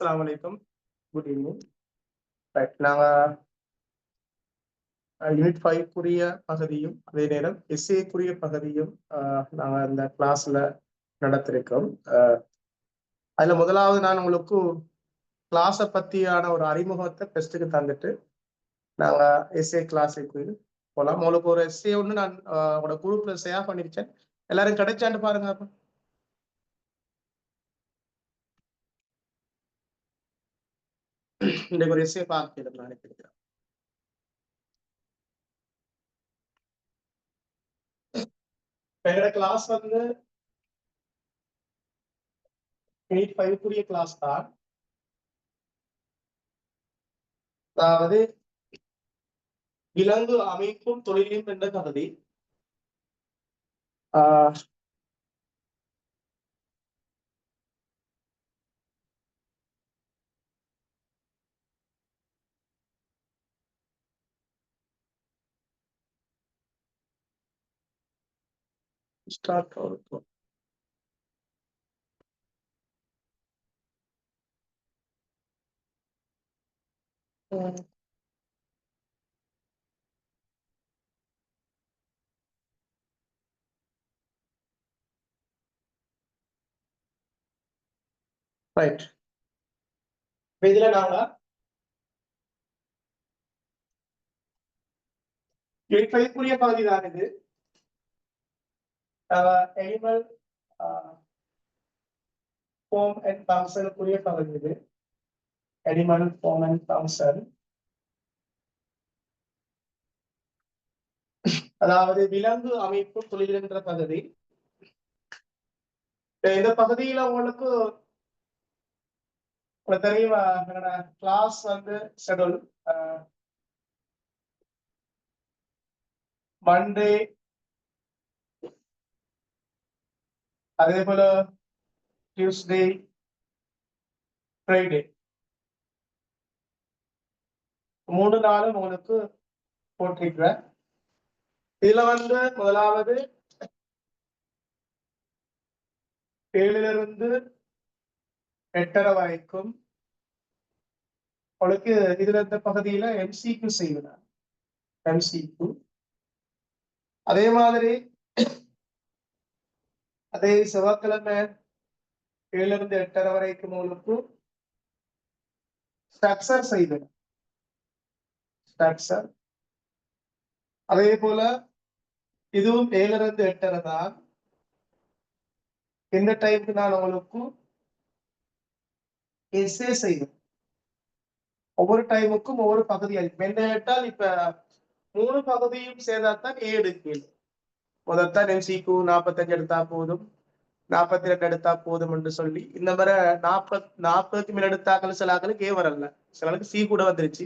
அஸ்ஸலாமு அலைக்கும். Good evening. Right, நாங்க யூனிட் 5 பகுதியும் அதே நேரம் எஸ்ஏக்குரிய பகுதியும் நாங்க இந்த கிளாஸ்ல நடத்திருக்கோம். அதுல முதலாவது நான் உங்களுக்கு கிளாஸை பத்தியான ஒரு அறிமுகத்தை டெஸ்ட்டுக்கு தந்துட்டு நாங்க எஸ்ஏ கிளாஸுக்கு போகலாம். உங்களுக்கு ஒரு எஸ்ஏ ஒன்று நான் உங்களோட குரூப்ல ஷேர் பண்ணிருக்கேன். எல்லாரும் கிடைச்சாண்டு பாருங்க. அப்ப இன்னைக்கு ஒரு எஸ்ஏ பார்க்க நான் நினைக்கிறேன். எங்களோட கிளாஸ் வந்து யூனிட் 5 கிளாஸ் தான். அதாவது விலங்கு அமைப்பும் தொழிலும் என்ற பகுதி. ஸ்டார்ட் ஆகும். ரைட், இதுல நாங்க யூனிட் பகுதி தான் இது. அனிமல் ஃபார்ம் அண்ட் ஃபங்க்ஷனுக்குரிய பகுதி இது. அனிமல் ஃபார்ம் அண்ட் ஃபங்க்ஷன், அதாவது விலங்கு அமைப்பு தொழில் என்ற பகுதி. இந்த பகுதியில உங்களுக்கு தெரியும், கிளாஸ் வந்து ஷெட்யூல் மண்டே, அதே போல டியூஸ்டே, ஃப்ரைடே 3 நாளும் உங்களுக்கு போட்டிருக்கிறேன். இதுல வந்து முதலாவது 7 to 8:30 வரைக்கும் உங்களுக்கு இதுல இந்த பகுதியில எம்சிக்யூ செய்வேன். எம்சிக்யூ அதே மாதிரி அதே செவ்வாய்க்கிழமை 7 to 8:30 வரைக்கும் உங்களுக்கு ஸ்ட்ரக்சர் செய்வேன். ஸ்ட்ரக்சர் அதே போல இதுவும் 7 to 8:30 தான். இந்த டைமுக்கு நான் உங்களுக்கு எஸ்ஏ செய்வேன். ஒவ்வொரு டைமுக்கும் ஒவ்வொரு பகுதி அளிக்கும். என்ன கேட்டால் இப்ப 3 பகுதியும் சேர்ந்தாத்தான் 7 கேள்வி. முதல்தான் எம்சிக்யூ 45 எடுத்தா போதும், 42 எடுத்தா போதும் என்று சொல்லி இந்த மாதிரி 40க்கு மேல் எடுத்தாக்கள் சிலாக்களுக்கு ஏ வரல, சிலருக்கு சி கூட வந்துருச்சு.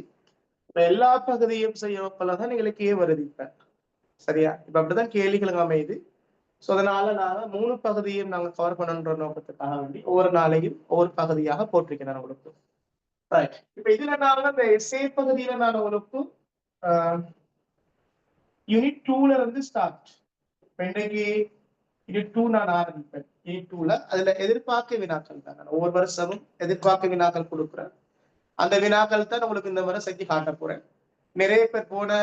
இப்ப எல்லா பகுதியும் செய்யப்பதான் எங்களுக்கு ஏ வருது. இப்ப சரியா, இப்ப அப்படிதான் கேள்விகளுக்கு அமையுது. சோ அதனால நாங்க 3 பகுதியும் நாங்க கவர் பண்ணன்ற நோக்கத்துக்காக வேண்டி ஒவ்வொரு நாளையும் ஒவ்வொரு பகுதியாக போட்டிருக்கிறேன் உங்களுக்கு. ரைட், இப்ப இதுல நாங்க இந்த எஸ்ஏ பகுதியில நான் உங்களுக்கு யூனிட் 2ல இருந்து ஸ்டார்ட். இன்னைக்கு யூனிட் 2 நான் ஆரம்பிப்பேன். யூனிட் 2ல அதுல எதிர்பார்க்க வினாக்கள் தான். நான் ஒவ்வொரு வருஷமும் எதிர்பார்க்க வினாக்கள் கொடுக்குறேன். அந்த வினாக்கள் தான் உங்களுக்கு இந்த முறை செஞ்சு காட்ட போறேன். நிறைய பேர் போன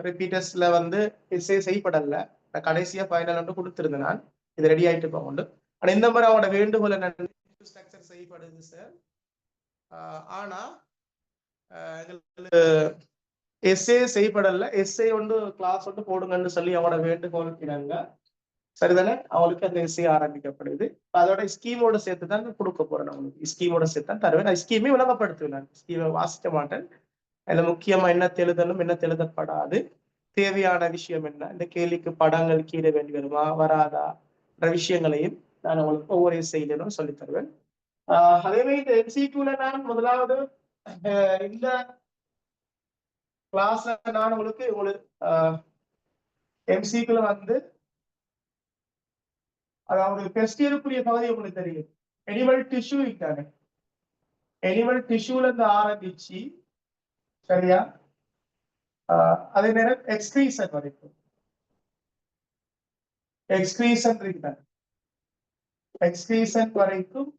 ரிப்பீட்டர்ஸ்ல வந்து எஸ்ஏ செய்யப்படல. நான் கடைசியா ஃபைனல் ஒன்று கொடுத்திருந்தேன். நான் இது ரெடி ஆயிட்டு போகண்டு. ஆனா இந்த மாதிரி அவங்களோட வேண்டுகோள் என்ன, ஸ்ட்ரக்சர் செய்யப்படுது சார், ஆனா எஸ்ஏ செய்யப்படல, எஸ்ஏ ஒன்று கிளாஸ் ஒன்று போடுங்கன்னு சொல்லி அவங்களோட வேண்டுகோள் இணங்க சரிதானே அவங்களுக்கு அந்த எஸ்ஏ ஆரம்பிக்கப்படுது. அதோட ஸ்கீமோட சேர்த்து தான் கொடுக்க போறேன். அவங்களுக்கு ஸ்கீமோட சேர்த்து தான் தருவேன். நான் ஸ்கீமே விளங்கப்படுத்துவேன். நான் ஸ்கீமை வாசிக்க மாட்டேன். அதுல முக்கியமா என்ன எழுதணும், என்ன எழுதப்படாது, தேவையான விஷயம் என்ன, இந்த கேள்விக்கு படங்கள் கீழே வேண்டி வருமா வராதா விஷயங்களையும் நான் உங்களுக்கு ஒவ்வொரு செய்தியும் சொல்லி தருவேன். அதே மாதிரி இந்த எம்சிக்யூல நான் முதலாவது இந்த கிளாஸ்ல நான் உங்களுக்கு எம்சிக்யூல வந்து அதாவது பெஸ்டியருக்குரிய பகுதி உங்களுக்கு தெரியும். அனிமல் டிஷ்யூ இருக்காங்க. அனிமல் டிஷ்யூல இருந்து ஆரம்பிச்சு சரியா, அதே நேரம் எக்ஸ்கிரீசன் வரைக்கும். எக்ஸ்கிரீசன் வரைக்கும்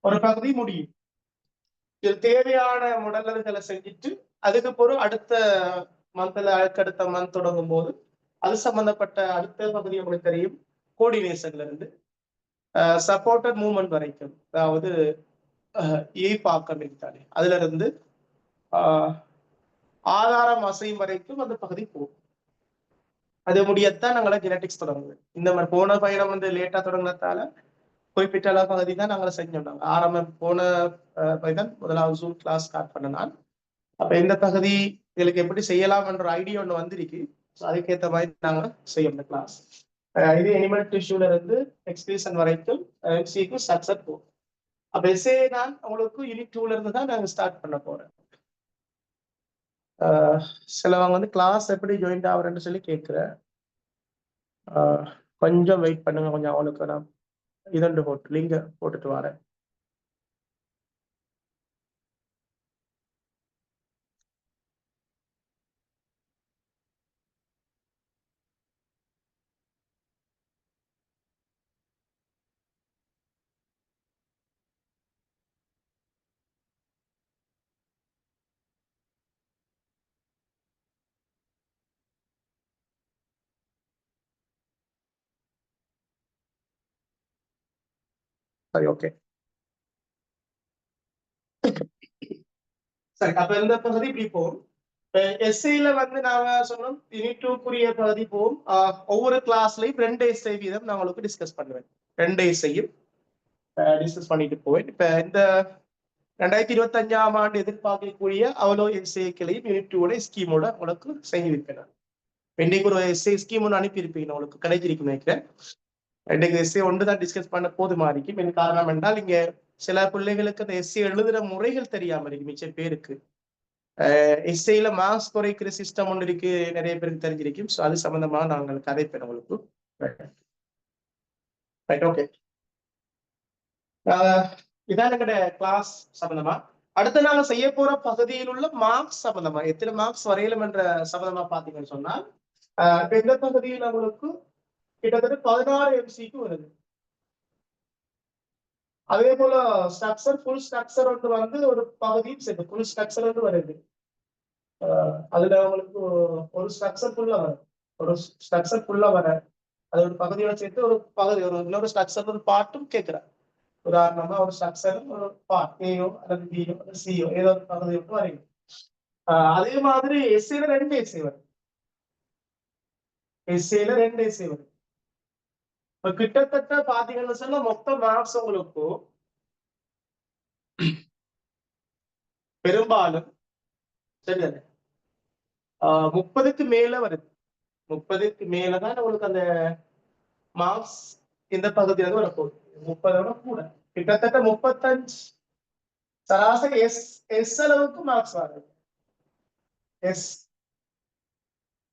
ஒரு பகுதி முடியும். இதில் தேவையான முடலல்களை செஞ்சுட்டு அதுக்கு பிறகு அடுத்த மந்த்ல அடுத்த மந்த் தொடங்கும் போது அது சம்பந்தப்பட்ட அடுத்த பகுதி உங்களுக்கு தெரியும். கோஆர்டினேஷன்ல இருந்து சப்போர்ட்டட் மூவ்மெண்ட் வரைக்கும், அதாவது பாக்கம் இருக்காது, அதுல இருந்து ஆதாரம் அசையும் வரைக்கும் அந்த பகுதி போகும். அது முடியத்தான் நாங்கள ஜெனட்டிக்ஸ் தொடங்குது. இந்த மாதிரி போன பயணம் வந்து லேட்டா தொடங்கினதால குறிப்பிட்ட அளவு பகுதி தான் நாங்கள செஞ்சோம். ஆரம்பம் போன தான் முதலாவது ஜூம் கிளாஸ் ஸ்டார்ட் பண்ணனால். அப்ப இந்த பகுதி இதுக்கு எப்படி செய்யலாம் என்ற ஐடியா ஒன்று வந்திருக்கு. அதுக்கேற்ற மாதிரி நாங்க செய்யணும் இந்த கிளாஸ். இது அனிமல் டிஷ்யூல இருந்து எக்ஸ்பிரஷன் வரைக்கும் எம்சிக்கு ஸ்ட்ரக்சர் போகும். அப்ப எஸ்ஏ நான் உங்களுக்கு யூனிட் 2ல இருந்து தான் நாங்க ஸ்டார்ட் பண்ண போறேன். சிலவங்க வந்து கிளாஸ் எப்படி ஜாயின் ஆகுறேன்னு சொல்லி கேட்கிறேன். கொஞ்சம் வெயிட் பண்ணுங்க, கொஞ்சம் அவளுக்கு நான் இதண்டு போட்டு லிங்க போட்டுட்டு வரேன். சரி, ஓகே. சரி, அப்ப இந்த பகுதி இப்படி போகும். எஸ்ஐல வந்து நாங்க சொன்னோம் யூனிட் 2க்குரிய பகுதி போகும். ஒவ்வொரு கிளாஸ்லயும் 2 எஸ்ஐ வீதம் நான் உங்களுக்கு டிஸ்கஸ் பண்ணுவேன். 2 எஸ்ஐயும் டிஸ்கஸ் பண்ணிட்டு போவேன். இப்ப இந்த 2025ஆம் ஆண்டு எதிர்பார்க்கக்கூடிய அவ்வளோ எஸ்ஐக்களையும் யூனிட் 2 ஸ்கீமோட உங்களுக்கு செய்திருப்பேன். இன்னைக்கு ஒரு எஸ்ஐ ஸ்கீம் ஒன்று அனுப்பியிருப்பீங்க, உங்களுக்கு கிடைச்சிருக்கு நினைக்கிறேன். இன்னைக்கு எஸ்ஐ ஒன்று தான் டிஸ்கஸ் பண்ண போதுமா இருக்கும். என் காரணம் என்றால் இங்க சில பிள்ளைகளுக்கு அந்த எஸ்ஐ எழுதுற முறைகள் தெரியாம இருக்கு மிச்ச பேருக்கு. எஸ்ஐல மார்க்ஸ் குறைக்கிற சிஸ்டம் ஒன்று இருக்கு, நிறைய பேருக்கு தெரிஞ்சிருக்கும். ஸோ அது சம்பந்தமா நாங்கள் கதைப்பேன் உங்களுக்கு. Right, okay. இதான் எங்களுடைய கிளாஸ் சம்பந்தமா. அடுத்து நாங்க செய்ய போற பகுதியில் உள்ள மார்க்ஸ் சம்பந்தமா, எத்தனை மார்க்ஸ் வரையிலும் என்ற சம்பந்தமா பாத்தீங்கன்னு சொன்னா, இந்த பகுதியில் உங்களுக்கு கிட்டத்தட்ட 16 எம்சிக்கு வருது. அதே போல ஸ்ட்ரக்சர், ஃபுல் ஸ்ட்ரக்சர் ஒன்று வந்து ஒரு பகுதியும் சேர்த்து ஃபுல் ஸ்ட்ரக்சர் ஒன்று வருது. அதுல உங்களுக்கு ஒரு ஸ்ட்ரக்சர் ஃபுல்லா வரும். ஒரு ஸ்ட்ரக்சர் ஃபுல்லா வர அது ஒரு பகுதியோட சேர்த்து ஒரு பகுதி, ஒரு இன்னொரு ஸ்ட்ரக்சர் ஒரு பார்ட்டும் கேட்கிறேன். உதாரணமா ஒரு ஸ்ட்ரக்சர் ஒரு பார்ட் ஏயோ அல்லது பியோ அல்லது சியோ ஏதோ ஒரு பகுதி விட்டு வரையும். அதே மாதிரி எஸ்ஏல 2 எஸ்ஏ வரும். எஸ்ஏல 2 எஸ்ஏ வரும். இப்ப கிட்டத்தட்ட பாத்தீங்கன்னு சொன்னா மொத்த மார்க்ஸ் உங்களுக்கு பெரும்பாலும் சரிதானே 30க்கு மேல வருது. 30க்கு மேலதான் உங்களுக்கு அந்த மார்க்ஸ் இந்த பகுதியில இருந்து வரப்போகுது. 30ஓட கூட கிட்டத்தட்ட 35 சராசரி எஸ் அளவுக்கு மார்க்ஸ் வருது. எஸ்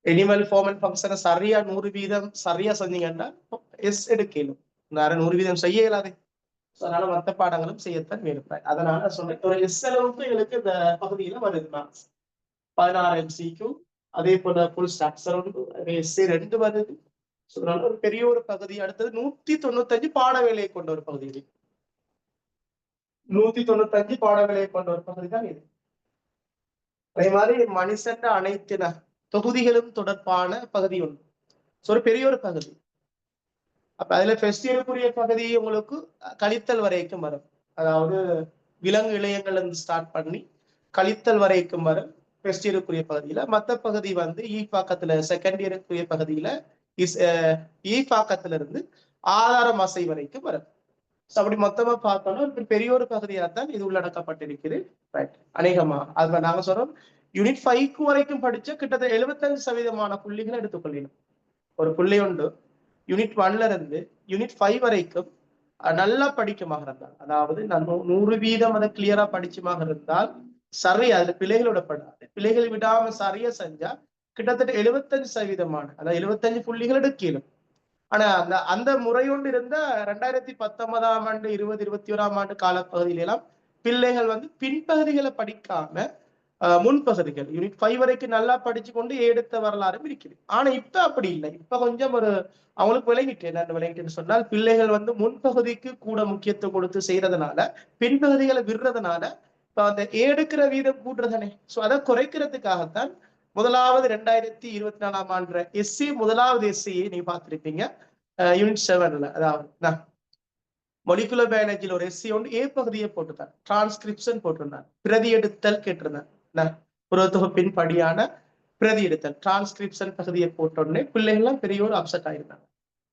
எனிமல் ஃபார்ம் அண்ட் ஃபங்க்ஷனை சரியா 100% சரியா சொன்னீங்கன்னா எஸ் எடுக்கணும். வேற 100% செய்ய இயலாது. அதனால மற்ற பாடங்களும் செய்யத்தான் வேணும். அதனால சொன்னேன் ஒரு எஸ் அளவுக்கு எங்களுக்கு இந்த பகுதியில வருது மார்க்ஸ். 16 எம்சிக்கு, அதே போல ஃபுல் ஸ்ட்ரக்சர் எஸ்ஏ 2 வருது. அதனால ஒரு பெரிய ஒரு பகுதி. அடுத்தது 195 பாட வேலையை கொண்ட ஒரு பகுதி. 195 பாட வேலையை கொண்ட ஒரு பகுதி தான் இது. அதே மாதிரி மனுஷன் அனைத்து தொகுதிகளும் தொடர்பான பகுதி ஒன்று. ஒரு பெரிய ஒரு பகுதி. அப்ப அதுல ஃபர்ஸ்ட் இயருக்குரிய பகுதி உங்களுக்கு கழித்தல் வரைக்கும் வரும். அதாவது விலங்கு இளையங்கள் இருந்து ஸ்டார்ட் பண்ணி கழித்தல் வரைக்கும் வரும் ஃபர்ஸ்ட் இயருக்குரிய பகுதியில. மற்ற பகுதி வந்து பாக்கத்துல செகண்ட் இயருக்குரிய பகுதியில பாக்கத்துல இருந்து ஆதாரம் அசை வரைக்கும் வரும். அப்படி மொத்தமா பார்த்தோம்னா பெரிய ஒரு பகுதியா தான் இது உள்ளடக்கப்பட்டிருக்குது. அநேகமா அது நாங்க சொல்றோம் யூனிட் 5 வரைக்கும் படிச்ச கிட்டத்தட்ட 75% புள்ளிகளை எடுத்துக்கொள்ளணும். ஒரு புள்ளி உண்டு யூனிட் 1ல இருந்து யூனிட் 5 வரைக்கும் நல்லா படிக்குமாக இருந்தால், அதாவது 100% அதை கிளியரா படிச்சுமாக இருந்தால் சரி, அதுல பிழைகளோட படாது. பிழைகள் விடாம சரியா செஞ்சா கிட்டத்தட்ட 75% அதாவது 75 புள்ளிகள் எடுக்கலும். ஆனா அந்த முறையொண்டு இருந்த 2019ஆம் ஆண்டு 2021ஆம் ஆண்டு காலப்பகுதியில எல்லாம் பிள்ளைகள் வந்து பின்பகுதிகளை படிக்காம முன்பகுதிகள் யூனிட் 5 வரைக்கும் நல்லா படிச்சு கொண்டு எடுத்த வரலாறும் இருக்குது. ஆனா இப்ப அப்படி இல்லை. இப்ப கொஞ்சம் ஒரு அவங்களுக்கு விளங்கிட்டு என்னன்னு விளங்கிட்டுன்னு சொன்னால் பிள்ளைகள் வந்து முன்பகுதிக்கு கூட முக்கியத்துவம் கொடுத்து செய்யறதுனால பின்பகுதிகளை விடுறதுனால இப்ப அந்த எடுக்கிற வீதம் கூட்டுறதானே. சோ அதை குறைக்கிறதுக்காகத்தான் முதலாவது 2024 ஆண்டு எஸ்சி முதலாவது எஸ்சியை நீங்க பார்த்திருப்பீங்க யூனிட் 7ல. அதாவது மொலிகுலர் பயாலஜியில் ஒரு எஸ்சி ஒன்று ஏ பகுதியை போட்டுதான் டிரான்ஸ்கிரிப்ஷன் போட்டிருந்தான். பிரதி எடுத்தல் கேட்டிருந்தான். புறத்தொகுப்பின் படியான பிரதி எடுத்தல் டிரான்ஸ்கிரிப்ஷன் பகுதியை போட்டோடனே பிள்ளைகள்லாம் பெரிய ஒரு அப்செட் ஆயிருந்தாங்க.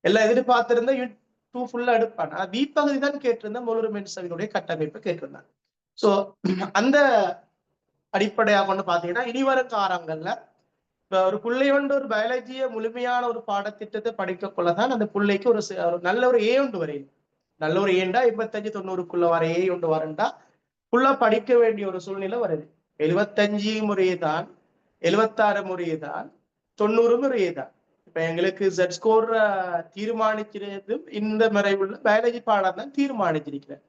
எல்லாம் எதிர்பார்த்திருந்தா யூனிட் 2 ஃபுல்லா எடுப்பான். பி பகுதி தான் கேட்டிருந்தா மொலுமெண்ட் சவினுடைய கட்டமைப்பு கேட்டிருந்தாங்க. சோ அந்த அடிப்படையாக கொண்டு பாத்தீங்கன்னா இனி வரும் காலங்கள்ல ஒரு பிள்ளை வந்து ஒரு பயாலஜிய முழுமையான ஒரு பாடத்திட்டத்தை படிக்க கொள்ளதான் அந்த பிள்ளைக்கு ஒரு நல்ல ஒரு ஏ ஒன்று வரையும். நல்ல ஒரு ஏண்டா 85-90க்குள்ள வர ஏ ஒன்று வரண்டா ஃபுல்லா படிக்க வேண்டிய ஒரு சூழ்நிலை வருது. 75 முறையேதான், 76 முறையேதான், 90 முறையேதான். இப்ப எங்களுக்கு Z ஸ்கோர் தீர்மானிக்கிறது இந்த முறை உள்ள பயாலஜி பாடம் தான் தீர்மானிச்சிருக்கிறேன்.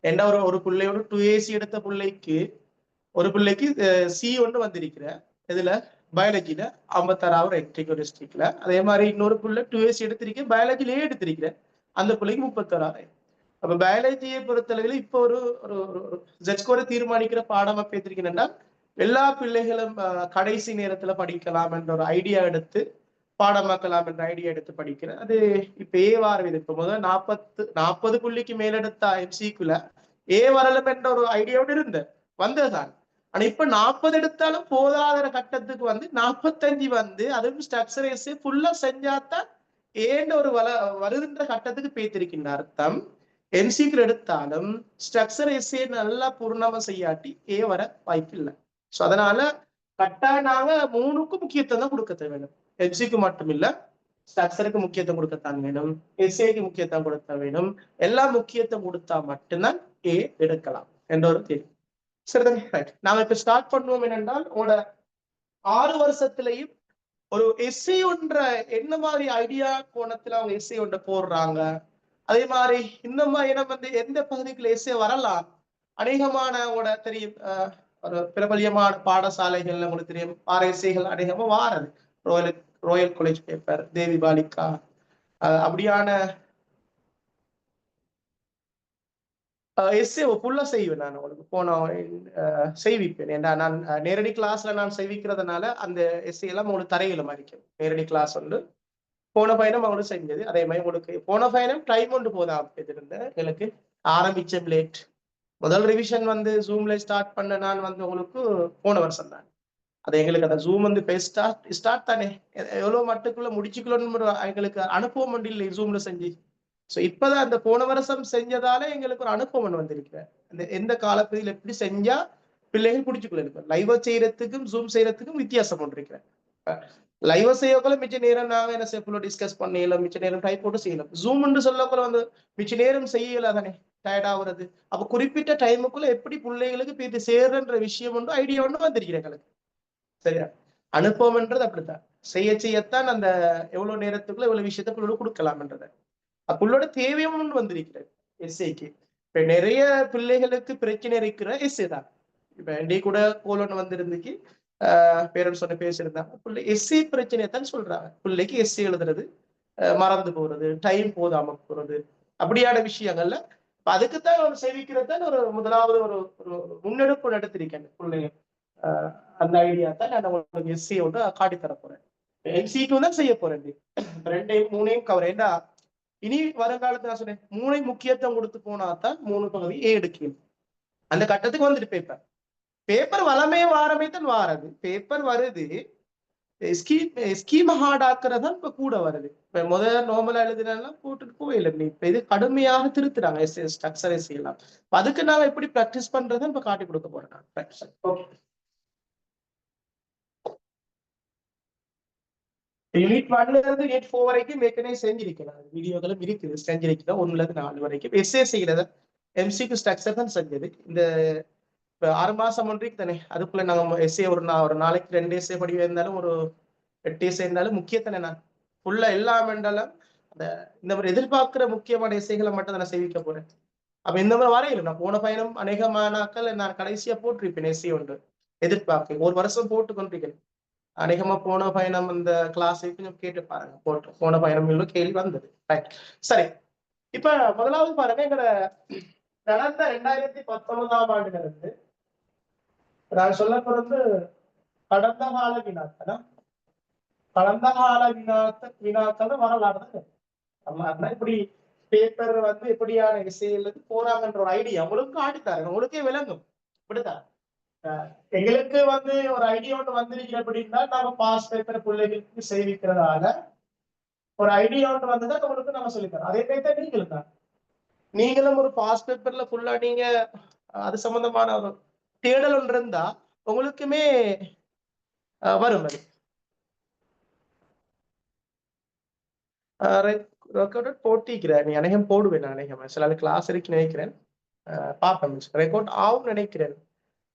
ஏன்னா ஒரு பிள்ளையோட 2AC எடுத்த பிள்ளைக்கு ஒரு பிள்ளைக்கு சி ஒன்று வந்திருக்கிற இதுல பயாலஜில 56 எக்ட்ரிகோரிஸ்டிக்ல. அதே மாதிரி இன்னொரு பிள்ளை 2AC எடுத்திருக்கேன் பயாலஜிலேயே எடுத்திருக்கிறேன். அந்த பிள்ளைக்கு 36. அப்ப பயாலஜியை பொறுத்தளவில் இப்போ ஒரு Z ஸ்கோரை தீர்மானிக்கிற பாடமா பேத்திருக்கீங்கன்னா எல்லா பிள்ளைகளும் கடைசி நேரத்துல படிக்கலாம் என்ற ஒரு ஐடியா எடுத்து பாடமாக்கலாம் என்ற ஐடியா எடுத்து படிக்கிறேன். அது இப்ப ஏ வாரம் இது இப்ப முதல் 40 புள்ளிக்கு மேலெடுத்த எம்சிக்குள்ள ஏ வரலும் என்ற ஒரு ஐடியாவோடு இருந்த வந்ததுதான். ஆனா இப்ப 40 எடுத்தாலும் போதாத கட்டத்துக்கு வந்து 45 வந்து அதுவும் ஸ்ட்ரக்சரைஸ் ஃபுல்லா செஞ்சாதான் ஏண்ட ஒரு வருகின்ற கட்டத்துக்கு பேத்திருக்கின்ற அர்த்தம். எம்சிக்கு எடுத்தாலும் ஸ்ட்ரக்சர் எஸ்ஏ நல்லா பூர்ணமா செய்யாட்டி ஏ வர வாய்ப்பு இல்லை. ஸோ அதனால கட்டாயம் நாங்க 3க்கும் முக்கியத்துவம் தான் கொடுக்க வேணும். எம்சிக்கு மட்டும் இல்ல, ஸ்ட்ரக்சருக்கு முக்கியத்துவம் கொடுக்கத்தான் வேணும், எஸ்ஏக்கு முக்கியத்துவம் கொடுக்க வேணும். எல்லாம் முக்கியத்துவம் கொடுத்தா மட்டும்தான் ஏ எடுக்கலாம் என்ற ஒரு தெரியும். சரிதானே? ரைட். நாம இப்ப ஸ்டார்ட் பண்ணுவோம் என்னென்றால் உங்களோட 6 வருஷத்துலயும் ஒரு எஸ்ஏ ஒன்ற என்ன மாதிரி ஐடியா கோணத்துல அவங்க எஸ்ஏ ஒன்ற போடுறாங்க. அதே மாதிரி இந்த மாதிரி இடம் வந்து எந்த பகுதிக்குள்ள எஸ்ஏ வரலாம். அநேகமான உங்களோட தெரியும் ஒரு பிரபலியமான பாடசாலைகள்ல உங்களுக்கு தெரியும் ஆர்எஸ்ஏகள் அநேகமா வாரது. ராயல் காலேஜ் பேப்பர், தேவி பாலிகா அப்படியான எஸ்ஏ ஃபுல்லா செய்வேன். நான் உங்களுக்கு போன செய்விப்பேன். ஏன்னா நான் நேரடி கிளாஸ்ல நான் செய்விக்கிறதுனால அந்த எஸ்ஏ எல்லாம் உங்களுக்கு தரையில மாறிக்கும். நேரடி கிளாஸ் வந்து போன பயணம் அவங்களுக்கு செஞ்சது. அதே மாதிரி உங்களுக்கு போன பயணம் டைம் ஒன்று போதான் இருந்தேன். எனக்கு ஆரம்பிச்ச லேட். முதல் ரிவிஷன் வந்து ஜூம்ல ஸ்டார்ட் பண்ண நான் வந்து உங்களுக்கு போன வருஷம் தான். அது எங்களுக்கு அந்த ஜூம் வந்து ஸ்டார்ட் தானே எவ்வளவு மட்டுக்குள்ள முடிச்சுக்கணும்னு எங்களுக்கு அனுபவம் ஒன்று இல்லை ஜூம்ல செஞ்சு. ஸோ இப்பதான் அந்த போன வருஷம் செஞ்சதால எங்களுக்கு ஒரு அனுபவம் வந்திருக்கிறேன். அந்த எந்த காலப்பகுதியில் எப்படி செஞ்சா பிள்ளைகள் பிடிச்சுக்குள்ள இருப்பேன். லைவா செய்யறதுக்கும் ஜூம் செய்யறதுக்கும் வித்தியாசம் கொண்டிருக்கிறேன். லைவா செய்யக்குள்ள மிச்ச நேரம் நாங்க என்ன செய்ய டிஸ்கஸ் பண்ணலாம், மிச்ச நேரம் டைப் போட்டு செய்யலாம். ஜூம்னு சொல்லக்குள்ள வந்து மிச்ச நேரம் செய்யல தானே டயர்ட் ஆகுறது. அப்ப குறிப்பிட்ட டைமுக்குள்ள எப்படி பிள்ளைகளுக்கு போய் சேர்றன்ற விஷயம் ஒன்று ஐடியா ஒன்று வந்திருக்கிறேன் எங்களுக்கு. சரியா? அனுபவம்ன்றது அப்படித்தான். செய்யத்தான் அந்த எவ்வளவு நேரத்துக்குள்ள எவ்வளவு விஷயத்த பிள்ளை கொடுக்கலாம்ன்றத புள்ளோட தேவையும் வந்திருக்கிறது எஸ்ஏக்கு. இப்ப நிறைய பிள்ளைகளுக்கு பிரச்சனை இருக்கிற எஸ்ஏ தான். இப்ப என்டி கூட போலன்னு வந்திருந்துக்கு பேரண்ட்ஸ் சொன்ன பேசியிருந்தாங்க. பிள்ளை எஸ்ஏ பிரச்சனையை தான் சொல்றாங்க. பிள்ளைக்கு எஸ்ஏ எழுதுறது மறந்து போறது, டைம் போதாம போறது, அப்படியான விஷயங்கள்ல அதுக்குத்தான் ஒரு சேவிக்கிறது தான் ஒரு முதலாவது ஒரு முன்னெடுப்பு நடத்திருக்கேன் பிள்ளைங்க. அந்த ஐடியா தான் நான் உங்களுக்கு எஸ்சியோட காட்டி தர போறேன். எம்சி2 தான் செய்ய போறேன். 2, 3 கவர். ஏன்னா இனி வருங்காலத்துல நான் சொன்னேன் 3 முக்கியத்துவம் கொடுத்து போனாதான் 3 பகுதி ஏ எடுக்கணும். அந்த கட்டத்துக்கு வந்துட்டு பேப்பர் வளமே வாரமே தான் வாரது. பேப்பர் வருது ஸ்கீம் ஹார்ட் ஆக்குறதான் இப்ப கூட வருது. இப்ப முதல்ல நார்மலா எழுதினா போட்டுட்டு போயில. இப்ப இது கடுமையாக திருத்துறாங்க ஸ்ட்ரக்சர் எல்லாம். அதுக்கு நாங்க எப்படி பிராக்டிஸ் பண்றதை இப்ப காட்டி கொடுக்க போறேன். யூனிட் 1ல இருந்து யூனிட் 4 வரைக்கும் ஏற்கனவே செஞ்சிருக்கிறேன். வீடியோக்களும் இருக்குது. செஞ்சிருக்கிறேன் 1ல இருந்து 4 வரைக்கும். எஸ்ஏ செய்யறத எம்சிக்கு ஸ்ட்ரக்சர் தான் செஞ்சது. இந்த 6 மாசம் ஒன்றைக்கு தானே அதுக்குள்ள நாங்க எஸ்ஏ ஒரு நாளைக்கு 2 எஸ்ஏ படிவா இருந்தாலும் ஒரு 8 எஸ்ஏ இருந்தாலும் முக்கியத்தானே நான் ஃபுல்லா எல்லாம் என்றாலும் இந்த மாதிரி எதிர்பார்க்கிற முக்கியமான எஸ்ஐகளை மட்டும் தான் நான் சேவிக்க போறேன். அப்ப இந்த மாதிரி வரையில நான் போன பயணம் அநேகமானாக்கள் நான் கடைசியா போட்டிருப்பேன் எஸ்ஏ ஒன்று. எதிர்பார்க்க ஒரு வருஷம் போட்டு கொண்டிருக்கிறேன். அநேகமா போன பயணம் அந்த கிளாஸ் கொஞ்சம் கேட்டு பாருங்க, போட்டு போன பயணம் கேள்வி வந்தது. சரி, இப்ப முதலாவது பாருங்க, எங்கட கடந்த 2019ஆம் ஆண்டுல இருந்து நான் சொல்ல போறது கடந்த கால வினாக்கள். கடந்த கால வினாக்கள் வரலாறு தான். இப்படி பேப்பர் வந்து எப்படியான இசையில போறாங்கன்ற ஒரு ஐடியா உங்களுக்கு காட்டித்தாரு, உங்களுக்கே விளங்கும். இப்படித்தான் எங்களுக்கு வந்து ஒரு ஐடியா ஒன்று வந்திருக்கிற அப்படின்னா, நாம பாஸ் பேப்பர் பிள்ளைகளுக்கு செய்விக்கிறதால ஒரு ஐடியா ஒன்று வந்துதான் உங்களுக்கு நம்ம சொல்லித்தரோம். அதே மாதிரி தான் நீங்களும் தான். நீங்களும் ஒரு பாஸ் பேப்பர்ல ஃபுல்லா நீங்க அது சம்பந்தமான ஒரு தேடல் ஒன்று இருந்தா உங்களுக்குமே வரும். அது ரெக்கார்ட் போட்டிக்கிறேன், நீ அநேகம் போடுவேன். நான் அநேகம் சில கிளாஸ் இருக்கு நினைக்கிறேன், பார்ப்பேன். ரெக்கார்ட் ஆகும் நினைக்கிறேன்.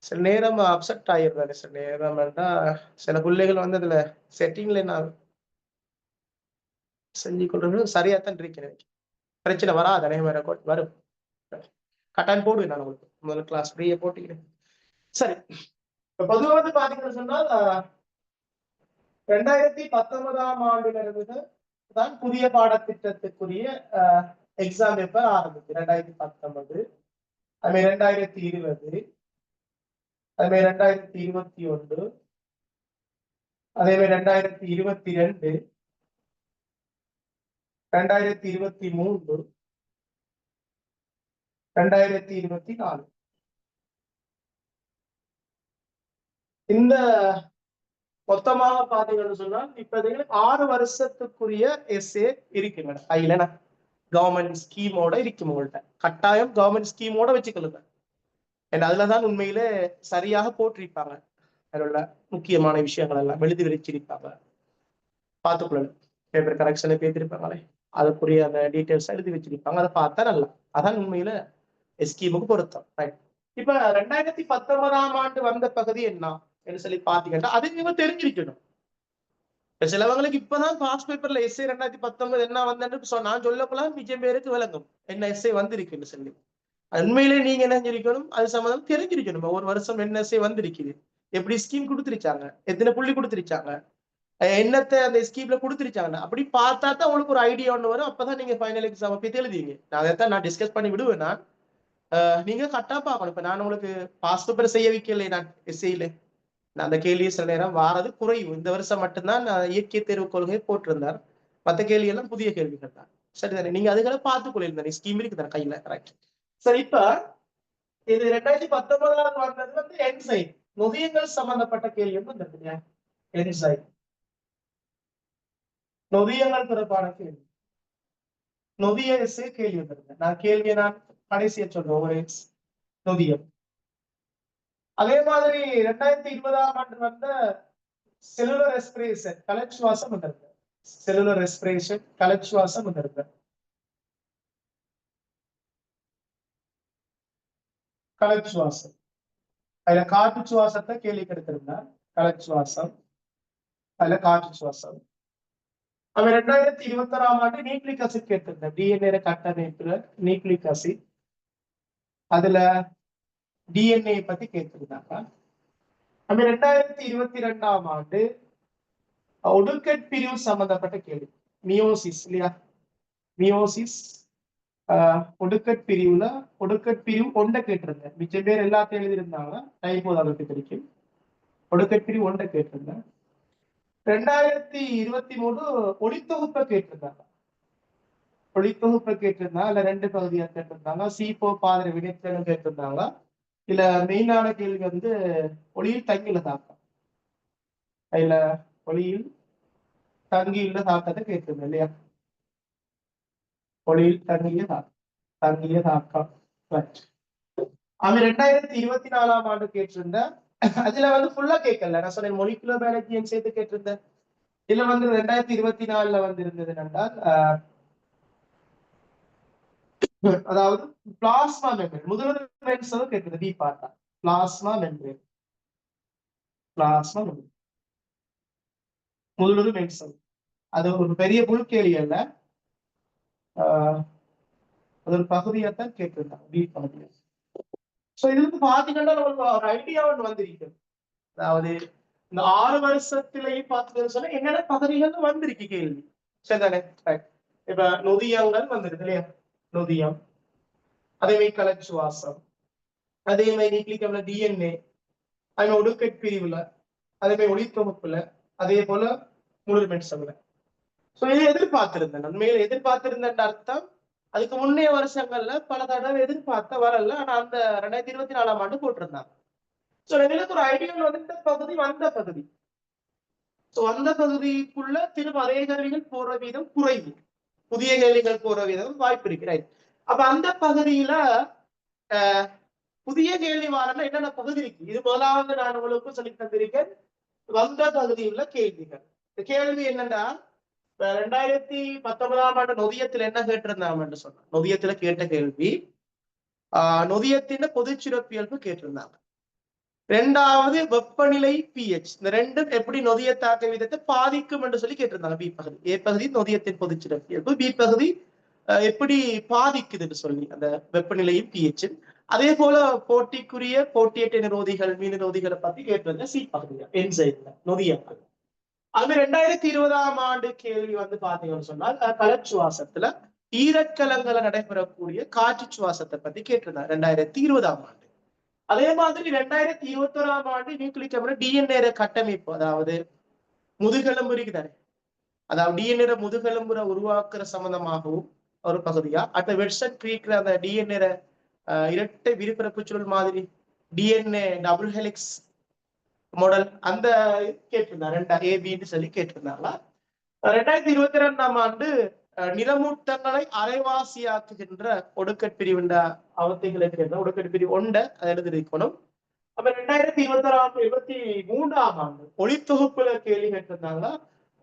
சில நேரம் அப்செட் ஆயிடுறாரு, சில நேரம் சில பிள்ளைகள் வந்து அதுல செட்டிங்ல நான் செஞ்சு கொள்றது சரியாத்தான் இருக்கிறேன். பிரச்சனை வராது, அநேகம் ரெக்கார்ட் வரும். கட்டாயம் போடுவேன் நான் உங்களுக்கு. முதல் கிளாஸ் ஃப்ரீயா போட்டிக்கிறேன். சரி, இப்ப பொதுவாக வந்து பாத்தீங்கன்னு சொன்னால் 2019ஆம் ஆண்டுல இருந்து தான் புதிய பாடத்திட்டத்துக்குரிய எக்ஸாம் பேப்பர் ஆரம்பிச்சு. 2019, அதுமாதிரி 2020, அதுமாதிரி 2021, அதே மாதிரி 2022, 2023, 2024 இந்த மொத்தமாக பாத்தீங்கன்னு சொன்னா இப்ப 6 வருஷத்துக்குரிய எஸ்ஏ இருக்கு மேடம் கையில. கவர்மெண்ட் ஸ்கீமோட இருக்கும் உங்கள்கிட்ட. கட்டாயம் கவர்மெண்ட் ஸ்கீமோட வச்சுக்கொள்ளுங்க. அதுலதான் உண்மையில சரியாக போட்டிருப்பாங்க. அதில் உள்ள முக்கியமான விஷயங்கள் எல்லாம் எழுதி வச்சிருப்பாங்க. பார்த்துக்கொள்ளணும். பேப்பர் கரெக்ஷனை பேசிருப்பாங்களே, அதுக்குரிய அந்த டீட்டெயில்ஸ் எழுதி வச்சிருப்பாங்க. அதை பார்த்தா நல்லா. அதான் உண்மையில ஸ்கீமுக்கு பொருத்தம். ரைட். இப்ப 2019ஆம் ஆண்டு வந்த பகுதி என்ன சொல்லி பாத்தீங்கன்னா அது நீங்க தெரிஞ்சிருக்கணும். சிலவங்களுக்கு இப்பதான் பாஸ் பேப்பர்ல எஸ்ஏ 2019 என்ன வந்து நான் சொல்லப்போலாம் மிச்சம் பேருக்கு விளங்கும் என்ன எஸ்ஏ வந்திருக்குன்னு சொல்லி. உண்மையிலே நீங்க என்ன செஞ்சிருக்கணும், அது சம்பந்தம் தெரிஞ்சிருக்கணும். ஒரு வருஷம் என்ன எஸ்ஏ வந்திருக்குது, எப்படி ஸ்கீம் கொடுத்துருச்சாங்க, எத்தனை புள்ளி கொடுத்துருச்சாங்க, என்னத்தை அந்த ஸ்கீம்ல கொடுத்துருச்சாங்க, அப்படி பார்த்தா தான் உங்களுக்கு ஒரு ஐடியா ஒன்று வரும். அப்பதான் நீங்க ஃபைனல் எக்ஸாம் போய் எழுதுவீங்க. அதைத்தான் நான் டிஸ்கஸ் பண்ணி விடுவேன். நான் நீங்க கரெக்டா பார்க்கணும். இப்ப நான் உங்களுக்கு பாஸ் பேப்பர் செய்ய வைக்கல, நான் எஸ்ஏல அந்த கேள்வி சில நேரம் வாரது குறைவு. இந்த வருஷம் மட்டும்தான் இயற்கை தேர்வு கொள்கை போட்டிருந்தார். மற்ற கேள்வி எல்லாம் புதிய கேள்விகள் தான். சரிதானே, நீங்க அதுகளை பார்த்து கொள்ளிருந்தாரு. ஸ்கீம் இருக்குதானே கையில. ரைட். சரி, இப்ப இது 2019 வந்தது வந்து என்சைம் நொதியங்கள் சம்பந்தப்பட்ட கேள்வி வந்து என்சைம் நொதியங்கள் தொடர்பான கேள்வி. நொதிய கேள்வி வந்திருந்தேன் நான். கேள்வியை நான் கடைசியா சொல்றேன். ஒரு நொதியம். அதே மாதிரி 2020ஆம் ஆண்டு வந்த செல்லுலர் ரெஸ்பிரேஷன் கலச்சுவாசம் வந்திருக்கு. செல்லுலர் ரெஸ்பிரேஷன் கலச்சுவாசம் வந்திருக்கு. கலச்சுவாசம் அதுல காற்று சுவாசத்தை கேள்வி கெடுத்திருந்தார். கலச்சுவாசம் அதுல காற்று சுவாசம். அவன் 2021ஆம் ஆண்டு நியூக்ளிக் அசிட் கேட்டிருந்தேன். டிஎன்ஏ கட்டமைப்புல நியூக்ளிக் அசிட், அதுல டிஎன்ஏ பத்தி கேட்டிருந்தாங்க. அவன் 2022ஆம் ஆண்டு ஒடுக்கட் பிரிவு சம்பந்தப்பட்ட கேள்வி. மியோசிஸ் இல்லையா, மியோசிஸ் ஒடுக்கட் பிரிவுல ஒடுக்கட் பிரிவு ஒன்றை கேட்டிருந்தேன். மிச்ச பேர் எல்லாத்தையும் எழுதியிருந்தாங்க. டைப்போது அவருக்கு கிடைக்கும். ஒடுக்கட் பிரிவு ஒன்றை கேட்டிருந்தேன். 2023 ஒளித்தொகுப்பை கேட்டிருந்தாங்க. ஒளித்தொகுப்பை கேட்டிருந்தாங்க. இல்ல 2 பகுதியா கேட்டிருந்தாங்க. சீப்போ பாதிர வினைத்திறன் கேட்டிருந்தாங்க. இல்ல மெயினான கேள்வி வந்து ஒளியில் தங்கியுள்ள தாக்கம். அதுல ஒளியில் தங்கியுள்ள தாக்கத்தை கேட்டிருந்தேன் இல்லையா. ஒளியில் தங்கிய தாக்கம். அவன் 2024ஆம் ஆண்டு கேட்டிருந்த. அதுல வந்து ஃபுல்லா கேட்கல. நான் சொன்னேன் மொலிகுலர் பயாலஜியும் சேர்த்து கேட்டிருந்தேன். இதுல வந்து 2024 வந்து இருந்தது என்றால் அதாவது பிளாஸ்மா மெம்பரேன் முதல்வர் கேட்டது. பி பார்த்தா பிளாஸ்மா மெம்பரேன். பிளாஸ்மா மெம்பரேன் முதல்வர் மென்சல். அது ஒரு பெரிய புல்கேலி அல்ல, அது ஒரு பகுதியைத்தான் கேட்டிருந்தாங்க. பி பகுதியை. சோ இது வந்து பாத்தீங்கன்னா ஒரு ஐடியா ஒன்று வந்திருக்கு. அதாவது இந்த 6 வருஷத்திலேயே பார்த்தீங்கன்னு சொன்னா என்னென்ன பகுதிகள் வந்திருக்கு கேள்வி. சரிதானே? இப்ப நொதியங்கள் வந்திருக்கு இல்லையா? நொதியம், அதே மாதிரி கலச்சுவாசம், அதே மாதிரி நியூக்ளிக் டிஎன்ஏ, அதே மாதிரி ஒடுக்கட் பிரிவுல, அதே மாதிரி ஒளித்தொகுப்புல, அதே போல முழுமென் சமல. சோ இதை எதிர்பார்த்திருந்தேன். உண்மையில எதிர்பார்த்திருந்த அர்த்தம் அதுக்கு முன்னைய வருஷங்கள்ல பல தடவை எதிர்பார்த்த வரல. ஆனா அந்த 2024ஆம் ஆண்டு போட்டிருந்தாங்க. சோ எங்களுக்கு ஒரு ஐடியா வந்து இந்த பகுதி வந்த பகுதி. சோ அந்த பகுதிக்குள்ள திரும்ப அதே கேள்விகள் போற வீதம் குறைவு, புதிய கேள்விகள் போற வீதம் வாய்ப்பு இருக்கிறாய். அப்ப அந்த பகுதியில புதிய கேள்வி வாரம்னா என்னென்ன பகுதி இருக்கு? இது முதலாவது நான் உங்களுக்கு சொல்லி தந்திருக்கேன். வந்த பகுதியுள்ள கேள்விகள். இந்த கேள்வி என்னன்னா, 2019ஆம் ஆண்டு நொதியத்தில் என்ன கேட்டிருந்தாங்க என்று சொன்னா, நொதியத்துல கேட்ட கேள்வி நொதியத்தின் பொது சிறப்பியல்பு கேட்டிருந்தாங்க. இரண்டாவது வெப்பநிலை pH, இந்த ரெண்டும் எப்படி நொதிய தாக்க விதத்தை பாதிக்கும் என்று சொல்லி கேட்டிருந்தாங்க. பி பகுதி. ஏ பகுதி நொதியத்தின் பொது சிறப்பியல்பு, பி பகுதி எப்படி பாதிக்குதுன்னு சொல்லி அந்த வெப்பநிலையும் pH. அதே போல போட்டிக்குரிய போட்டியற்ற நிரோதிகள், மீன் நிரோதிகளை பத்தி கேட்டிருந்த சி பகுதியா என்சைம்ல நொதியங்கள். அது 2020ஆம் ஆண்டு கேள்வி வந்து பாத்தீங்கன்னு சொன்னால் கலச்சுவாசத்துல ஈரக்கலங்களை நடைபெறக்கூடிய காற்று சுவாசத்தை பத்தி கேட்டிருந்தாங்க 2020ஆம் ஆண்டு. அதே மாதிரி 2021ஆம் ஆண்டு நியூக்ளிக் டிஎன்ஏ கட்டமைப்பு, அதாவது முதுகெலும்பு இருக்குதானே, அதாவது டிஎன்ஏ முதுகெலும்புற உருவாக்குற சம்பந்தமாகவும் ஒரு பகுதியா, அடுத்த வெட்சன் கிரீக்ல அந்த டிஎன்ஏ இரட்டை விரிபரப்பு சுருள் மாதிரி டிஎன்ஏ டபுள் ஹெலிக்ஸ் மாடல் அந்த கேட்டிருந்தாங்க ஏபின்னு சொல்லி கேட்டிருந்தாங்களா. 2022ஆம் ஆண்டு நிறமூட்டங்களை அரைவாசியாக்குகின்ற ஒடுக்கட் பிரிவுண்ட அவத்தைகளை ஒடுக்கட் பிரிவு ஒண்ட அதை எழுதிருக்கணும். அப்ப 2023ஆம் ஆண்டு ஒளித்தொகுப்புல கேள்வி கேட்டிருந்தாங்களா,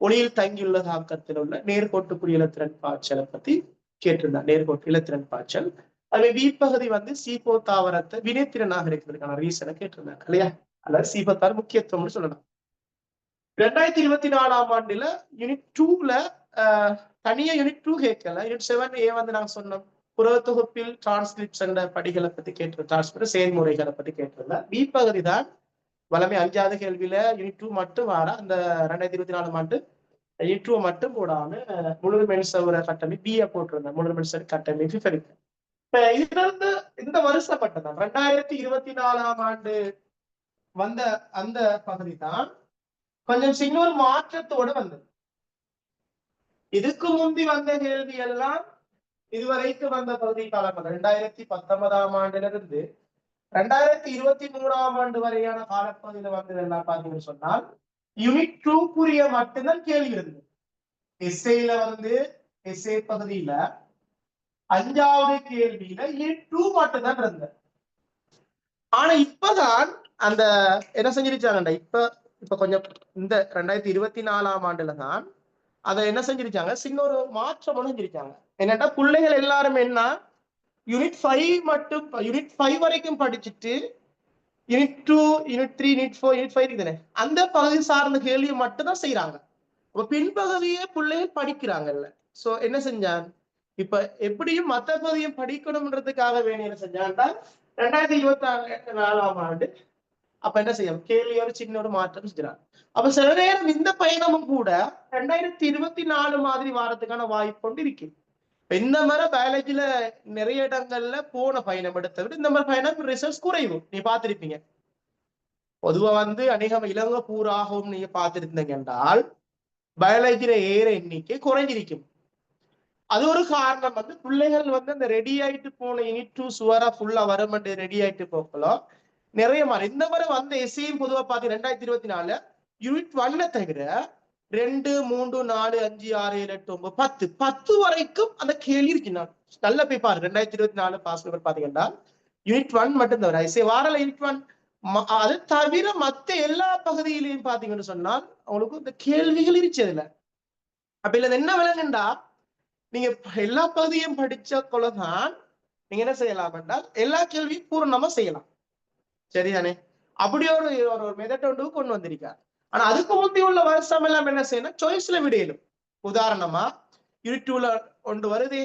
ஒளியில் தங்கியுள்ள தாக்கத்தில் உள்ள நேர்கோட்டுக்குரிய இலத்திரன் பாய்ச்சலை பத்தி கேட்டிருந்தாங்க. நேர்கோட்டு இலத்திரன் பாய்ச்சல். அது வீப்பகுதி வந்து சீபோ தாவரத்தை வினைத்திறனாக இருக்கிறதுக்கான ரீசனை கேட்டிருந்தாங்க இல்லையா, அல்லது சீபத்தார் முக்கியத்துவம்னு சொல்லலாம். 2024ஆம் ஆண்டுல யூனிட் 2ல தனியா யூனிட் 2 கேட்கல. யூனிட் 7A வந்து நாங்க சொன்னோம் புற தொகுப்பில் டிரான்ஸ்கிரிப்ஷன் படிகளை பத்தி கேட்டு டிரான்ஸ்கிரிப்ட் செயல்முறைகளை பத்தி கேட்டிருந்தேன். பி பகுதி தான் வளமை 5வது கேள்வியில யூனிட் 2 மட்டும் வர அந்த 2024ஆம் ஆண்டு யூனிட் 2 மட்டும் போடாம முழு மென்சவர கட்டமைப்பு பிஏ போட்டிருந்தேன். முழு மென்சர் கட்டமைப்பு இருக்கு. இப்ப இதுல இருந்து இந்த வருஷம் மட்டும்தான் 2024ஆம் ஆண்டு வந்த அந்த பகுதி தான் கொஞ்சம் சின்ன மாற்றத்தோடு வந்தது. இதுக்கு முந்தி வந்த கேள்வி எல்லாம் இதுவரைக்கும் வந்த பகுதி காலம் 2019ஆம் ஆண்டிலிருந்து 2023ஆம் ஆண்டு வரையான காலப்பகுதியில வந்தது எல்லாம் பாத்தீங்கன்னு சொன்னால் யூனிட் 2 மட்டும்தான் கேள்வி இருந்தது. எஸ்ஏல வந்து எஸ்ஏ பகுதியில 5வது கேள்வியில யூனிட் 2 மட்டும்தான் இருந்தது. ஆனா இப்பதான் அந்த என்ன செஞ்சிருச்சாங்கண்டா, இப்ப கொஞ்சம் இந்த 2024ஆம் ஆண்டுல தான் அதை என்ன செஞ்சிருச்சாங்க, சின்ன ஒரு மாற்றம் செஞ்சிருச்சாங்க. என்னன்னா பிள்ளைகள் எல்லாரும் என்ன யூனிட் 5 மட்டும் யூனிட் 5 வரைக்கும் படிச்சுட்டு யூனிட் 2 யூனிட் 3 யூனிட் 4 யூனிட் 5 இருக்குதானே அந்த பகுதி சார்ந்த கேள்வியை மட்டும் தான் செய்யறாங்க. இப்ப பின்பகுதியே பிள்ளைகள் படிக்கிறாங்கல்ல. சோ என்ன செஞ்சான், இப்ப எப்படியும் மத்த பகுதியும் படிக்கணும்ன்றதுக்காக வேண்டிய என்ன செஞ்சான்டா 2024ஆம் ஆண்டு அப்ப என்ன செய்யும் கேள்வி ஒரு சின்ன ஒரு மாற்றம் செஞ்சான். அப்ப சில நேரம் இந்த பயணமும் கூட 2024 மாதிரி வாரத்துக்கான வாய்ப்பு கொண்டு இருக்கு. இந்த மாதிரி பயாலஜில நிறைய இடங்கள்ல போன பயணம் எடுத்த விட இந்த மாதிரி பயணம் ரிசல்ட்ஸ் குறைவு. நீ பார்த்திருப்பீங்க. பொதுவா வந்து அநேகம் இலங்கை பூராகவும் நீங்க பார்த்திருந்தீங்க என்றால் பயாலஜில ஏற எண்ணிக்கை குறைஞ்சிருக்கும். அது ஒரு காரணம் வந்து பிள்ளைகள் வந்து அந்த ரெடி ஆயிட்டு போன யூனிட் 2 சுவரா ஃபுல்லா வரும் ரெடி ஆயிட்டு போகலாம் நிறைய மாதிரி. இந்த மாதிரி வந்த எஸ்ஐயும் பொதுவா பாத்து 2024 யூனிட் 1 தவிர 2, 3, 4, 5, 6, 7, 8, 9, 10 வரைக்கும் அந்த கேள்வி இருக்கு. நல்ல போய் பாரு 2024 பாஸ் பேப்பர் பாத்தீங்கன்னா யூனிட் 1 மட்டும் தவிர எஸ்ஐ வாரல யூனிட் 1 அது தவிர மத்த எல்லா பகுதியிலையும் பாத்தீங்கன்னு சொன்னால் அவங்களுக்கு இந்த கேள்விகள் இருச்சதுல. அப்ப இல்ல என்ன விலங்குண்டா, நீங்க எல்லா பகுதியும் படிச்ச கொள்ளதான் நீங்க என்ன செய்யலாம் என்றால் எல்லா கேள்வியும் பூர்ணமா செய்யலாம். சரிதானே? அப்படி ஒரு மெத்தட் ஒன்று கொண்டு வந்திருக்காரு. ஆனா அதுக்கு முந்தி உள்ள வருஷம் எல்லாம் என்ன செய்யணும், சாய்ஸ்ல விடையலும். உதாரணமா யூனிட் 2ல ஒன்று வருதே,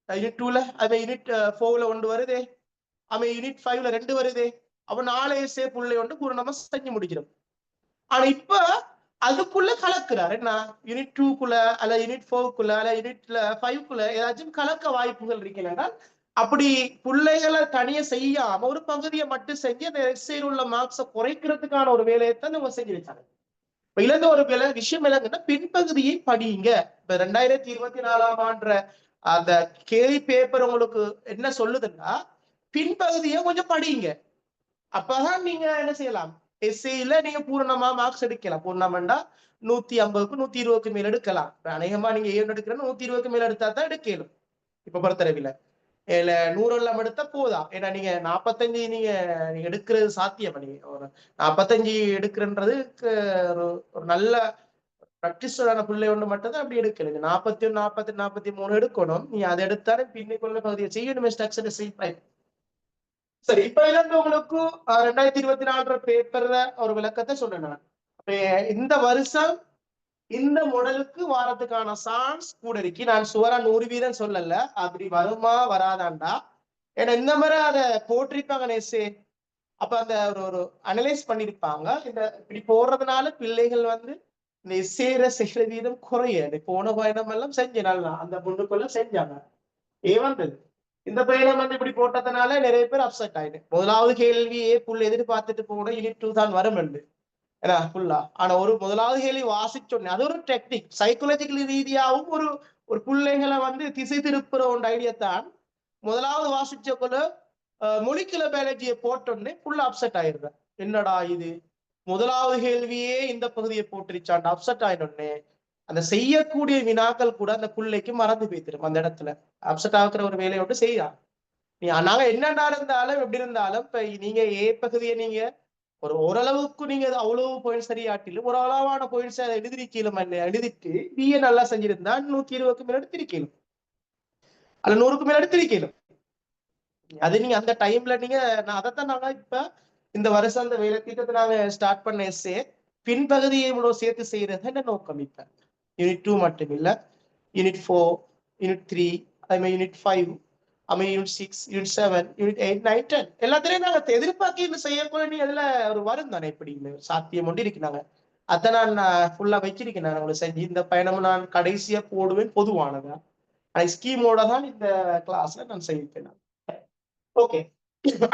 யூனிட் 2ல அது யூனிட் 4ல ஒன்று வருதே, அவன் யூனிட் 5ல 2 வருதே, அப்ப 4 எஸ்ஏ புள்ளை ஒன்று பூரணமா செஞ்சு முடிக்கிறோம். ஆனா இப்ப அதுக்குள்ள கலக்குறாரு என்ன, யூனிட் 2க்குள்ள அல்ல யூனிட் 4க்குள்ள அல்ல யூனிட்ல 5க்குள்ள ஏதாச்சும் கலக்க வாய்ப்புகள் இருக்கிறதா? அப்படி பிள்ளைகளை தனியா செய்யாம ஒரு பகுதியை மட்டும் செஞ்சு அந்த எஸ்ஏல உள்ள மார்க்ஸை குறைக்கிறதுக்கான ஒரு வேலையை தான் நம்ம செஞ்சு வச்சாங்க. இப்ப இழந்த ஒரு விஷயம் என்னங்கன்னா, பின்பகுதியை படிங்க. இப்ப 2024ஆம் ஆண்டு அந்த கேள்வி பேப்பர் உங்களுக்கு என்ன சொல்லுதுன்னா, பின்பகுதியை கொஞ்சம் படிங்க. அப்பதான் நீங்க என்ன செய்யலாம், எஸ்ஏல நீங்க பூரணமா மார்க்ஸ் எடுக்கலாம். பூர்ணமாண்டா 150க்கு 120க்கு மேல எடுக்கலாம். அநேகமா நீங்க 7 எடுக்கிறேன்னு 120க்கு மேல எடுத்தா தான் எடுக்கலும் இப்ப பொறுத்தளவில். இல்ல 100 எல்லாம் எடுத்தா போதா. ஏன்னா நீங்க 45 நீங்க எடுக்கிறது சாத்தியம். நீங்க ஒரு 45 எடுக்கிறன்றது ஒரு நல்ல பிராக்டிஸான பிள்ளை ஒன்று மட்டும் தான் அப்படி எடுக்கல. 41 40 43 எடுக்கணும். நீ அதை எடுத்தாலும் பின்னிக்குள்ள பகுதியை செய்யணும். சரி, இப்ப இருந்து உங்களுக்கு 2024 பேப்பர்ல ஒரு விளக்கத்தை சொன்னேன். இந்த வருஷம் இந்த மாடலுக்கு வாரத்துக்கான சான்ஸ் கூட இருக்கு. நான் சுவரா 100% சொல்லல, அப்படி வருமா வராதாண்டா. ஏன்னா இந்த மாதிரி அதை போட்டிருப்பாங்க நேசே. அப்ப அந்த ஒரு அனலைஸ் பண்ணிருப்பாங்க. இப்படி போடுறதுனால பிள்ளைகள் வந்து இந்த செய்யற வீதம் குறையாது. போன பயணம் எல்லாம் செஞ்ச நல்லா அந்த முன்னுக்குள்ள செஞ்சாங்க. வந்தது இந்த பயணம் வந்து இப்படி போட்டதுனால நிறைய பேர் அப்செட் ஆயிடு. முதலாவது கேள்வியே புல் எதிர்பார்த்துட்டு போன யூனிட் 2 தான் வரும் ஃபுல்லா. ஆனா ஒரு முதலாவது கேள்வி வாசிச்சோன்னே அது ஒரு டெக்னிக், சைக்கோலஜிக்கல் ரீதியாகவும் ஒரு ஒரு பிள்ளைகளை வந்து திசை திருப்புற ஒரு ஐடியா தான். முதலாவது வாசிச்சக்குள்ள மொலிக்குலர் பயாலஜியை போட்டோன்னே ஃபுல்லா அப்செட் ஆயிடுறேன். என்னடா இது, முதலாவது கேள்வியே இந்த பகுதியை போட்டுருச்சான் அப்செட் ஆயிடொன்னே அந்த செய்யக்கூடிய வினாக்கள் கூட அந்த பிள்ளைக்கு மறந்து போய்த்திரும். அந்த இடத்துல அப்செட் ஆகுற ஒரு வேலையை விட்டு செய்யலாம். நாங்க என்னடா இருந்தாலும் எப்படி இருந்தாலும் இப்ப நீங்க ஏ பகுதியை நீங்க ஒரு ஓரளவுக்கு நீங்க அவ்வளவு பாயிண்ட் சரியாட்டிலும் ஒரு அளவான பாயிண்ட்ஸ் எழுதிருக்கீலும் எழுதிட்டு பிஏ நல்லா செஞ்சிருந்தா 120க்கு மேல எடுத்திருக்கீலும் அல்ல 100க்கு மேல எடுத்திருக்கீலும். அது நீங்க அந்த டைம்ல நீங்க அதைத்தான் நாங்க இப்ப இந்த வருஷம் அந்த வேலை திட்டத்தை நாங்க ஸ்டார்ட் பண்ண எஸ்ஸே பின்பகுதியை இவ்வளவு சேர்த்து செய்யறது என்ன நோக்கம். இப்ப யூனிட் 2 மட்டும் இல்ல, யூனிட் 4, யூனிட் 3, அதே மாதிரி யூனிட் 5, யூனிட் 6, யூனிட் 7, யூனிட் 8, 9, 10 எல்லாத்திலையும் நாங்க எதிர்பார்க்க செய்யக்கூட நீ அதுல ஒரு வரும் தானே. இப்படி சாத்தியம் ஒன்று இருக்கிறாங்க. அதை நான் ஃபுல்லா வச்சிருக்கேன். நான் உங்களுக்கு செஞ்சு இந்த பயணம் நான் கடைசியா போடுவேன் பொதுவானதா ஸ்கீமோட தான் இந்த கிளாஸ்ல நான் செய்வேன். ஓகே,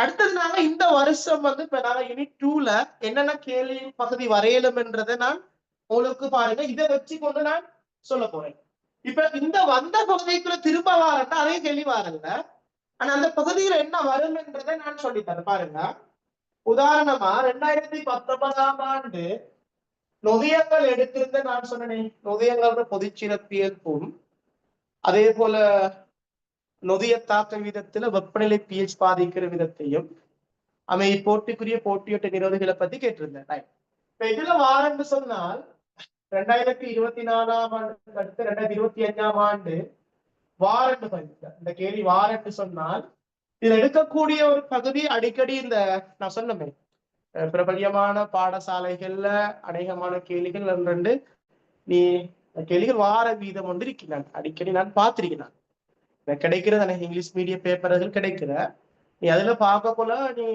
அடுத்தது நாங்க இந்த வருஷம் வந்து இப்ப நாங்க யூனிட் 2ல என்னென்ன கேள்வி பகுதி வரையலும்ன்றதை நான் உங்களுக்கு பாருங்க இதை வச்சு கொண்டு நான் சொல்ல போறேன். இப்ப இந்த வந்த பகுதிக்குள்ள திரும்ப வாரன்னா அதே கேள்வி வரல. ஆனா அந்த பகுதியில என்ன வரும்ன்றதை நான் சொல்லித்தரேன் பாருங்க. உதாரணமா 2019ஆம் ஆண்டு நொதியங்கள் எடுத்திருந்த நான் சொன்னேன். நொதியங்கள் பொதுச்சிறப்பியல்பும் அதே போல நொதிய தாக்க விதத்துல வெப்பநிலை pH பாதிக்கிற விதத்தையும் போட்டிக்குரிய போட்டியோட்ட நிரோதிகளை பத்தி கேட்டிருந்தேன். இதுல வாரன்னு சொன்னால் 2024ஆம் ஆண்டு அடுத்து 2025ஆம் ஆண்டு வாரண்டு இந்த கேள்வி வாரண்டு சொன்னால் இதுல எடுக்கக்கூடிய ஒரு பகுதி அடிக்கடி இந்த நான் சொன்னேன் பிரபலியமான பாடசாலைகள்ல அநேகமான கேள்விகள் ரெண்டு நீ கேள்விகள் வார வீதம் ஒன்று இருக்கிறான். அடிக்கடி நான் பார்த்திருக்கிறேன். கிடைக்கிறது இங்கிலீஷ் மீடியம் பேப்பர்கள் கிடைக்கிற நீ அதுல பார்க்க போல நீ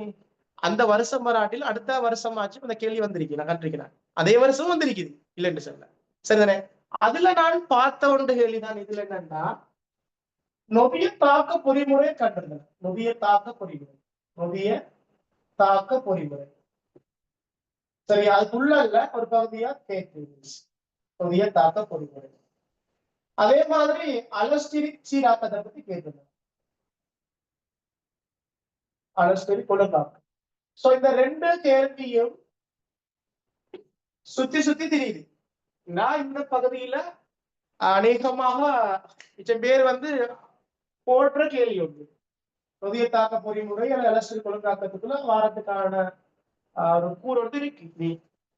அந்த வருஷம் வராட்டில் அடுத்த வருஷம் ஆச்சு அந்த கேள்வி வந்திருக்கு. நான் கண்டிருக்கிறேன் அதே வருஷம் வந்திருக்குது இல்லைன்னு சொல்ல. சரிதானே? அதுல நான் பார்த்த ஒன்று கேள்விதான் இதுல என்னன்னா நொதிய தாக்க பொறிமுறை கண்டிருந்தேன். நொதிய தாக்க பொறிமுறை, நொதிய தாக்க பொறிமுறை சரி, அதுக்குள்ள ஒரு பகுதியா கேட்குது நொதிய தாக்க பொறிமுறை. அதே மாதிரி அலஸ்டிரிக் சீராக்கத்தை பத்தி கேட்குறேன். அலஸ்டிரிக் குளந்தாக்கம். சோ இந்த ரெண்டு கேள்வியும் சுத்தி சுத்தி தெரியுது. நான் இந்த பகுதியில அநேகமாக பேர் வந்து போடுற கேள்வி ஒன்று நொதிய தாக்க பொறிமுறை அல்லது அலஸ்டிரிக் குளந்தாக்கத்துக்குள்ள வாரத்துக்கான ஒரு கூறு வந்து இருக்கு.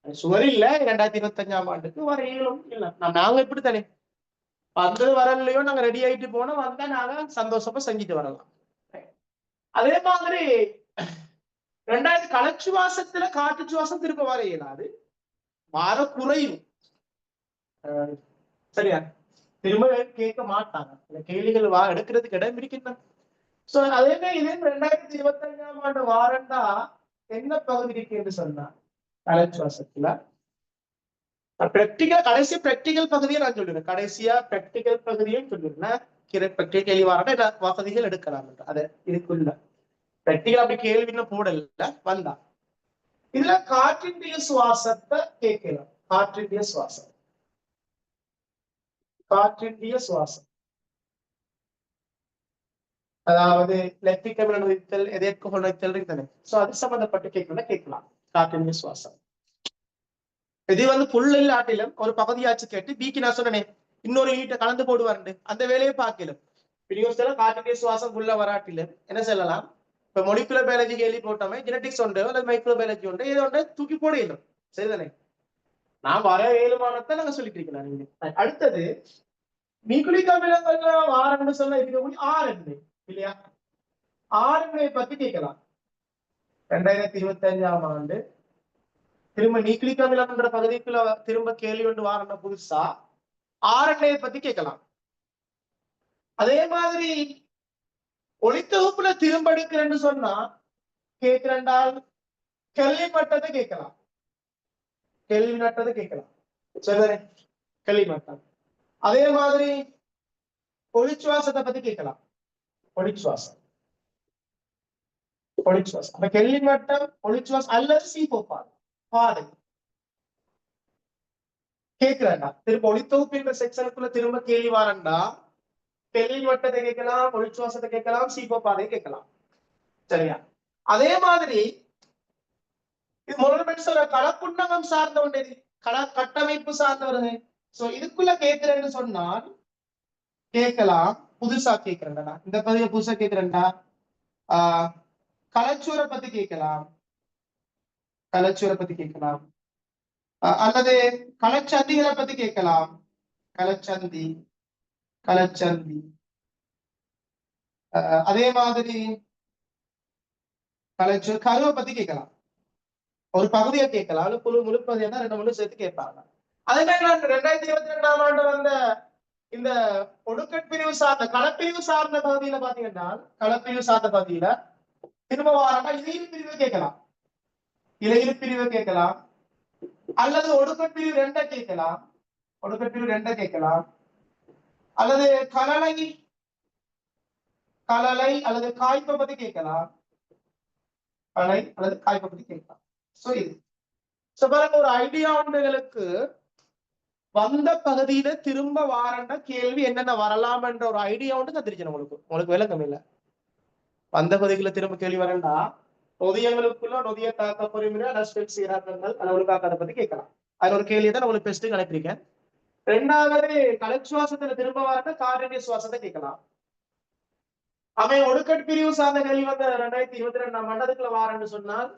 சுவர் இல்ல 2025ஆம் ஆண்டுக்கு வரையிலும் இல்ல நாங்க இப்படி தானே வந்தது வரலையோ நாங்க ரெடி ஆயிட்டு போனோம், வந்தா நாங்க சந்தோஷமா செஞ்சுட்டு வரலாம். அதே மாதிரி 2000 கலச்சு வாசத்துல காற்று சுவாசம் திரும்ப வர இயலாது, வார குறையும். சரியா? திரும்ப கேட்க மாட்டாங்க கேள்விகள் எடுக்கிறதுக்கு இடம் இருக்கின்றன. சோ அதே மாதிரி இதே 2025ஆம் ஆண்டு வாரண்டா என்ன பகுதி இருக்கு என்று சொன்னா தலைச்சுவாசத்துல பிராக்டிகல் கடைசி பிராக்டிகல் பகுதியை நான் சொல்லிடுறேன். கடைசியா பிராக்டிகல் பகுதியும் சொல்லிடுறேன். கேள்விவாரட வசதிகள் எடுக்கலாம் அதை இதுக்குள்ள பிராக்டிகல் அப்படி கேள்வின்னு போடல வந்தா இதுல காற்றினுடைய சுவாசத்தை கேட்கலாம். காற்றினுடைய சுவாசம் அதாவது லெக்டிக்கல் நுழைத்தல் எதற்கு நுழைத்தல் இருக்குதானே. சோ அது சம்பந்தப்பட்டு கேட்கலாம் காற்றினுடைய சுவாசம். இது வந்து புல் இல்லாட்டிலும் ஒரு பகுதியாச்சு கேட்டு பிக்கு நான் சொன்னேன் இன்னொரு யூனிட்டை கலந்து போடுவாரு அந்த வேலையை பார்க்கலாம். காற்றினுடைய சுவாசம் உள்ள வராட்டிலும் என்ன சொல்லலாம், இப்ப மொலிகுலர் பயாலஜி கேள்வி போட்டோமே ஜெனடிக்ஸ் உண்டு அல்லது மைக்ரோ பயாலஜி உண்டு ஏதோ ஒன்று தூக்கி போட இயலும். சரிதானே, நான் வர ஏழுமானத்தை நாங்க சொல்லிட்டு இருக்கேன். அடுத்தது நியூக்ளிக் அமிலங்கள்ல ஆர்என்ஏ சொல்ல இருக்கக்கூடிய ஆர்என்ஏ இல்லையா, ஆர்என்ஏ பத்தி கேட்கலாம். 2025ஆம் ஆண்டு திரும்ப நியூக்ளிக் அமிலம் என்ற பகுதிக்குள்ள திரும்ப கேள்வி ஒன்று வாரன புதுசா ஆர்என்ஏ பத்தி கேட்கலாம். அதே மாதிரி ஒளித்தொகுப்புல திரும்ப எடுக்கிறேன்னு சொன்னா கேட்கிறேன்டால் கேள்வி மட்டத்தை கேட்கலாம். கேள்வி நட்டதை கேட்கலாம். சரிதானே, கேள்வி மட்டம். அதே மாதிரி ஒளிச்சுவாசத்தை பத்தி கேட்கலாம். ஒளிச்சுவாசம் அப்ப கேள்வி மட்டம் ஒளிச்சுவாசம் அல்லது சீபோப்பாடு பாடு கேட்கிறேன்டா. திரும்ப ஒளித்தொகுப்பு செக்ஷனுக்குள்ள திரும்ப கேள்வி வாரண்டா கேள்வி மட்டத்தை கேட்கலாம், ஒளிச்சுவாசத்தை கேட்கலாம், சீபோப்பாதை கேட்கலாம். சரியா, அதே மாதிரி இது முதல்ல களப்புண்ணகம் சார்ந்த ஒன்று, கட்டமைப்பு சார்ந்தவரு. சோ இதுக்குள்ள கேட்கிறேன்னு சொன்னால் கேட்கலாம். புதுசா கேட்கிறேன்டா, இந்த பகுதியை புதுசா கேட்கிறேன்டா. கலச்சூரை பத்தி கேட்கலாம், அல்லது கலச்சந்திகளை பத்தி கேட்கலாம். கலச்சந்தி அதே மாதிரி கலச்சூர் கருவை பத்தி கேட்கலாம். ஒரு பகுதியை கேட்கலாம், முழு பகுதியா தான் 2 சேர்த்து கேட்பாங்க. அதே மாதிரி 2022ஆம் ஆண்டு வந்த இந்த ஒடுக்கப்பிரிவு சார்ந்த களப்பிரிவு சார்ந்த பகுதியில பாத்தீங்கன்னா களப்பிரிவு சார்ந்த பகுதியில திரும்ப வாரண்டா இலையில் பிரிவு கேட்கலாம், அல்லது ஒடுக்கப்பிரிவு 2 கேட்கலாம், அல்லது கலலை அல்லது காய்ப்பை பத்தி கேட்கலாம். சோ இது ஒரு ஐடியா உண்டுகளுக்கு வந்த பகுதியில திரும்ப வாரண்ட கேள்வி என்னென்ன வரலாம் என்ற ஒரு ஐடியா உண்டு தந்திருச்சு. உங்களுக்கு விளக்கம் இல்ல. வந்த பகுதிக்குள்ள திரும்ப கேள்வி வரண்டா நொதியங்களுக்குள்ள நொதிய தாக்க பொறிமுறை சீராக்கங்கள் அளவுக்காக அதை பத்தி கேட்கலாம். அதுல ஒரு கேள்வி தான் உங்களுக்கு பெஸ்ட் அனுப்பியிருக்கேன். 2வது கலச்சுவாசத்துல திரும்ப வரண்ட காற்றினுடைய சுவாசத்தை கேட்கலாம். அவன் ஒடுக்கப்பிரிவு சார்ந்த கேள்வி வந்த 2022ஆம் ஆண்டுக்குள்ள வாரன்னு சொன்னால்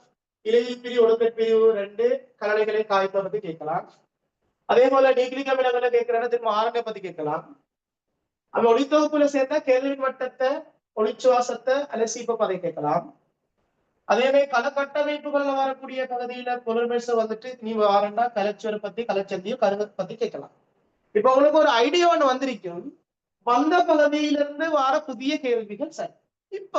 இலையில் பிரிவு ஒடுக்கப்பிரிவு 2 கலனைகளை காய்ப்பை பத்தி கேட்கலாம். அதே போல நியூக்ளிக் அமிலங்களை கேட்கிறேன்னா திரும்ப ஆர்என்ஏ பத்தி கேட்கலாம். அவன் ஒளித்தொகுப்புல சேர்ந்த கேள்வி மட்டத்தை ஒளிச்சுவாசத்தை அல்லது சீப்பதை கேட்கலாம். அதே மாதிரி கட்டமைப்புகள்ல வரக்கூடிய பகுதியில பொருள்மேச வந்துட்டு நீ வாரண்டா கலச்சுவரை பத்தி கலச்சந்தியும் கருவை பத்தி கேட்கலாம். இப்ப உங்களுக்கு ஒரு ஐடியா ஒண்ணு வந்திருக்கும், வந்த பகுதியிலிருந்து வர புதிய கேள்விகள். சரி, இப்ப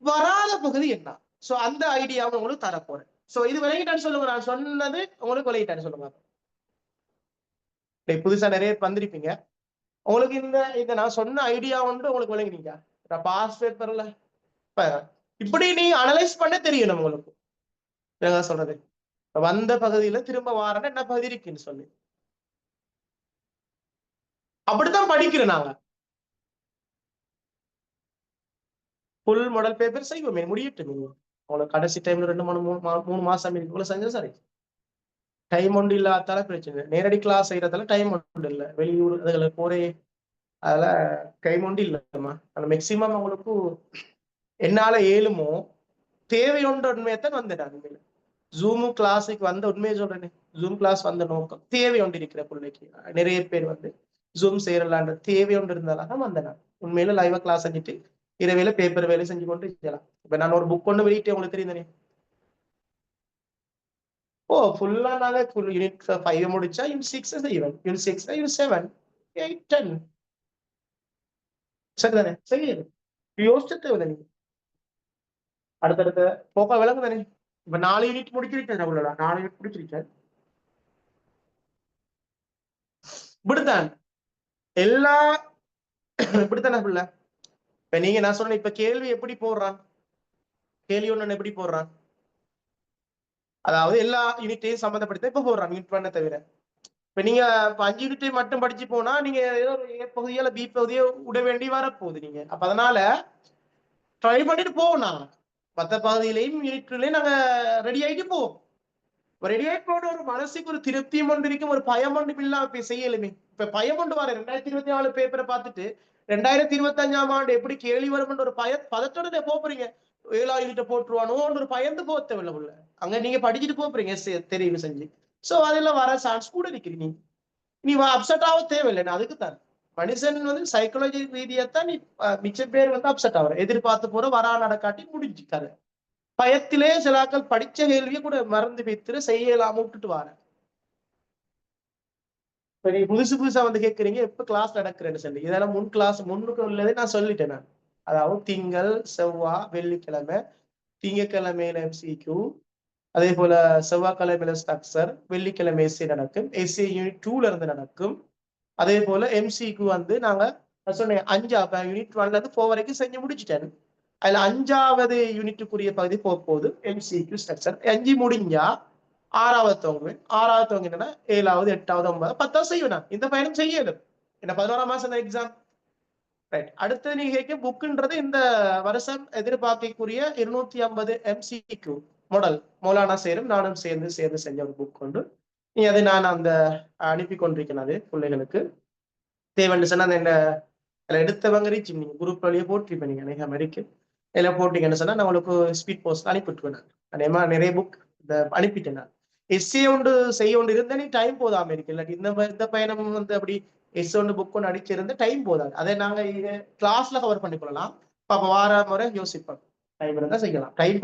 வராத பகுதி என்ன? சோ அந்த ஐடியாவை உங்களுக்கு தரப்போறேன். சோ இது விளங்கிட்டான்னு சொல்லுங்க, நான் சொன்னது உங்களுக்கு விளங்கிட்டான்னு சொல்லுங்க. புதுசா நிறைய வந்திருப்பீங்க, உங்களுக்கு இந்த நான் சொன்ன ஐடியா வந்து உங்களுக்கு விளங்கினீங்க. பாஸ் பேப்பர்ல இப்படி நீ அனலைஸ் பண்ண தெரியணும் உங்களுக்கு. சொல்றது வந்த பகுதியில திரும்ப வாரன்னா என்ன பகுதி இருக்குன்னு சொல்லி அப்படித்தான் படிக்கிறேன் நாங்க. ஃபுல் மாடல் பேப்பர் செய்வோமே முடியட்டும். உங்களுக்கு கடைசி டைம்ல 2-3 மாசம் இருக்குள்ள செஞ்சா சரி. டைம் ஒன்று இல்லாதால பிரச்சனை. நேரடி கிளாஸ் செய்யறதால டைம் ஒன்று இல்லை, வெளியூர் அதுல போறே அதுல டைம் ஒன்று இல்லைம்மா. அது மேக்சிமம் உங்களுக்கு என்னால ஏழுமோ தேவை ஒன்று உண்மையத்தான் வந்துட்டாங்க. ஜூமு கிளாஸுக்கு வந்த உண்மையை சொல்றேனே, ஜூம் கிளாஸ் வந்த நோக்கம் தேவை ஒன்று இருக்கிற பிள்ளைக்கு. நிறைய பேர் வந்து ஜூம் செய்யலான்ற தேவை ஒன்று இருந்தாலும் வந்தேன். உண்மையில லைவா கிளாஸ் செஞ்சுட்டு இரவேல பேப்பர் வேலை செஞ்சு கொண்டு இருக்கலாம். இப்ப நான் ஒரு புக் ஒன்று வெளியிட்டு உங்களுக்கு தெரியும். ஃபுல்லா நாங்க யூனிட் 5 முடிச்சா யூனிட் 6 செய்வேன், யூனிட் 6 யூனிட் 7 8 10 சரிதானே செய்யுது. யோசிச்சுட்டு நீங்க அடுத்தடுத்த போக்கா விளங்கு தானே. இப்ப 4 யூனிட் முடிச்சிருக்கேன் அவ்வளோடா, 4 யூனிட் முடிச்சிருக்கேன். இப்படித்தான் எல்லா இப்படித்தானே பிள்ளை. இப்ப நீங்க நான் சொன்ன இப்ப கேள்வி எப்படி போடுறான், கேள்வி ஒண்ணு எப்படி போடுறான், அதாவது எல்லா யூனிட்டையும் சம்மந்தப்படுத்த இப்ப போடுறான், யூனிட் பண்ண தவிர. இப்ப நீங்க 5 யூனிட்டையும் மட்டும் படிச்சு போனா நீங்க ஏதோ ஒரு ஏ பகுதியோ இல்ல பி பகுதியோ விட வேண்டி வரப்போகுது நீங்க. அப்ப அதனால ட்ரை பண்ணிட்டு போவோம் நாங்க, மத்த பகுதியிலையும் யூனிட்லயும் நாங்க ரெடி ஆயிட்டு போவோம். ரெடி ஆயிட்டு போன ஒரு மனசுக்கு ஒரு திருப்தியும் ஒன்று இருக்கும், ஒரு பயம் ஒன்று இல்லாம இப்ப செய்யலுமே. இப்ப பயம் கொண்டு வர 2024 பேப்பரை பார்த்துட்டு 2025ஆம் ஆண்டு எப்படி கேள்வி வரும் ஒரு பதத்தோட போறீங்க. 7 யூனிட்ட போட்டுருவானோன்னு ஒரு பயந்து போக தேவையில்ல. அங்க நீங்க படிச்சுட்டு போறீங்க தெரிவு செஞ்சு. சோ அதெல்லாம் வர சான்ஸ் கூட இருக்கிறீங்க. நீ அப்செட் ஆக தேவையில்லை. அதுக்கு தான் மனுஷன் வந்து சைக்காலஜி ரீதியாத்தான் நீ மிச்ச பேர் வந்து அப்செட் ஆகிற, எதிர்பார்த்து போற வரா நடக்காட்டி முடிஞ்சுக்காரு. பயத்திலே சிலாக்கள் படிச்ச கேள்வியை கூட மறந்து வைத்து செய்யலாம விட்டுட்டு வார. இப்ப நீ புதுசு புதுசா வந்து கேட்கறீங்க எப்ப கிளாஸ் நடக்கிறேன்னு சொல்லி. இதெல்லாம் முன்னுக்கு உள்ளதே நான் சொல்லிட்டேன் நான். அதாவது திங்கள் செவ்வாய் வெள்ளிக்கிழமை, திங்கக்கிழமையில MCQ, அதே போல செவ்வாய்க்கிழமையில ஸ்ட்ரக்சர், வெள்ளிக்கிழமை எஸ்ஏ நடக்கும், எஸ்ஏ யூனிட் 2ல இருந்து நடக்கும். அதே போல MCQ வந்து நாங்க சொன்னேன் 5 யூனிட் 1ல இருந்து 4 வரைக்கும் செஞ்சு முடிச்சுட்டேன். அதுல 5வது யூனிட்டுக்குரிய பகுதி போகுது MCQ ஸ்ட்ரக்சர். 5 முடிஞ்சா 6வது துவங்குவேன். 6வது துவங்கினா 7வது 8வது 9வது 10வது செய்வேன். நான் இந்த பயணம் செய்யணும். என்ன 11ஆம் மாசம் எக்ஸாம். ரைட். அடுத்து நீங்க கேட்க புக்குன்றது இந்த வருஷம் எதிர்பார்க்கக்கூடிய 250 MCQ மாடல் மௌலானா சேரும் நானும் சேர்ந்து செஞ்ச ஒரு புக் கொண்டு நீ அதை நான் அந்த அனுப்பி கொண்டிருக்கேன். அது பிள்ளைகளுக்கு தேவன் சொன்னா அந்த எடுத்தவங்க ரீச் நீங்க குரூப் வழியே போட்டிருப்பேன். நீங்க எனக்கு அமெரிக்கு எல்லாம் போட்டீங்கன்னு சொன்னா நான் உங்களுக்கு ஸ்பீட் போஸ்ட் அனுப்பிட்டுவேன். அதேமா நிறைய புக் அனுப்பிட்டேன். நான் எஸ்ஏ ஒன்று செய்ய ஒன்று இருந்தா நீ டைம் போதா அமெரிக்கா. இல்லாட்டி இந்த பயணம் வந்து அப்படி எஸ் ஒன்று புக் ஒன்று அடிச்சிருந்து டைம் போதாது. அதை நாங்க கிளாஸ்ல கவர் பண்ணிக்கொள்ளலாம். அப்ப வார முறை யோசிப்போம், டைம் இருந்தா செய்யலாம். டைம்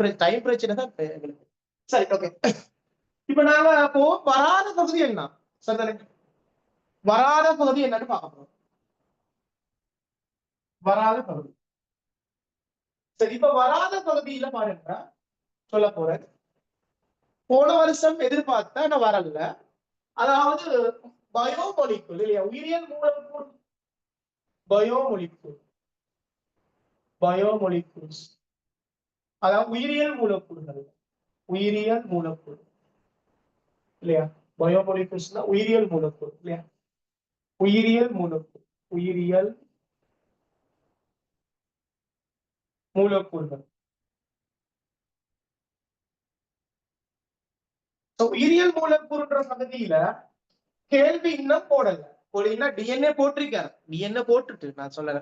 பிரச்சனை தான் எங்களுக்கு. சரி, ஓகே. இப்ப நாங்க அப்போ வராத பகுதி என்ன, சரி, வராத பகுதி என்னன்னு பார்க்க போறோம். வராத பகுதி. சரி, இப்ப வராத பகுதியில பாருங்க சொல்ல போறேன். போன வருஷம் எதிர்பார்த்தா நான் வரல. அதாவது பயோமொலிக்குள் இல்லையா, உயிரியல் மூலக்கூறு, பயோமொலிக்குள், பயோமொலிகுல்ஸ், அதாவது உயிரியல் மூலக்கூறுகள், உயிரியல் மூலக்கூறு இல்லையா. பயோமொலிகுல்ஸ்னா உயிரியல் மூலக்கூறு இல்லையா, உயிரியல் மூலக்கூறு, உயிரியல் மூலக்கூறுகள். உயிரியல் மூலக்கூறுன்ற பகுதியில கேள்வி இன்னும் போடல. போடீங்கன்னா டிஎன்ஏ போட்டிருக்காரு, டிஎன்ஏ போட்டுட்டு நான் சொல்லல.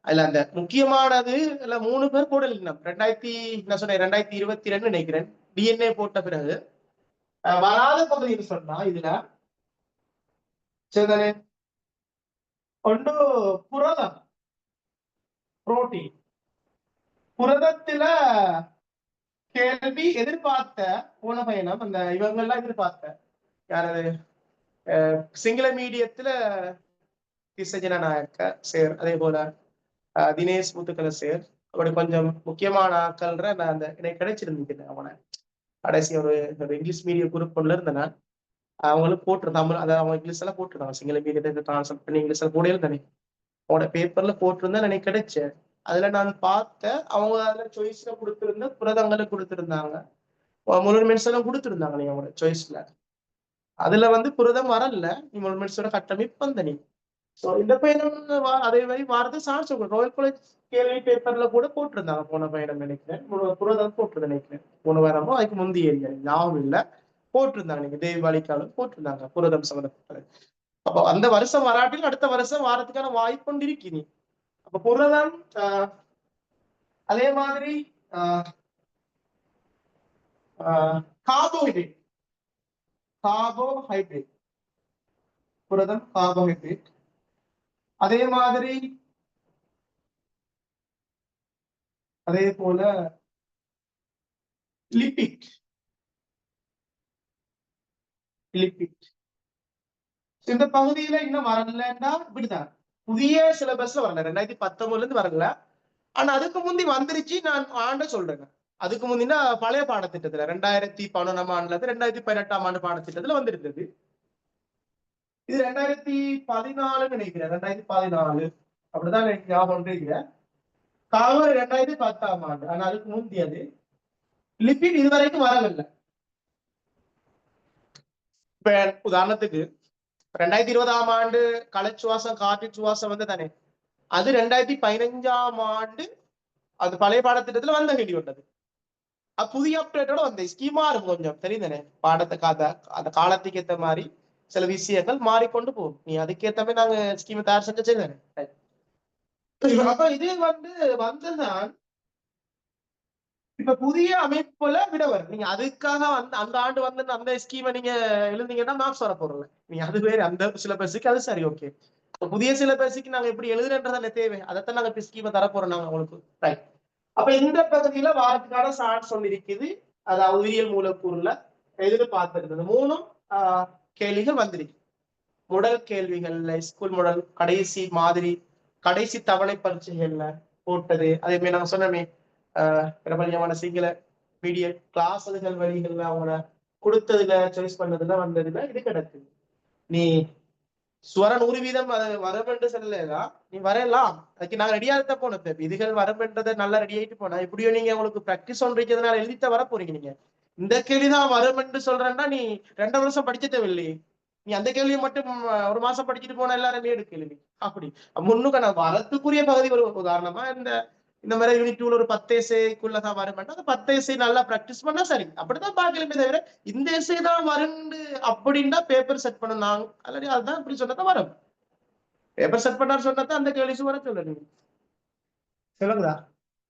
அதுல அந்த முக்கியமானது இல்ல 3 பேர் போடல. 2022 நினைக்கிறேன் டிஎன்ஏ போட்ட பிறகு வராத பகுதின்னு சொன்னா இதுல சரி ஒன்று புரதம், புரோட்டீன். புரதத்துல கேள்வி எதிர்பார்த்த போன பயணம் அந்த இவங்கெல்லாம் எதிர்பார்த்த யாரு சிங்கள மீடியத்துல திசஜன நாயக்க சேர், அதே போல தினேஷ் முத்துக்கல சேர், அப்படி கொஞ்சம் முக்கியமான ஆட்கள்ற நான் அந்த எனக்கு கிடைச்சிருந்தது. அவனை கடைசி ஒரு இங்கிலீஷ் மீடியம் குரூப் ஒன்றுல இருந்தேன் நான். அவங்களும் போட்டு தமிழ் அதை அவங்க இங்கிலீஷ் எல்லாம் போட்டுருந்தாங்க, சிங்கள மீடியத்தை டிரான்ஸ்லேட் பண்ணி இங்கிலீஷ்ல போடையில தானே அவனோட பேப்பர்ல போட்டிருந்தா எனக்கு கிடைச்சேன். அதுல நான் பார்த்தேன் அவங்க அதுல சாய்ஸ்ல கொடுத்திருந்த புரதங்களை கொடுத்திருந்தாங்க, முழுமென்ஸ் எல்லாம் கொடுத்திருந்தாங்க. நீங்க அவங்களோட சாய்ஸ்ல அதுல வந்து புரதம் வரல, நீ முழுமென்ஸோட கட்டமைப்பு வந்த நீ. ஸோ இந்த பயணம் அதே மாதிரி வாரது சான்ஸ் ராயல் காலேஜ் கேள்வி பேப்பர்ல கூட போட்டிருந்தாங்க போன பயணம் நினைக்கிறேன். புரதம் போட்டிருந்தேன் நினைக்கிறேன் போன வாரமோ அதுக்கு முந்தைய ஏரியா ஞாபகம் இல்லை, போட்டிருந்தாங்க. நீங்க தேவாலிக்காலும் போட்டிருந்தாங்க புரதம் சம்பந்தப்பட்டது. அப்போ அந்த வருஷம் வராட்டில் அடுத்த வருஷம் வாரத்துக்கான வாய்ப்பு கொண்டு இருக்கீங்க. அப்ப புரதம் அதே மாதிரி கார்போஹைட்ரேட், கார்போஹைட்ரேட், புரதம் கார்போஹைட்ரேட். அதே மாதிரி அதே போல லிபிட், லிபிட். இந்த பகுதியில இன்னும் வரலன்னா இப்படிதான் புதிய சிலபஸ்ல வரல, 2019 இருந்து வரல. ஆனா அதுக்கு முந்தி வந்துருச்சு, நான் ஆண்ட சொல்றேன். அதுக்கு முந்தினா பழைய பாடத்திட்டத்துல 2011ஆம் ஆண்டுல இருந்து 2018ஆம் ஆண்டு பாடத்திட்டத்துல வந்திருந்தது. இது 2014 நினைக்கிறேன், 2014 அப்படிதான் எனக்கு ஞாபகம் இருக்கிறேன். காவல் 2010ஆம் ஆண்டு, ஆனா அதுக்கு முந்தியது. லிபிட் இதுவரைக்கும் வரவில்லை. இப்ப உதாரணத்துக்கு 2020ஆம் ஆண்டு கலைச்சுவாசம் காற்று சுவாசம் வந்து தானே, அது 2015ஆம் ஆண்டு அது பழைய பாடத்திட்டத்துல வந்த கேள்வி வந்தது. புதிய அப்டேட்டோட வந்த ஸ்கீமா இருக்கும், கொஞ்சம் தெரியுதானே பாடத்தை அந்த காலத்துக்கு ஏற்ற மாதிரி சில விஷயங்கள் மாறிக்கொண்டு போகும். நீ அதுக்கேற்ற மாதிரி நாங்க ஸ்கீமை தயார் செஞ்சு செய்தானே. அப்ப இது வந்துதான் இப்ப புதிய அமைப்புல விடவர். நீங்க அதுக்காக அந்த ஆண்டு வந்து அந்த ஸ்கீமை நீங்க எழுந்தீங்கன்னா மார்க்ஸ் வர போறல. நீங்க அது வேற அந்த சிலபஸுக்கு அது சரி, ஓகே. புதிய சிலபஸுக்கு நாங்க எப்படி எழுதுறன்றதான தேவை, அதைத்தான் நாங்க ஸ்கீமை தரப்போறோம் நாங்க உங்களுக்கு. ரைட். அப்ப இந்த பகுதியில வாரத்துக்கான சார்ட் சொல்லிருக்குது. அதாவது உயிரியல் மூலக்கூறுல எதிர்பார்த்திருந்தது 3 கேள்விகள் வந்திருக்கு. முதல் கேள்விகள்ல ஸ்கூல் முதல் கடைசி மாதிரி கடைசி தவணை பரீட்சைகள்ல போட்டது. அதே மாதிரி நாங்க சொன்னோமே பிரபல்யமான சிங்கள மீடியம் கிளாஸ்கள் வழிகள்ல அவங்கள கொடுத்ததுல சாய்ஸ் பண்ணதுல வந்ததுல இது கிடக்குது. நீ ஸ்வர 100% அது வரும் என்று சொல்லலா, நீ வரையலாம். அதுக்கு நாங்க ரெடியா தான் போனோம். இதுகள் வரம்ன்றதை நல்லா ரெடி ஆயிட்டு போனா இப்படியோ நீங்க உங்களுக்கு பிராக்டிஸ் ஒன்றிக்கிறதுனால எழுதித்த வர போறீங்க. நீங்க இந்த கேள்விதான் வரும் என்று சொல்றேன்னா நீ 2 வருஷம் படிக்க தேவையில்லையே. நீ அந்த கேள்வியை மட்டும் 1 மாசம் படிச்சுட்டு போனா எல்லாருமே எடுக்கல. அப்படி முன்னுக்கு நான் வரத்துக்குரிய பகுதி ஒரு உதாரணமா இந்த மாதிரி யூனிட் 2 ஒரு 10 எஸ்ஏக்குள்ளதான் வரும். அந்த 10 எஸ்ஏ நல்லா பிராக்டிஸ் பண்ணா சரி, அப்படித்தான் பாக்கலுமே தவிர இந்த எஸ்ஏ தான் வருண்டு அப்படின்னா பேப்பர் செட் பண்ண நாங்க ஆல்ரெடி அதுதான் இப்படி சொன்னதான் வரும். பேப்பர் செட் பண்ணார் சொன்னதான் அந்த கேள்வி வர சொல்லுங்க. சொல்லுங்கதா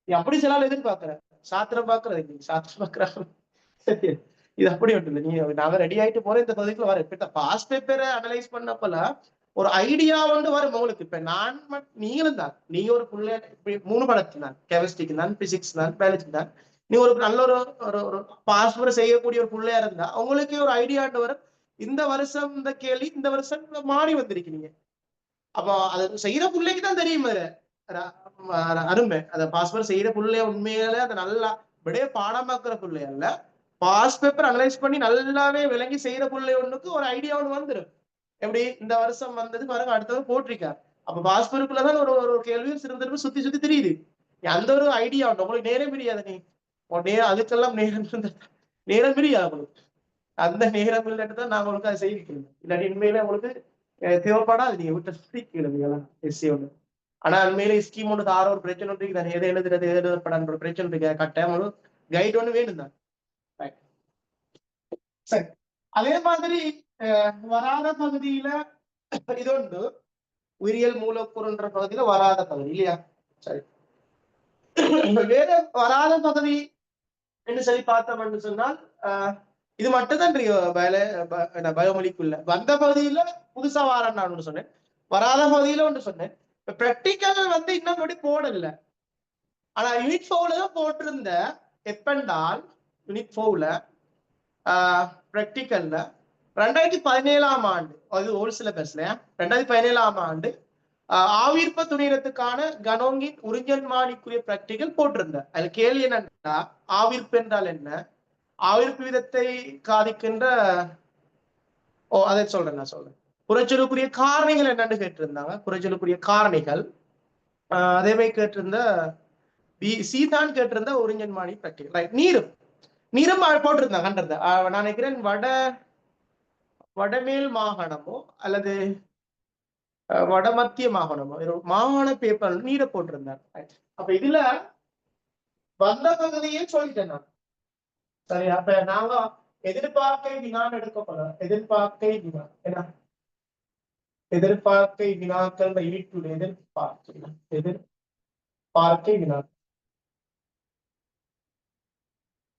நீ அப்படி சிலால எதிர்பார்க்கிற சாத்திரம் பாக்குறது இல்லைங்க, சாத்திரம் பாக்குற இது அப்படி ஒன்று. நீ நாங்க ரெடி ஆயிட்டு போற இந்த பகுதிக்குள்ள வர இப்ப பாஸ் பேப்பரை அனலைஸ் பண்ணப்பல ஒரு ஐடியா வந்து வரும் உங்களுக்கு. இப்ப நான் நீங்களும் தான், நீங்க ஒரு புள்ள 3 படத்துக்கு தான், கெமிஸ்ட்ரிக்கு தான், பிசிக்ஸ் தான், பயாலஜி தான். நீ ஒரு நல்ல ஒரு பாஸ் செய்யக்கூடிய ஒரு பிள்ளையா இருந்தா உங்களுக்கே ஒரு ஐடியாட்டு வரும். இந்த வருஷம் இந்த கேள்வி இந்த வருஷம் மாறி வந்திருக்கீங்க. அப்போ அது செய்யற பிள்ளைக்கு தான் தெரியும் அருமை. அதை பாஸ் செய்யற பிள்ளைய உண்மையில அதை நல்லா விடைய பாடமாக்குற பிள்ளை அல்ல, பாஸ் பேப்பர் அனலைஸ் பண்ணி நல்லாவே விளங்கி செய்யற பிள்ளை ஒண்ணுக்கு ஒரு ஐடியா ஒண்ணு வந்துடும். எப்படி இந்த வருஷம் வந்தது பாருங்க, அடுத்தது போட்டிருக்காரு. அப்ப பாஸ்பருக்குள்ளதான் ஒரு கேள்வி திரும்ப சுத்தி சுத்தி தெரியுது. அந்த ஒரு ஐடியா உண்டு உங்களுக்கு. நேரம் பிரியாது. நீ அதுக்கெல்லாம் நேரம் பிரியாது உங்களுக்கு. அந்த நேரம் இல்லைன்னு நான் உங்களுக்கு அதை செய்திருக்கேன். இல்லாட்டி உண்மையில உங்களுக்கு தேவைப்படாது. நீங்க விட்ட சுத்திக்கலாம் எஸ்சி ஒண்ணு. ஆனா உண்மையில ஸ்கீம் ஒன்று தார ஒரு பிரச்சனை இருக்கு தானே, எதை எழுதுறது எது எழுதப்படாத ஒரு பிரச்சனை இருக்கு. கட்டாயம் ஒரு கைடு ஒண்ணு வேணும் தான். சரி, அதே மாதிரி வராத பகுதியில இது உண்டு. உயிரியல் மூலக்கூறுன்ற பகுதியில வராத பகுதி இல்லையா? சரி, வேற வராத பகுதி என்று சொல்லி பார்த்தோம் சொன்னால் இது மட்டும்தான் பயோமொலிக்குள்ள வந்த பகுதியில புதுசா வாரன்னு நான் ஒன்று சொன்னேன், வராத பகுதியில ஒன்று சொன்னேன். பிராக்டிக்கல் வந்து இன்னும் எப்படி போடல. ஆனா யூனிட் 4 தான் போட்டிருந்த. எப்பென்றால் யூனிட் 4 பிராக்டிக்கல்ல 2017ஆம் ஆண்டு, அது ஓல்ட் சிலபஸ்ல 2017ஆம் ஆண்டு ஆவிர்ப்ப துணிரத்துக்கான கனோங்கின் உறிஞ்சன்மானிக்குரிய பிராக்டிகல் போட்டிருந்த. அதுல கேள்வி என்னன்னா, ஆவிர்ப்பு என்றால் என்ன, ஆவிர்ப்பு விதத்தை காதிக்கின்ற அதை சொல்றேன் நான் சொல்றேன். புறச்சொலுக்குரிய காரணிகள் என்னன்னு கேட்டிருந்தாங்க. புறச்சொலுக்குரிய காரணிகள் அதே மாதிரி கேட்டிருந்த சீதான் கேட்டிருந்த உறிஞ்சன்மானி பிராக்டிகல். ரைட். நீரும் நீரும் போட்டிருந்தாங்க கண்டது. நான் நினைக்கிறேன் வடமேல் மாகாணமோ அல்லது வடமத்திய மாகாணமோ மாகாண பேப்பர் நீரை போட்டிருந்தார். அப்ப இதுல வந்த பகுதியே சொல்லிட்டேன் நான். சரி, அப்ப நாங்க எதிர்பார்க்கை வினான் எடுக்கப்படும். எதிர்பார்க்கை வினா என்ன, எதிர்பார்க்கை வினாக்கள் எதிர்பார்க்கை வினா.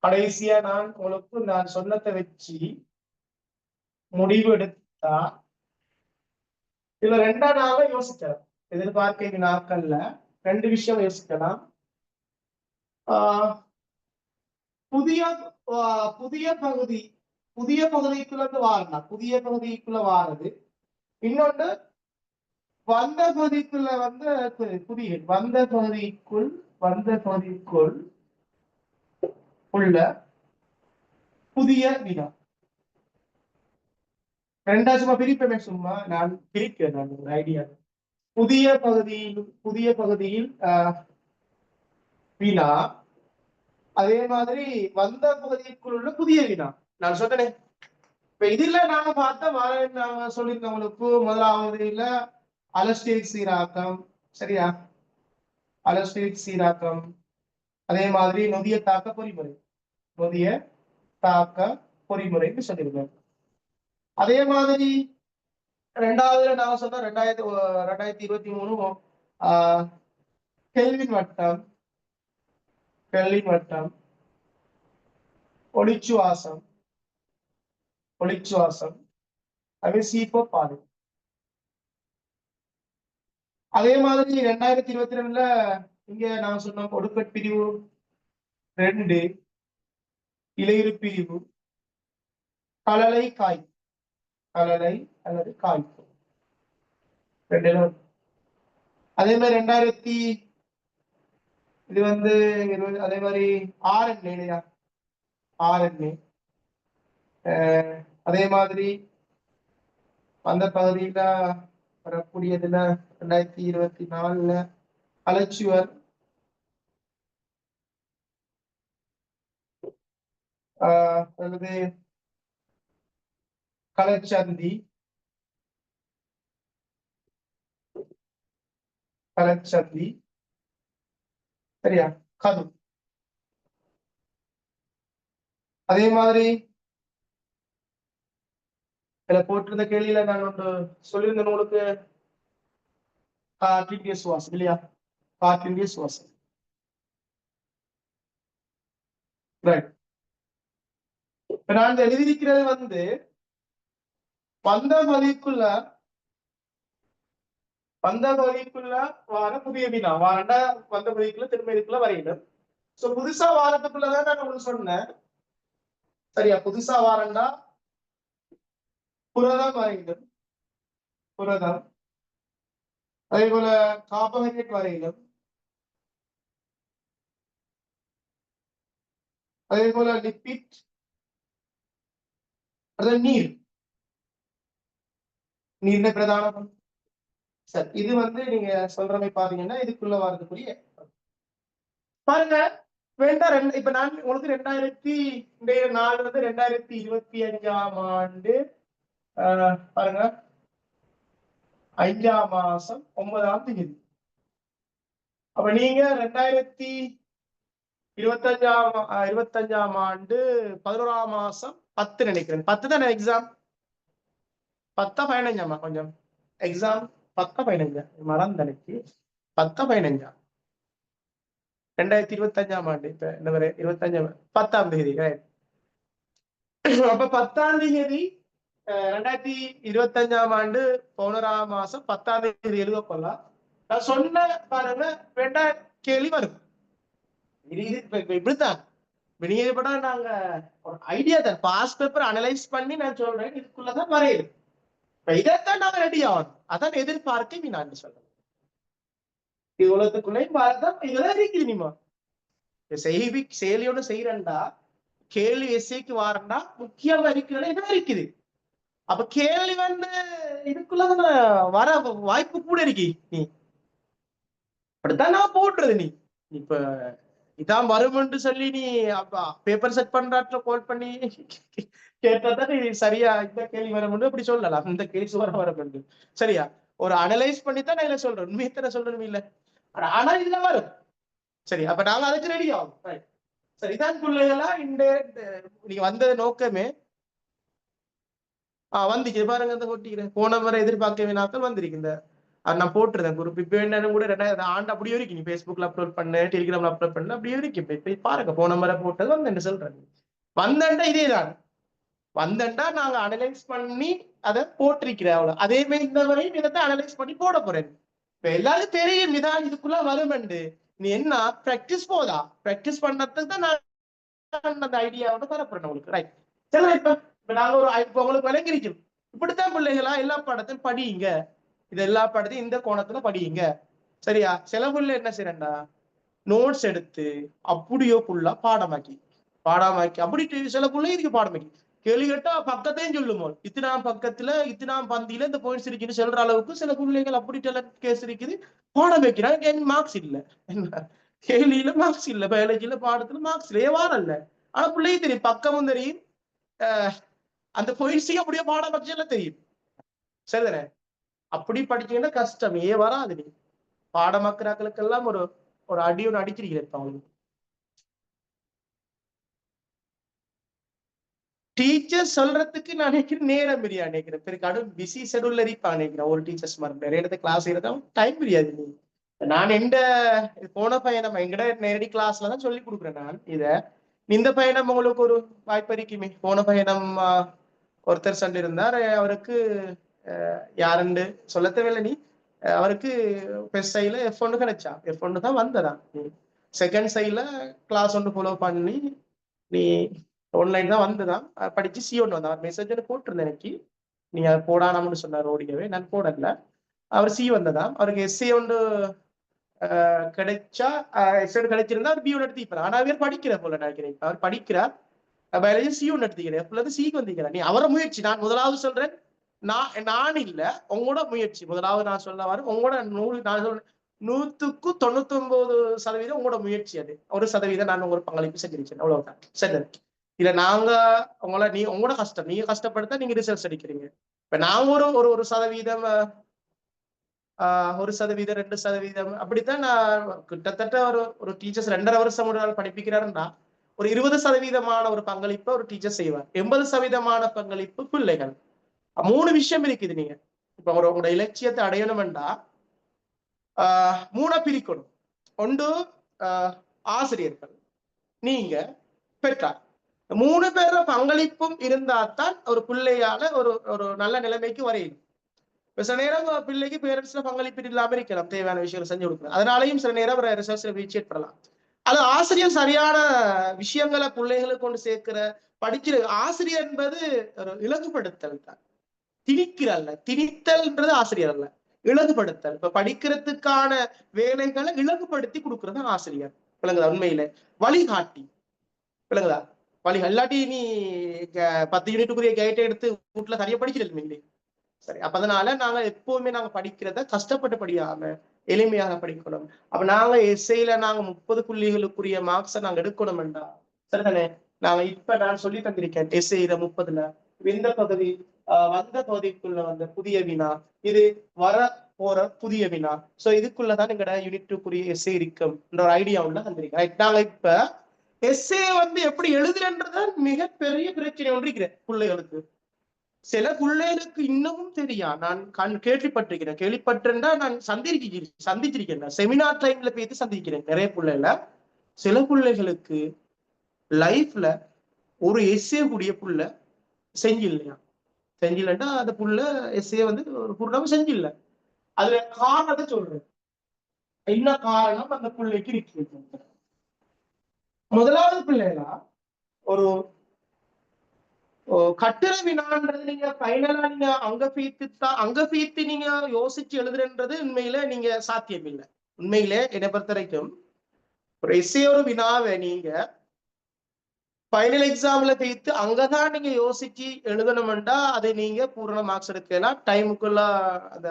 கடைசியா நான் உங்களுக்கு நான் சொன்னதை வச்சு முடிவு எடுத்தா இதுல 2 நாள யோசிக்கலாம். எதிர்பார்க்கை வினாக்கள்ல 2 விஷயம் யோசிக்கலாம். புதிய பகுதிக்குள்ள வாரலாம். புதிய பகுதிக்குள்ள வாரது. இன்னொன்று வந்த பகுதிக்குள்ள புதிய வந்த பகுதிக்குள் உள்ள புதிய வினா. ரெண்டாவது சும்மா பிரிப்பமே, சும்மா நான் பிரிக்கிறேன், நான் ஒரு ஐடியா. புதிய பகுதியில் வினா, அதே மாதிரி வந்த பகுதிக்குள் உள்ள புதிய வினா. நான் சொல்றேன். இப்ப இதுல நாங்க பார்த்த நாங்க சொல்லியிருந்தவங்களுக்கு முதலாவதுல அலஸ்டேட் சீராக்கம், சரியா? அலஸ்டேட் சீராக்கம், அதே மாதிரி நொதிய தாக்க பொறிமுறை, நொதிய தாக்க பொறிமுறைன்னு சொல்லியிருக்கோம். அதே மாதிரி ரெண்டாவதுல நான் சொன்ன 2023 கெல்வின் வட்டம், கெல்வின் வட்டம், ஒளிச்சுவாசம், ஒளிச்சுவாசம், அது சீப்போ பாதை. அதே மாதிரி 2022 இங்க நான் சொன்ன ஒடுக்கட் பிரிவு 2, இலையுறு பிரிவு, கலலை காய், கலலை அல்லது காய்ப்பு, அதே மாதிரி இது வந்து அதே மாதிரி RNA இல்லையா, RNA. அதே மாதிரி அந்த பகுதியில வரக்கூடியதுல 2024 அலச்சுவர், அல்லது கலச்சந்தி, கலச்சந்தி, சரியா, கது. அதே மாதிரி இதுல போட்டிருந்த கேள்வியில நான் ஒன்று சொல்லியிருந்தேன் உங்களுக்கு, காற்றின் சுவாசம் இல்லையா, காற்றின் சுவாசம். ரைட். இப்ப நான் எழுதியிருக்கிறது வந்து வந்த மதிப்புள்ள வார புதிய வினா, வாரண்டா வந்த மதிப்புள்ள திரும்ப இதுக்குள்ள வரையிடும். சோ புதுசா வாரத்துக்குள்ளதான் நான் உங்களுக்கு சொன்னேன், சரியா? புதுசா வாரண்டா புரதம் வரையிடும், புரதம். அதே போல கார்போஹைட்ரேட் வரையிடும், அதே போல லிப்பிட், அது நீர், நீர்ல பிரதான. சரி, இது வந்து நீங்க சொல்றதை பாத்தீங்கன்னா இதுக்குள்ள வரதுக்குரிய பாருங்க. வேண்டாம், இப்ப நான் உங்களுக்கு 2004 வந்து 2025 பாருங்க, 5 மாசம் 9 தேதி. அப்ப நீங்க 2025 11 மாசம் 10 நினைக்கிறேன், 10 தானே எக்ஸாம், 10 15 கொஞ்சம் எக்ஸாம் 10 15 மறந்தனைக்கு 10 15 2025 இப்ப இந்த வரை 25 10 தேதி. அப்ப 10 தேதி 2025 11 மாசம் 10 தேதி எழுத கொள்ளலாம். நான் சொன்ன பாருங்க, வேண்டாம் கேள்வி வரும். இப்படித்தான் வெளியேறப்பட நாங்க ஐடியா தான், பாஸ் பேப்பர் அனலைஸ் பண்ணி நான் சொல்றேன், இதுக்குள்ளதான் வரையுது. இதைத்தான் நாங்க ரெடி ஆகணும், அதான் எதிர்பார்க்க நான் சொல்றேன். இது உலகத்துக்குள்ளேயும் பார்த்தா இதெல்லாம் இருக்குது. நீமா செயலியோட செய்யறா கேள்வி எஸ்ஐக்கு வாரண்டா முக்கியமா இருக்கிறது என்ன இருக்குது. அப்ப கேள்வி வந்து இதுக்குள்ள வர வாய்ப்பு கூட இருக்கு. நீ அப்படித்தான் நான் போடுறது. நீ இப்ப இதான் வரும்னு சொல்லி நீ பேப்பர் செட் பண்றாட்ல கால் பண்ணி கேட்டாதான் நீ சரியா இந்த கேள்வி வர முடியும் அப்படி சொல்லலாம், இந்த கேஸ் வர முடியும். சரியா, ஒரு அனலைஸ் பண்ணித்தான் நான் இதுல சொல்றேன், உண்மையத்தை சொல்லணும் இல்ல. ஆனா இதுல வரும். சரி, அப்ப நாங்க அதுக்கு ரெடி ஆகும். சரி, இதான் பிள்ளைகளா இந்த நீங்க வந்த நோக்கமே வந்துச்சு பாருங்க. அந்த கொட்டிக்கிறேன் போன முறை எதிர்பார்க்க நாட்கள் வந்திருக்கு. இந்த நான் போட்டுருந்தேன் குரூப். இப்ப என்ன கூட 2000 ஆண்டு அப்படியே இருக்கு. நீ Facebookல அப்லோட் பண்ண, டெலிகிராம்ல அப்லோட் பண்ண, அப்படியே இருக்கு. இப்ப பாருங்க, போன முறை போட்டது வந்து சொல்றேன். வந்தண்டா இதேதான், வந்தண்டா நாங்க அனலைஸ் பண்ணி அதை போட்டிருக்கிறேன் அவ்வளவு. அதே மாதிரி இந்த வரையும் இதை அனலைஸ் பண்ணி போட போறேன். இப்ப எல்லாருக்கும் தெரியும் இதான் இதுக்குள்ள வருமெண்டு. நீ என்ன பிராக்டிஸ் போதா, பிராக்டிஸ் பண்றதுக்கு தான் நான் அந்த ஐடியாவோட தரப்போறேன் உங்களுக்கு. ரைட், சரி. இப்ப நாங்க இப்ப உங்களுக்கு விளங்கிருக்கும். இப்படித்தான் பிள்ளைகளா எல்லா பாடத்தையும் படியுங்க, இது எல்லா பாடத்தையும் இந்த கோணத்துல படியுங்க. சரியா? சில பிள்ளை என்ன செய்யறா, நோட்ஸ் எடுத்து அப்படியோ ஃபுல்லா பாடமாக்கி பாடாமாக்கி அப்படி சில பிள்ளை இதுக்கு பாடமாக்கி கேள்வி கேட்டா பக்கத்தையும் சொல்லுமோ இத்தனாம் பக்கத்துல இத்தனாம் பந்தியில இந்த பாயிண்ட்ஸ் இருக்குன்னு சொல்ற அளவுக்கு சில பிள்ளைகள் அப்படி டேலண்ட் கேஸ் இருக்குது பாடம் வைக்கிறாங்க மார்க்ஸ் இல்ல என்ன கேள்வியில மார்க்ஸ் இல்ல பயாலஜில பாடத்துல மார்க்ஸ் இல்ல வாரம் இல்ல ஆனா பிள்ளையும் தெரியும் பக்கமும் தெரியும் அந்த பாயிண்ட்ஸையும் அப்படியே பாடம் பட்சம்ல தெரியும் சரிதானே அப்படி படிச்சீங்கன்னா கஷ்டம் வராது நீ பாடமாக்குறாக்களுக்கெல்லாம் ஒரு ஒரு அடி ஒன்று அடிச்சிருக்கிறேன் அவங்களுக்கு டீச்சர் சொல்றதுக்கு நான் நினைக்கிறேன் நேரம் பிரியா நினைக்கிறேன் பெரிய கடும் பிஸி ஷெடியூல்ல இருப்பா நினைக்கிறேன் ஒரு டீச்சர்ஸ் மாதிரி நிறைய இடத்துல கிளாஸ் இருந்தாலும் டைம் பிரியாது நீ நான் எந்த போன பயணம் எங்கட நேரடி கிளாஸ்ல தான் சொல்லி கொடுக்குறேன் நான் இத இந்த பயணம் உங்களுக்கு ஒரு வாய்ப்பு இருக்குமே போன பயணம் ஒருத்தர் சொல்லியிருந்தார் அவருக்கு யாருன்னு சொல்ல தேவையில்லை நீ அவருக்கு ஃபர்ஸ்ட் சைட்ல F1 கிடைச்சா F1 தான் வந்ததான் செகண்ட் சைட்ல கிளாஸ் ஒன்று ஃபாலோ பண்ணி நீ ஆன்லைன் தான் வந்துதான் படிச்சு C1 வந்தான் அவர் மெசேஜ் போட்டிருந்தேன் எனக்கு நீங்க அதை போடானாம்னு சொன்னார் ஓடியவே நான் போடல அவர் C வந்ததான் அவருக்கு SA ஒன்று கிடைச்சா எஸ்ஏ கிடைச்சிருந்தா அவர் B1 எடுத்துப்பார் ஆனா அவர் படிக்கிற போல நினைக்கிறேன் அவர் படிக்கிறார் பயாலஜி C1 எடுத்துக்கிறேன் எப்ப சிக்கு வந்திருக்கிறேன் நீ அவரை முயற்சி நான் முதலாவது சொல்றேன் நான் இல்ல உங்களோட முயற்சி முதலாவது நான் சொல்ல வர உங்களோட நான் சொல்றேன் 100% உங்களோட முயற்சி அது 1% நான் உங்களோட பங்களிப்பு செஞ்சிருக்கேன் அவ்வளவுதான் சரி இல்ல நாங்க உங்களோட கஷ்டம் நீங்க கஷ்டப்படுத்த நீங்க ரிசல்ட்ஸ் அடிக்கிறீங்க இப்ப நாங்க ஒரு சதவீதம் 1% 2% அப்படித்தான் நான் கிட்டத்தட்ட ஒரு டீச்சர்ஸ் 2.5 வருஷம் ஒரு நாள் படிப்பிக்கிறாருன்னா ஒரு 20% ஒரு பங்களிப்பை ஒரு டீச்சர் செய்வார் 80% பங்களிப்பு பிள்ளைகள் 3 விஷயம் இருக்குது நீங்க இப்ப உங்களோட இலட்சியத்தை அடையணும்டா 3 பிரிக்கணும் ஒன்று ஆசிரியர்கள் நீங்க பெற்றார் 3 பேர பங்களிப்பும் இருந்தால்தான் ஒரு பிள்ளையால ஒரு நல்ல நிலைமைக்கு வரையும் சில நேரம் பிள்ளைக்கு பேரண்ட்ஸ்ல பங்களிப்பு இல்லாம இருக்கலாம் தேவையான விஷயங்கள் செஞ்சு கொடுக்கலாம் அதனாலையும் சில நேரம் ரிசர்ச்ல வீழ்ச்சி ஏற்படலாம் அது ஆசிரியர் சரியான விஷயங்களை பிள்ளைகளுக்கு கொண்டு சேர்க்கிற படிக்கிற ஆசிரியர் என்பது ஒரு இலகுபடுத்தல் தான் திணிக்கிறல்ல திணித்தல்ன்றது ஆசிரியர் அல்ல இலகுபடுத்தல் இப்ப படிக்கிறதுக்கான வேலைகளை இலகுபடுத்தி கொடுக்கறது ஆசிரியர் விளங்குதா உண்மையில வழிகாட்டி விளங்குதா வழி இல்லாட்டி நீ 10 யூனிட்டுக்குரிய கைட்டை எடுத்து வீட்டுல சரியா படிச்சிருக்கீங்க சரி அப்ப அதனால நாங்க எப்பவுமே நாங்க படிக்கிறத கஷ்டப்பட்டு படியாம எளிமையாக படிக்கணும் அப்ப நாங்க எஸ்ஐல நாங்க 30 புள்ளிகளுக்குரிய மார்க்ஸை நாங்க எடுக்கணும்டா சரிதானே நாங்க இப்ப நான் சொல்லி தந்திருக்கேன் எஸ்ஐல 30ல இந்த பகுதி வந்த பகுதிக்குள்ள வந்த புதிய வினா இது வர போற புதிய வினா சோ இதுக்குள்ளதான் எங்கட யூனிட்டுக்குரிய எஸ்ஐ இருக்கும் ஒரு ஐடியா உள்ள தந்திருக்கேன் நாங்க இப்ப எஸ்ஏ எப்படி எழுதுறன்றத மிகப்பெரிய பிரச்சனை ஒன்று இருக்கிறேன் பிள்ளைகளுக்கு சில பிள்ளைகளுக்கு இன்னமும் தெரியா நான் கேள்விப்பட்டிருந்தா நான் சந்திச்சிருக்கேன் செமினார் டைம்ல போய் சந்திக்கிறேன் நிறைய பிள்ளைல சில பிள்ளைகளுக்கு லைஃப்ல ஒரு எஸ்ஏ கூடிய புள்ள செஞ்சில்லையா செஞ்சில்லன்னா அந்த புள்ள எஸ்ஏ ஒரு பூர்ணமா செஞ்சில்ல அதுல காரணத்தை சொல்றேன் என்ன காரணம் அந்த பிள்ளைக்கு இருக்கு முதலாவது பிள்ளைகளா ஒரு கட்டுரை வினான்றது நீங்க ஃபைனலா நீங்க அங்க பீத்து நீங்க யோசிச்சு எழுதுறன்றது உண்மையில நீங்க சாத்தியம் இல்லை உண்மையில என்னை பொறுத்த வரைக்கும் ஒரு எஸ்ஏ ஒரு வினாவை நீங்க ஃபைனல் எக்ஸாம்ல பீத்து அங்கதான் நீங்க யோசிச்சு எழுதணும்டா அதை நீங்க பூரண மார்க்ஸ் எடுக்கலாம் டைமுக்குள்ள அந்த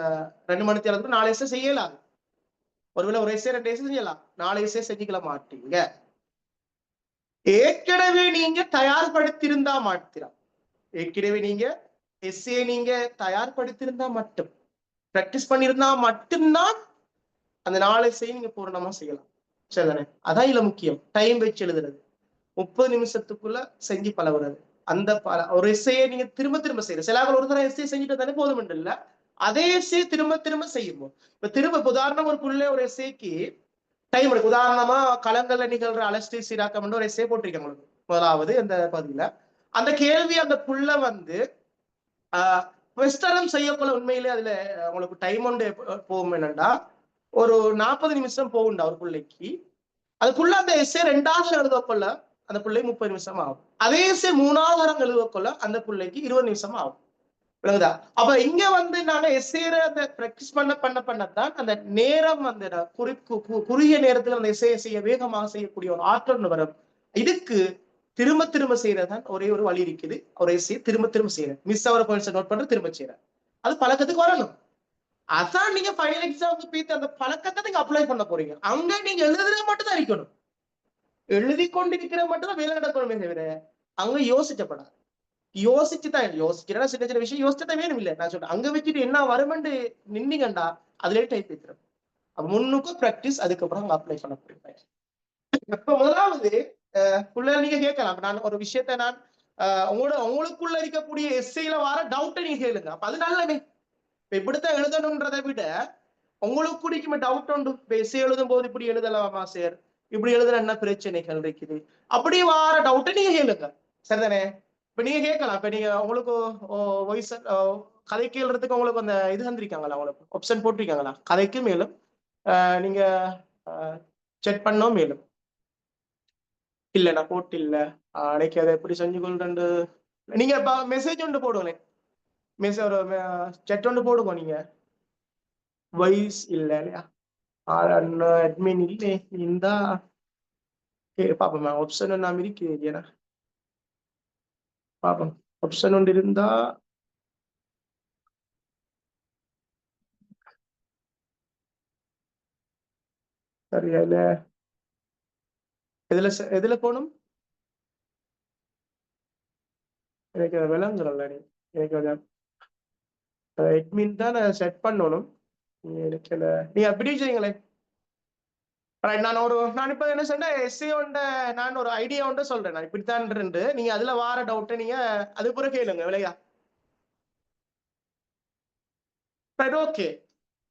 2 மணி நேரத்துக்கு 4 எஸ்ஏ செய்யலாம் ஒருவேளை ஒரு எஸ்ஏ 2 எஸ்ஏ செய்யலாம் 4 எஸ்ஏ செஞ்சுக்கல மாட்டீங்க ஏற்கனவே நீங்க தயார்படுத்தியிருந்தா மாத்திரம் ஏற்கனவே நீங்க எஸ்ஏ நீங்க தயார்படுத்தியிருந்தா மட்டும் பிராக்டிஸ் பண்ணியிருந்தா மட்டும்தான் அந்த 4 எஸ்ஏ நீங்க பூரணமா செய்யலாம் சரிதானே அதான் இல்ல முக்கியம் டைம் வச்சு எழுதுறது 30 நிமிஷத்துக்குள்ள செஞ்சு பழகுறது அந்த ஒரு எஸ்ஏ நீங்க திரும்ப திரும்ப செய்யற சில ஒரு தடவை எஸ்ஏ செஞ்சுட்டு தானே போதும் இல்ல அதே எஸ்ஏ திரும்ப திரும்ப செய்யும் இப்ப உதாரணம் ஒரு புள்ள ஒரு எஸ்ஏக்கு டைம் எடுக்கும் உதாரணமா களங்கள்ல நிகழ்ற அலஸ்டி சீராக்கம் ஒரு எஸ்ஏ போட்டிருக்கேன் உங்களுக்கு முதலாவது அந்த பகுதியில அந்த கேள்வி அந்த புள்ள வெஸ்டர்ன் செய்யக்குள்ள உண்மையிலே அதுல உங்களுக்கு டைம் ஒன்று போகும் என்னண்டா ஒரு 40 நிமிஷம் போகுண்டா ஒரு பிள்ளைக்கு அதுக்குள்ள அந்த எஸ்ஏ 2வது எழுதக்கொள்ள அந்த பிள்ளை 30 நிமிஷம் ஆகும் அதே எஸ்ஏ 3வது எழுதக்கொள்ள அந்த பிள்ளைக்கு 20 நிமிஷம் ஆகும் விளங்குதா அப்ப இங்க நாங்க எஸ்ஏ அந்த பிராக்டிஸ் பண்ணத்தான் அந்த நேரம் அந்த குறுகிய நேரத்துல அந்த எஸ்ஏ செய்ய வேகமாக செய்யக்கூடிய ஒரு ஆற்றல் வரும் இதுக்கு திரும்ப திரும்ப செய்யறதுதான் ஒரே ஒரு வழி இருக்குது. ஒரு எஸ்ஏ திரும்ப திரும்ப செய்யறேன், மிஸ் ஆகிற பாயிண்ட்ஸ் நோட் பண்ற திரும்ப செய்யறேன். அது பழக்கத்துக்கு வரணும். அதான் நீங்க ஃபைனல் எக்ஸாமுக்கு போயிட்டு அந்த பழக்கத்தை நீங்க அப்ளை பண்ண போறீங்க. அங்க நீங்க எழுதுறது மட்டும் தான் இருக்கணும், எழுதி கொண்டிருக்கிற மட்டும் தான் வேலை நடக்கணுமே தவிர அங்க யோசிக்கப்படாது. யோசிச்சுதான் யோசிக்கிறா சின்ன சின்ன விஷயம் யோசிச்சுதான் வேணும் இல்லை. நான் சொல்றேன், அங்க வச்சுட்டு என்ன வருமெண்டு நின்னீங்கண்டா அதுல டைப் வைக்கிறோம். முன்னுக்கும் பிராக்டிஸ், அதுக்கப்புறம் அங்க அப்ளை பண்ண போறீங்க. இப்ப முதலாவது உள்ள நீங்க கேட்கலாம். நான் ஒரு விஷயத்த நான் உங்களுக்குள்ள இருக்கக்கூடிய எஸ்ஐல வர டவுட்டை நீங்க கேளுங்க. அப்ப அது நல்லவே. இப்ப இப்படித்தான் எழுதணும்ன்றதை விட உங்களுக்கு குடிக்குமே டவுட் உண்டு. இப்ப எஸ்ஐ எழுதும் போது இப்படி எழுதலாமா சார், இப்படி எழுதுன என்ன பிரச்சனைகள் இருக்குது, அப்படி வார டவுட்டை நீங்க கேளுங்க. சரிதானே? இப்ப நீங்க கேட்கலாம். இப்ப நீங்க உங்களுக்கு வாய்ஸ் கதை கேள்றதுக்கு உங்களுக்கு அந்த இது தந்திருக்காங்களா, உங்களுக்கு ஆப்ஷன் போட்டிருக்காங்களா கதைக்கு மேலும் நீங்க செக் பண்ணோம் மேலும்? இல்ல நான் போட்டு இல்ல அன்னைக்கு அதை எப்படி செஞ்சு கொண்டு நீங்க மெசேஜ் ஒன்று போடுங்களேன். மெசேஜ் ஒரு செட் ஒன்று போடுங்க. நீங்க வாய்ஸ் இல்ல இல்லையா, அட்மின் இல்லை இருந்தா பாப்போம். ஆப்ஷன் நான் இருக்கு பாப்போம். ஆப்ஷன் ஒன்று இருந்தா சரியா இல்ல. எதுல எதுல போகணும் எனக்கு விளங்குறல்ல. எனக்கு அட்மின் தான் செட் பண்ணணும். எனக்கு நீங்க அப்படி செய்யுங்களேன். நான் இப்ப என்ன சொன்னேன், எஸ்ஏ ஒண்ட நான் ஒரு ஐடியா ஒன்று சொல்றேன். நான் இப்படித்தான் இருந்து நீங்க அதுல வார டவுட்டை நீங்க அது பிறகு கேளுங்க விலையா. ஓகே,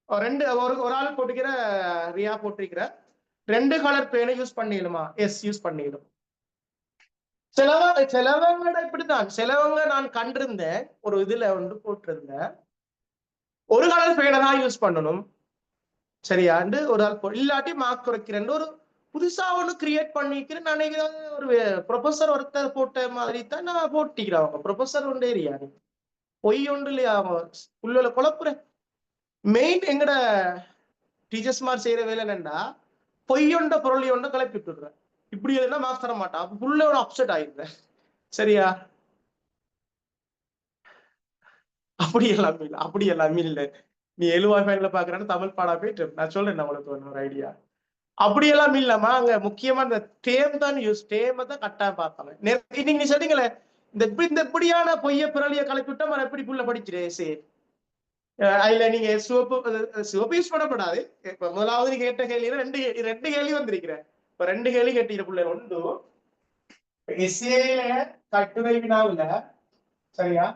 ரெண்டு ஒரு ஆள் போட்டுக்கிற ரியா போட்டிருக்கிற 2 கலர் பேனை யூஸ் பண்ணிடுமா? எஸ் யூஸ் பண்ணிடும். சிலவங்க இப்படித்தான், சிலவங்க நான் கண்டிருந்தேன் ஒரு இதுல ஒன்று போட்டிருந்தேன், ஒரு கலர் பேனை தான் யூஸ் பண்ணணும் சரியாண்டு ஒரு ஆள் இல்லாட்டி மார்க் குறைக்கிறேன் ஒரு புதுசா ஒண்ணு கிரியேட் பண்ணிக்கிறேன். நான் ஒரு ப்ரொஃபஸர் ஒருத்தர் போட்ட மாதிரி தான் நான் போட்டிக்கிறேன். அவங்க ப்ரொஃபஸர் ஒன்றே இல்லையா, பொய் ஒன்று இல்லையா, உள்ள குழப்புற மெயின் எங்கட டீச்சர்ஸ் மாதிரி செய்யற வேலை என்னண்டா பொய்யொண்ட பொருளை ஒன்று கிளப்பி விட்டுடுறேன். இப்படி எதுனா மார்க்ஸ் தர மாட்டான், புள்ள அப்செட் ஆயிடுறேன். சரியா? அப்படி எல்லாமே இல்லை, அப்படி எல்லாமே இல்லை. நீ 70 பாக்குறேன்னு தமிழ் பாடா போயிட்டு நான் சொல்றேன் நம்மளுக்கு ஒரு ஐடியா. அப்படியெல்லாம் இல்லாம அங்க முக்கியமா இந்த டேம் தான் யூஸ், டேம் தான் கட்டாயம் பார்ப்பாங்க. நீங்க சொன்னீங்களே இந்த இப்படியான பொய்ய பிறலிய கலப்பிட்டா எப்படி புள்ள படிச்சிரு சரி. அதுல நீங்க சிவப்பு யூஸ் பண்ணப்படாது. இப்ப முதலாவது நீங்க கேட்ட கேள்வியில ரெண்டு கேள்வி வந்திருக்கிறேன். இப்ப 2 கேள்வி கேட்டீங்க பிள்ளை. ஒன்று எஸ்ஏல கட்டுரை வினாவுல சரியா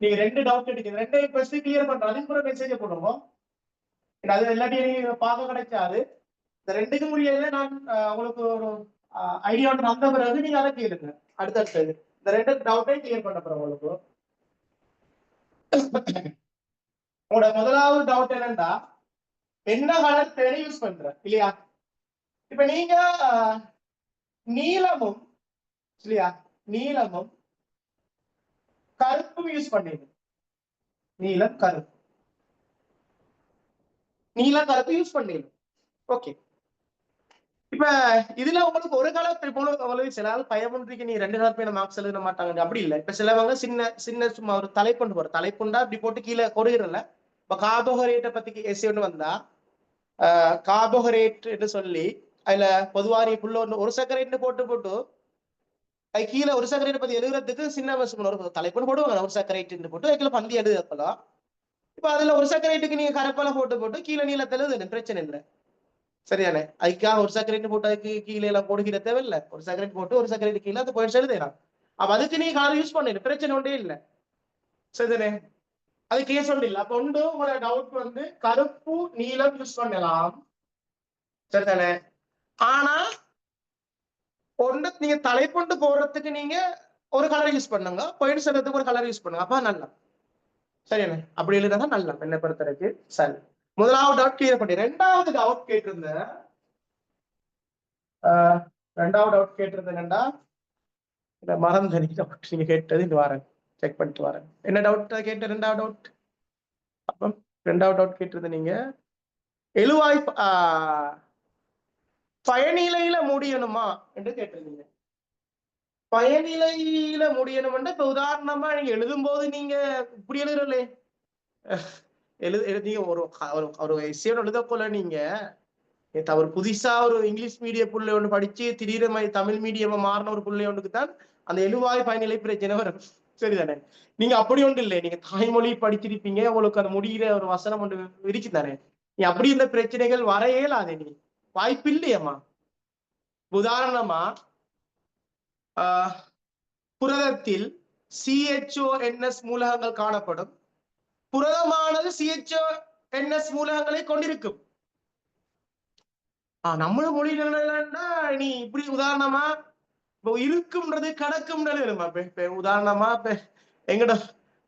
நீங்க 2 டவுட் எடுக்கீங்க, 2 கொஸ்டின் கிளியர் பண்ற அதுக்கு கூட மெசேஜ் போடுவோம். அது எல்லாத்தையும் நீங்க பார்க்க கிடைச்சாது. இந்த 2க்கும் முடியல நான் உங்களுக்கு ஒரு ஐடியா ஒன்று வந்த பிறகு நீங்க அதை கேளுங்க. அடுத்தடுத்தது இந்த 2 டவுட்டையும் கிளியர் பண்ண போறோம் உங்களுக்கு. உங்களோட முதலாவது டவுட் என்னன்னா என்ன கலர் பேனை யூஸ் பண்ற இல்லையா. இப்ப நீங்க நீலமும் இல்லையா, நீலமும் கருப்பும் யூஸ் பண்ணீங்க. நீலம் கருப்பு, நீலம் கருப்பு யூஸ் பண்ணீங்க. ஓகே, இப்ப இதுல உங்களுக்கு ஒரு கலர் சில ஆள் பயமுன்றிக்கு நீ 2 கலர் பேன மார்க்ஸ் எழுத மாட்டாங்க. அப்படி இல்லை. இப்ப சிலவங்க சின்ன சின்ன சும்மா ஒரு தலைப்புண்டு போற தலைப்புண்டா இப்படி போட்டு கீழே கொடுகிறல. இப்ப கார்போஹைட்ரேட்டை பத்தி எஸ்சி ஒன்று வந்தா கார்போஹைட்ரேட் சொல்லி அதுல பொதுவா நீ புள்ள ஒரு சக்கரைட்டு போட்டு போட்டு அது கீழே ஒரு சக்கரைட்டை பத்தி எழுதுறதுக்கு சின்ன வயசு ஒரு தலைப்புன்னு போடுவாங்க. ஒரு சக்கரைட்டு போட்டு அதுக்குள்ள பந்தி எழுதுப்பலாம். இப்ப அதுல ஒரு சக்கரைட்டுக்கு நீங்க கரப்பெல்லாம் போட்டு கீழே நீளத்துல எழுதுன பிரச்சனை இல்லை. சரியானே? அதுக்காக ஒரு சக்கரைட்டு போட்டு அதுக்கு கீழே எல்லாம் போடுகிற தேவையில்ல. ஒரு சக்கரைட் போட்டு ஒரு சக்கரைட்டு கீழே அந்த பாயிண்ட்ஸ் எழுதலாம். அப்ப அதுக்கு நீ கலர் யூஸ் பண்ணிடு, பிரச்சனை ஒன்றே இல்லை. சரிதானே? அது கேஸ் ஒன்று இல்லை. அப்ப ஒன்று உங்களோட டவுட் வந்து கருப்பு நீலம் யூஸ் பண்ணலாம் சரிதானே. ஆனா ஒன்று நீங்க தலைப்புண்டு போடுறதுக்கு நீங்க ஒரு கலர் யூஸ் பண்ணுங்க, பாயிண்ட்ஸ் எழுதுறதுக்கு ஒரு கலர் யூஸ் பண்ணுங்க. அப்ப நல்லா சரியானே. அப்படி எழுதுதான் நல்லா என்னை பொறுத்த வரைக்கும். சரி, முதலாவது டவுட் கிளியர் பண்ணி 2வது டவுட் கேட்டிருந்தேன். 2வது டவுட் கேட்டிருந்தேன் என்னண்டா இந்த மறந்து நீங்க கேட்டது இந்த வாரம் செக் பண்ணிட்டு வரேன். என்ன டவுட் கேட்ட 2வது டவுட்? அப்போ 2வது டவுட் கேட்டிருந்த நீங்க எழுவாய் பயனிலையில முடியணுமா என்று கேட்டிருந்தீங்க. பயனிலையில முடியணும்னா இப்ப உதாரணமா நீங்க எழுதும் போது நீங்க இப்படி எழுதுறே நீங்க ஒரு எஸ்ஸேன்னு எழுத போல நீங்க ஒரு புதுசா ஒரு இங்கிலீஷ் மீடியம் புள்ளை ஒன்று படிச்சு திடீர்னு தமிழ் மீடியமா மாறின ஒரு புள்ளை ஒன்றுக்கு தான் அந்த எழுவாய் பயனிலை பிரச்சனை வரும். சரிதானே? நீங்க அப்படி ஒன்று இல்லை, நீங்க தாய்மொழி படிச்சிருப்பீங்க, உங்களுக்கு அந்த முடிகிற ஒரு வசனம் ஒன்று இருக்கு தானே, நீ அப்படி இந்த பிரச்சனைகள் வர இயலாதே, நீ வாய்ப்பு இல்லையம்மா. உதாரணமா புரதத்தில் CHONS மூலகங்கள் காணப்படும். புரதமானது CHONS மூலகங்களை கொண்டிருக்கும். நம்மள மொழியிலன்னா நீ இப்படி உதாரணமா இப்போ இருக்கும்ன்றது கடக்கும்ன்றது வேணுமா? இப்ப உதாரணமா இப்ப எங்கட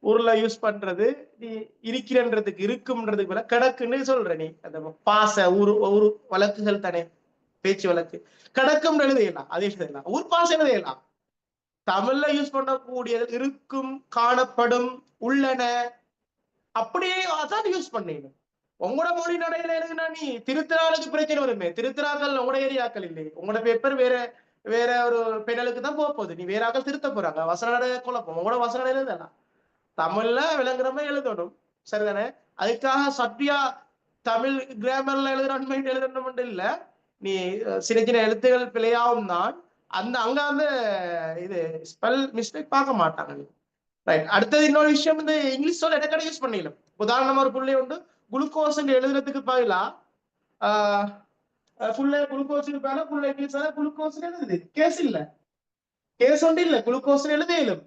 ஊர்ல யூஸ் பண்றது நீ இருக்கிறன்றதுக்கு இருக்கும்ன்றதுக்கு மேல கடக்குன்னு சொல்ற. நீ அந்த பாச ஊரு வழக்குகள் தானே, பேச்சு வழக்கு கடக்கும் எழுதையலாம், அதே எழுதலாம். ஊர் பாச எழுதையலாம். தமிழ்ல யூஸ் பண்ணக்கூடியது இருக்கும், காணப்படும், உள்ளன, அப்படியே அதான் யூஸ் பண்ணிடணும். உங்களோட மொழி நடையில எழுதுனா நீ திருத்திராளுக்கு பிரச்சனை வருமே. திருத்திராக்கள் உங்களோட ஏரியாக்கள் இல்லை, உங்களோட பேப்பர் வேற வேற ஒரு பெண்ணலுக்கு தான் போக போகுது. நீ வேற ஆக்கள் திருத்த போறாங்க, வசன நடை குழப்பம். உங்களோட வசன நடை எழுதலாம், தமிழ்ல விளங்குற மாதிரி எழுதணும். சரிதானே? அதுக்காக சத்தியா தமிழ் கிராமர்ல எழுதணும் இல்ல. நீ சின்ன சின்ன எழுத்துகள் பிழையாவும் தான் அங்க வந்து இது ஸ்பெல் மிஸ்டேக் பார்க்க மாட்டாங்க. ரைட். அடுத்தது இன்னொரு விஷயம், இந்த இங்கிலீஷ் சொல்ல இடக்கடை யூஸ் பண்ணிடலாம். உதாரணமா ஒரு புள்ளை உண்டு, குளுக்கோஸ் எழுதுறதுக்கு பதிலா ஃபுல்ல குளுக்கோஸுக்கு பதிலா ஃபுல்ல இங்கிலீஷ் குளுக்கோஸ் எழுதுது. கேஸ் இல்ல, கேஸ் ஒன்று இல்ல, குளுக்கோஸ் எழுதியலும்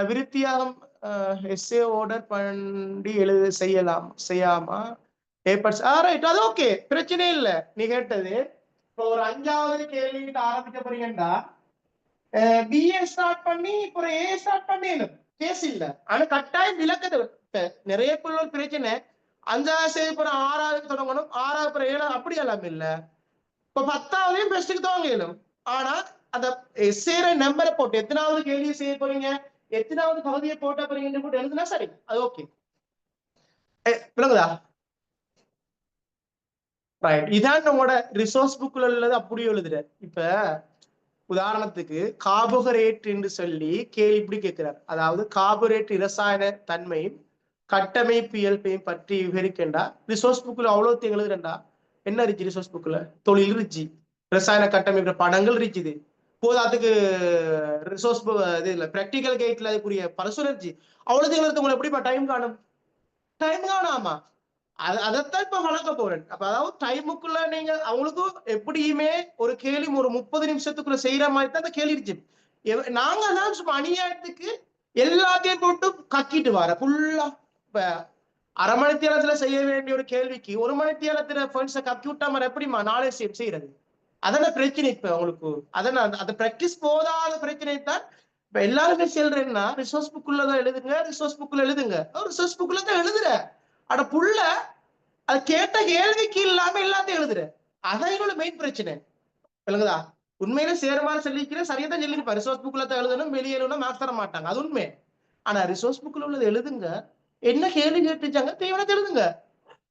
விருத்தியாகம் எஸ்ஏ ஆர்டர் பண்ணி செய்யாமா பேப்பர்ஸ். ரைட், அது ஓகே, பிரச்சனை இல்ல. நீ கேட்டது இப்போ ஒரு 5வது கேள்விக்கிட்ட ஆரம்பிக்க போறீங்கன்னா பிஏ ஸ்டார்ட் பண்ணி இப்போ ஏ ஸ்டார்ட் பண்ணிடணும், கேஸ் இல்ல. ஆனா கட்டாயம் விளக்கத்தை நிறைய ஒரு பிரச்சனை 5வது செய்ய போற 6வது தொடங்கணும், 6வது போற 7வது அப்படி எல்லாம் இல்ல. இப்ப 10வதையும் பெஸ்ட்டுக்கு துவங்கணும். ஆனா அந்த எஸ்ஏற நம்பரை போட்டு எத்தனாவது கேள்வியை செய்ய போறீங்க, எத்தனாவது பகுதியை போட்ட போறீங்கன்னு போட்டு எழுதுனா சரி, அது ஓகே. விளங்குதா? ரைட். இதான் நம்மளோட ரிசோர்ஸ் புக்ல உள்ளது, அப்படியே எழுதுற. இப்ப உதாரணத்துக்கு கார்போஹைட்ரேட் என்று சொல்லி கேள்வி இப்படி கேட்கிறார். அதாவது கார்போஹைட்ரேட் இரசாயன தன்மையும் கட்டமைப்பு இயல்பையும் பற்றி விவரிக்கின்றா. ரிசோர்ஸ் புக்ல அவ்வளவு எழுதுறா. என்ன இருந்துச்சு ரிசோர்ஸ் புக்ல? தொழில் இருந்துச்சு, ரசாயன கட்டமைப்பு படங்கள் இருக்குது, போதாத்துக்கு ரிசோர்ஸ் இது இல்ல பிராக்டிக்கல் கைட்ல அதுக்குரிய பரிசோதனை இருந்துச்சு. அவ்வளவு எழுதுறது உங்களுக்கு எப்படிப்பா டைம் காணும்? டைம் காணாமா? அதைத்தான் இப்ப வளர்க்க போறேன். அப்ப அதாவது டைமுக்குள்ள நீங்க அவங்களுக்கும் எப்படியுமே ஒரு கேள்வி ஒரு 30 நிமிஷத்துக்குள்ள செய்யற மாதிரி தான் அந்த கேள்வி இருந்துச்சு. நாங்க தான் சும்மா அநியாயத்துக்கு எல்லாத்தையும் போட்டு கக்கிட்டு வர ஃபுல்லா. இப்ப அரை மணி நேரத்துல செய்ய வேண்டிய ஒரு கேள்விக்கு 1 மணி நேரத்துல கக்கி விட்டா மாதிரி எப்படிமா நாளே செய்யறது? அதன பிரச்சனை இப்ப உங்களுக்கு. அதனால அந்த பிராக்டிஸ் போதாத பிரச்சனை தான் இப்ப எல்லாருமே சொல்றேன்னா ரிசோர்ஸ் புக்குள்ளதான் எழுதுங்க, ரிசோர்ஸ் புக்குள்ள எழுதுங்க. ரிசோர்ஸ் புக்குள்ள தான் எழுதுற. அட புள்ள அது கேட்ட கேள்விக்கு இல்லாம எல்லாத்தையும் எழுதுற. அதான் என்னோட மெயின் பிரச்சனை. விளங்குதா? உண்மையில சேருமான சொல்லிக்கிறேன், சரியா தான் சொல்லிருப்பா. ரிசோர்ஸ் புக்ல தான் எழுதணும், வெளியே எழுதணும், மார்க்ஸ் தர மாட்டாங்க, அது உண்மை. ஆனா ரிசோர்ஸ் புக்ல உள்ளது எழுதுங்க, என்ன கேள்வி கேட்டுச்சாங்க தேவையான எழுதுங்க.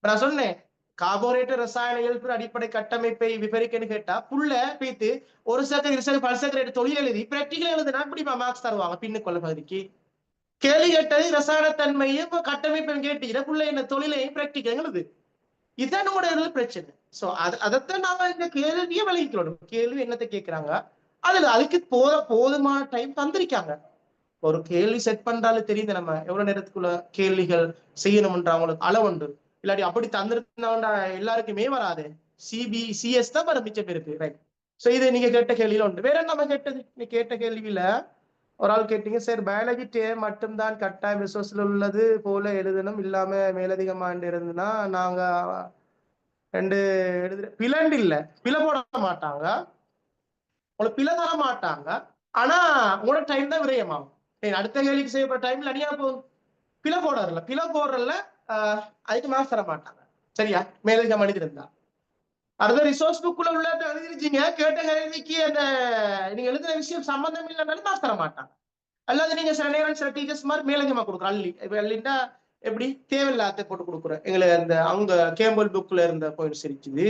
நான் சொன்னேன் கார்போரேட்டர் ரசாயன இயல்பு அடிப்படை கட்டமைப்பை விவரிக்கன்னு கேட்டா புள்ள பீத்து ஒரு செகண்ட் பல்செகண்ட் தொழில் எழுதி பிராக்டிக்கல் எழுதுனா இப்படிப்பா மார்க்ஸ் தருவாங்க பின்னுக்கொள்ள பகுதிக்கு. கேள்வி கேட்டது ரசாயன தன்மையும் கட்டமைப்பையும் கேட்டீங்கன்னா புள்ள என்ன தொழிலையும் பிராக்டிக்கல் எழுது. இதுதான் நம்மளோட பிரச்சனை. சோ அதைத்தான் நாம இந்த கேள்வியை விளங்கிக்கணும். கேள்வி என்னத்தை கேட்கிறாங்க, அதுக்கு போதுமான டைம் தந்திருக்காங்க. ஒரு கேள்வி செட் பண்றாலும் தெரியுது நம்ம எவ்வளவு நேரத்துக்குள்ள கேள்விகள் செய்யணும்ன்ற அவங்களுக்கு அளவுண்டு. இல்லாட்டி அப்படி தந்திருந்தா எல்லாருக்குமே வராது. சிஎஸ் தான் மிச்ச பேருக்கு. ரைட். சோ இது நீங்க கேட்ட கேள்வியில உண்டு. வேற நம்ம கேட்டது, நீ கேட்ட கேள்வியில ஒரு ஆள் கேட்டீங்க, சார் பயாலஜி டே மட்டும்தான் கட்டாயம் ரிசோர்ஸ்ல உள்ளது போல எழுதணும், இல்லாம மேலதிகமா இருந்ததுன்னா நாங்க 2 எழுதுற பிளண்ட் இல்ல, பிழை போட மாட்டாங்க, உங்களுக்கு பிழை தர மாட்டாங்க. ஆனா உங்களோட டைம் தான் விரயமாகும். அடுத்த கேள்விக்கு செய்யப்பட்ட டைம்ல அடியா போகும். பிழை போடுறதுல அதுக்கு மார்க்ஸ் தர மாட்டாங்க. சரியா? மேலதிகம் மனிதர் இருந்தா அடுத்த ரிசோர்ஸ் புக்குள்ள உள்ள எழுதிருச்சீங்க, கேட்ட கேள்விக்கு அந்த நீங்க எழுதுற விஷயம் சம்பந்தம் இல்லைன்னாலும் மார்க்ஸ் தர மாட்டாங்க. அல்லது நீங்க சில நேரம் சில டீச்சர்ஸ் மாதிரி மேலதிகமா கொடுக்குறோம். அள்ளின்னா எப்படி தேவையில்லாத போட்டு கொடுக்குறோம். எங்களுக்கு அந்த அவங்க கேம்பல் புக்ல இருந்த பாயிண்ட்ஸ் இருக்குது,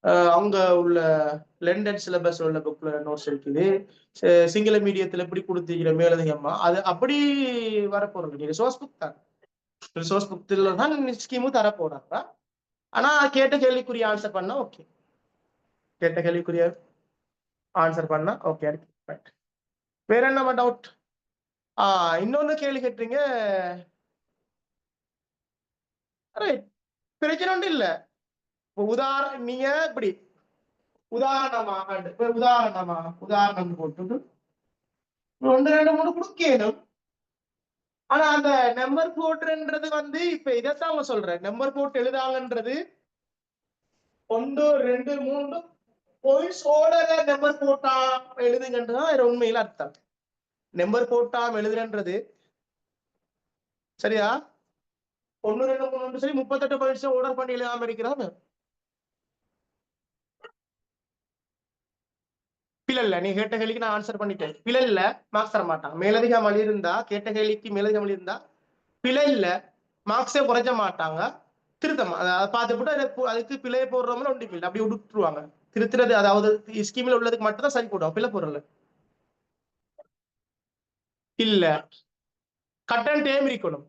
அவங்க உள்ள லண்டன் சிலபஸ் உள்ள புக்ல நோட்ஸ் இருக்குது. சிங்கள மீடியத்துல எப்படி கொடுத்துக்கிற மேலதிகமா அது அப்படி வரப்போறது ரிசோர்ஸ் புக் தான். ரிசோர்ஸ் புக்ல தான் ஸ்கீமும் தர போறாங்க. ஆனா கேட்ட கேள்விக்குரிய ஆன்சர் பண்ணா ஓகே. கேட்ட கேள்விக்குரிய ஆன்சர் பண்ணா ஓகே. வேற என்ன டவுட்? இன்னொன்னு கேள்வி கேட்டீங்க. பிரச்சனை ஒன்றும் இல்ல. நீங்க இப்படி உதாரணம் போட்டு 1 2 3 கொடுக்கணும். ஆனா அந்த நம்பர் போட்டுன்றது வந்து இப்ப இதைத்தான் அவங்க சொல்றேன். நம்பர் போட்டு எழுதாங்கன்றது 1 2 3 பாயிண்ட்ஸோட நம்பர் போட்டா எழுதுங்கன்றதுதான் உண்மையில அர்த்தம். நம்பர் போட்டாம எழுதுன்றது சரியா? 1 2 3 சரி 38 பாயிண்ட்ஸ் ஆர்டர் பண்ணி எழுதாம இருக்கிறாங்க. பிழை இல்ல. நீ கேட்ட கேள்விக்கு நான் ஆன்சர் பண்ணிட்டேன். பிழை இல்ல, மார்க்ஸ் தர மாட்டாங்க. மேலதிக மொழி இருந்தா கேட்ட கேள்விக்கு மேலதிக மொழி இருந்தா பிழை இல்ல, மார்க்ஸே குறைக்க மாட்டாங்க. திருத்தம் அதை பார்த்துட்டு அதுக்கு பிழையை போடுறவங்க ஒன்றும் இல்லை, அப்படி விட்டுருவாங்க. திருத்துறது அதாவது ஸ்கீம்ல உள்ளதுக்கு மட்டும் தான் சரி போடுவாங்க, பிழை போடுறல இல்ல. கட்டாயம் டேம் இருக்கணும்,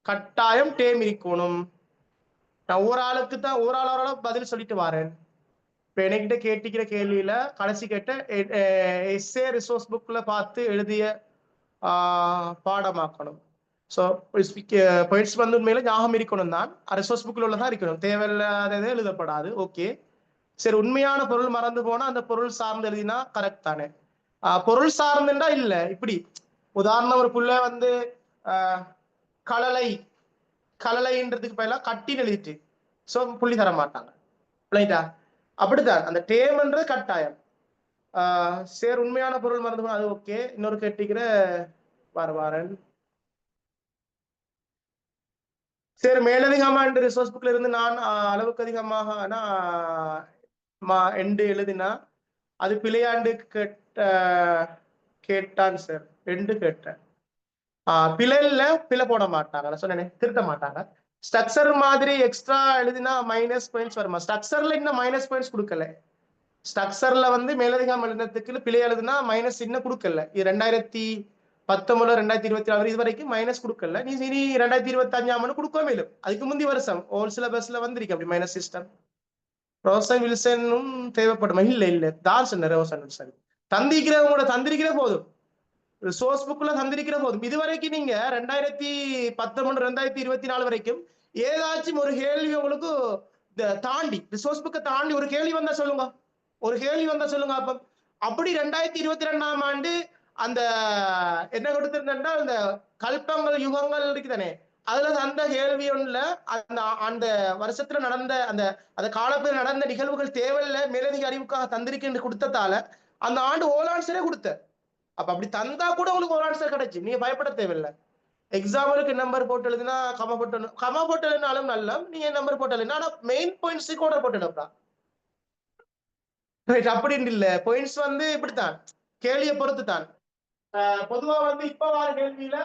கட்டாயம் டேம் இருக்கணும். நான் ஒரு ஆளுக்கு தான் ஒரு ஆளோட பதில் சொல்லிட்டு வரேன். இப்ப என்கிட்ட கேட்டிக்கிற கேள்வியில கடைசி கேட்ட எஸ்ஏ ரிசோர்ஸ் புக்ல பார்த்து எழுதிய பாடமாக்கணும். ஸோ பாயிண்ட்ஸ் வந்து உண்மையில ஞாபகம் இருக்கணும் தான், ரிசோர்ஸ் புக்ல உள்ளதான் இருக்கணும், தேவையில்லாததே எழுதப்படாது. ஓகே சரி. உண்மையான பொருள் மறந்து போனா அந்த பொருள் சார்ந்து எழுதினா கரெக்ட் தானே? பொருள் சார்ந்துண்டா இல்ல. இப்படி உதாரணம் ஒரு புள்ள வந்து கலலை கலலைன்றதுக்கு பதிலா கட்டின்னு எழுதிட்டு சோ புள்ளி தர மாட்டாங்க. ரைட்டா? அப்படித்தான் அந்த டேம்ன்றது கட்டாயம். சரி உண்மையான பொருள் மறந்து போனா அது ஓகே. இன்னொரு கேட்டிக்கிற வாரன் சரி. மேலதிகமா இந்த ரிசோர்ஸ் புக்ல இருந்து நான் அளவுக்கு அதிகமாக எண்டு எழுதினா அது பிழையாண்டு கேட்டான் சார். ரெண்டு கேட்டேன். பிழைல பிழை போட மாட்டாங்க, நான் சொன்னேன் திருத்த மாட்டாங்க. ஸ்ட்ரக்சர் மாதிரி எக்ஸ்ட்ரா எழுதினா மைனஸ் பாயிண்ட்ஸ் வருமா? ஸ்ட்ரக்சர்ல இன்னும் மைனஸ் பாயிண்ட்ஸ் கொடுக்கல. ஸ்ட்ரக்சர்ல வந்து மேலதிகம் எழுதுறதுக்கு பிழை எழுதுனா மைனஸ் இன்னும் கொடுக்கல. இது 2019 2024 இது வரைக்கும் மைனஸ் கொடுக்கல. நீ இனி 2025 கொடுக்கவே இல்லை. அதுக்கு முந்தைய வருஷம் ஒரு சில பஸ்ல வந்திருக்கு அப்படி மைனஸ் சிஸ்டம். ரோசன் வில்சனும் தேவைப்படுமா? இல்ல இல்ல, தான் சொன்ன ரோசன் வில்சன் தந்திக்கிறவங்களோட தந்திரிக்கிற போதும், சோர்ஸ் புக்ல தந்திரிக்கிற போதும். இதுவரைக்கும் நீங்க 2019 2024 வரைக்கும் ஏதாச்சும் ஒரு கேள்வி உங்களுக்கு தாண்டி ரிசோர்ஸ் புக்கை தாண்டி ஒரு கேள்வி வந்தா சொல்லுங்க, ஒரு கேள்வி வந்தா சொல்லுங்க. அப்ப அப்படி 2022 அந்த என்ன கொடுத்திருந்தா அந்த கல்பங்கள் யுகங்கள் இருக்குதானே, அதுல அந்த கேள்வி ஒண்ணுல அந்த அந்த வருஷத்துல நடந்த அந்த அந்த காலத்தில் நடந்த நிகழ்வுகள் தேவையில்ல மேலதிக அறிவுக்காக தந்திரிக்கின்ற கொடுத்ததால அந்த ஆண்டு ஓல் ஆன்சரே கொடுத்த. அப்ப அப்படி தந்தா கூட உங்களுக்கு ஒரு ஆன்சர் கிடைச்சு, நீங்க பயப்பட தேவையில்லை. எக்ஸாம்பிளுக்கு நம்பர் போட்டு எழுதுனா கமா போட்டு எழுதினாலும் நல்ல, நீங்க நம்பர் போட்டு எழுதினா ஆனா மெயின் பாயிண்ட்ஸ் கூட போட்டு எழுதா. அப்படின்னு இல்ல, பாயிண்ட்ஸ் வந்து இப்படித்தான் கேள்வியை பொறுத்து தான். பொதுவா வந்து இப்ப வார கேள்வியில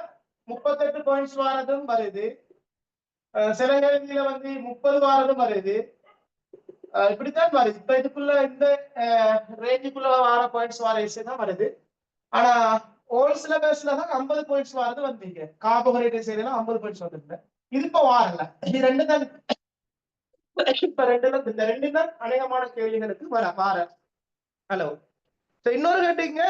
38 பாயிண்ட்ஸ் வாரதும் வருது, சில கேள்வியில வந்து 30 வாரதும் வருது. இப்படித்தான் வருது. இப்ப இதுக்குள்ள இந்த ரேஞ்சுக்குள்ள வார பாயிண்ட்ஸ் வார விஷயம் தான் வருது. ஆனா ஓல் சிலபஸ்ல தான் 50 பாயிண்ட்ஸ் வாரது வந்தீங்க. கார்போஹைட்ரேட் செய்யலாம் 50 பாயிண்ட்ஸ் வந்துருங்க. இது இப்ப வாரல. இது ரெண்டு தான். இப்ப இந்த ரெண்டு தான் அநேகமான கேள்விகளுக்கு வார. ஹலோ. இன்னொரு கேட்டீங்க,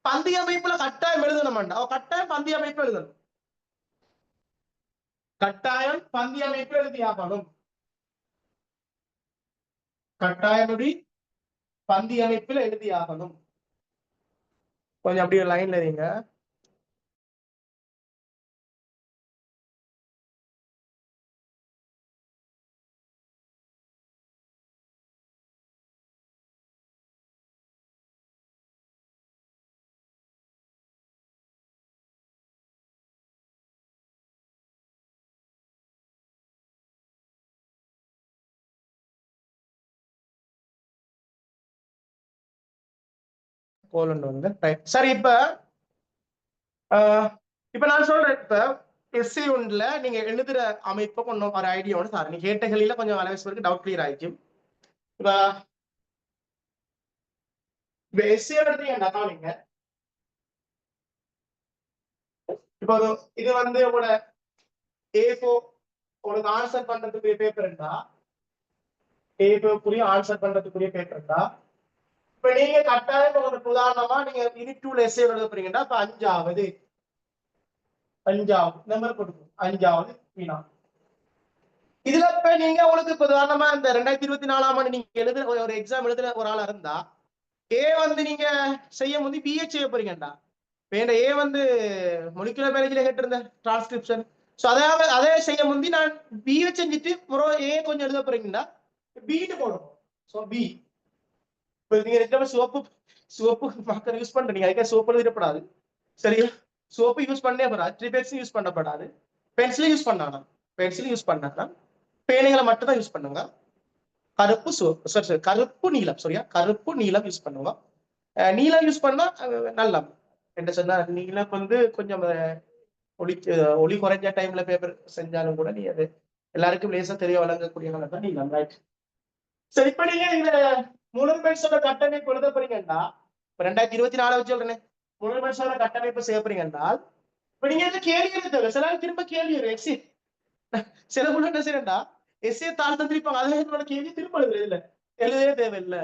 பந்தய அமைப்புல கட்டாயம் எழுதணும்டா. கட்டாயம் பந்தய அமைப்பு எழுதணும், கட்டாயம் பந்தய அமைப்பு எழுதியாகணும். கட்டாயம் பந்தய அமைப்பில் எழுதியாகணும். கொஞ்சம் அப்படியே லைன்ல இருங்க. கோலண்ட் வந்து சரி. இப்ப நான் சொல்றேன், இப்ப எஸ்சி ஒன்ல நீங்க எழுதுற அமைப்பை கொஞ்சம் ஒரு ஐடியா ஒன்று சார். நீங்க கேட்ட கேள்வியில கொஞ்சம் அளவுக்கு டவுட் கிளியர் ஆயிடுச்சு. இப்ப எஸ்ஏ எடுத்தீங்கன்னா நீங்க இப்போ இது வந்து உங்களோட A4 உங்களுக்கு ஆன்சர் பண்றதுக்குரிய பேப்பர் இருந்தா A4 ஆன்சர் பண்றதுக்குரிய பேப்பர் இருந்தா இப்ப நீங்க கட்டாயம் உங்களுக்கு உதாரணமா நீங்க யூனிட் 2 எஸ்ஏ எழுத போறீங்கன்னா இப்ப அஞ்சாவது நம்பர் கொடுக்கும் 5வது வினா. இதுல இப்ப நீங்க உங்களுக்கு இப்ப உதாரணமா இந்த 2024ஆம் ஆண்டு நீங்க எழுதுற ஒரு எக்ஸாம் எழுதுற ஒரு ஆளா இருந்தா ஏ வந்து நீங்க செய்ய முந்தி பிஹெச் செய்ய போறீங்கடா. வேண்ட ஏ வந்து மொலிகுலர் பயாலஜில கேட்டிருந்த டிரான்ஸ்கிரிப்ஷன். சோ அதே செய்ய முந்தி நான் பிஹெச் செஞ்சுட்டு ஏ கொஞ்சம் எழுத போறீங்கன்னா பின்னு போடணும். சோ பி இப்ப நீங்க ரெண்டு சிவப்பு மார்க்கர் யூஸ் பண்றீங்க, அதுக்காக சோப்பு எழுதிடப்படாது. சரியா? சோப்பு யூஸ் பண்ணே படாது, ட்ரிபெக்ஸ் யூஸ் பண்ணப்படாது, பென்சில் யூஸ் பண்ணானா பேனைகளை மட்டும் தான் யூஸ் பண்ணுங்க. கருப்பு சோப்பு கருப்பு நீலம், சரியா? கருப்பு நீலம் யூஸ் பண்ணுங்க. நீலம் யூஸ் பண்ணா நல்லா என்ன சொன்னா நீலம் வந்து கொஞ்சம் ஒளி குறைஞ்ச டைம்ல பேப்பர் செஞ்சாலும் கூட நீ அது எல்லாருக்கும் லேசா தெரிய வழங்கக்கூடிய தான் நீலம். ரைட். சரி, இப்ப நீங்க இந்த முதன்மைச்சோட கட்டமைப்பு எழுத போறீங்கன்னா இப்ப 2024 வச்சு சொல்றேன். முதன்மைச்சோட கட்டமைப்பு செய்ய போறீங்க என்றால் இப்ப நீங்க எந்த கேள்வி எழுத சில திரும்ப கேள்வி வரும். எஸ்ஏ சில உள்ள என்ன செய்யறா எஸ்ஏ தாழ் தந்திருப்பாங்க, அதே கேள்வி திரும்ப எழுத எழுதவே தேவையில்லை.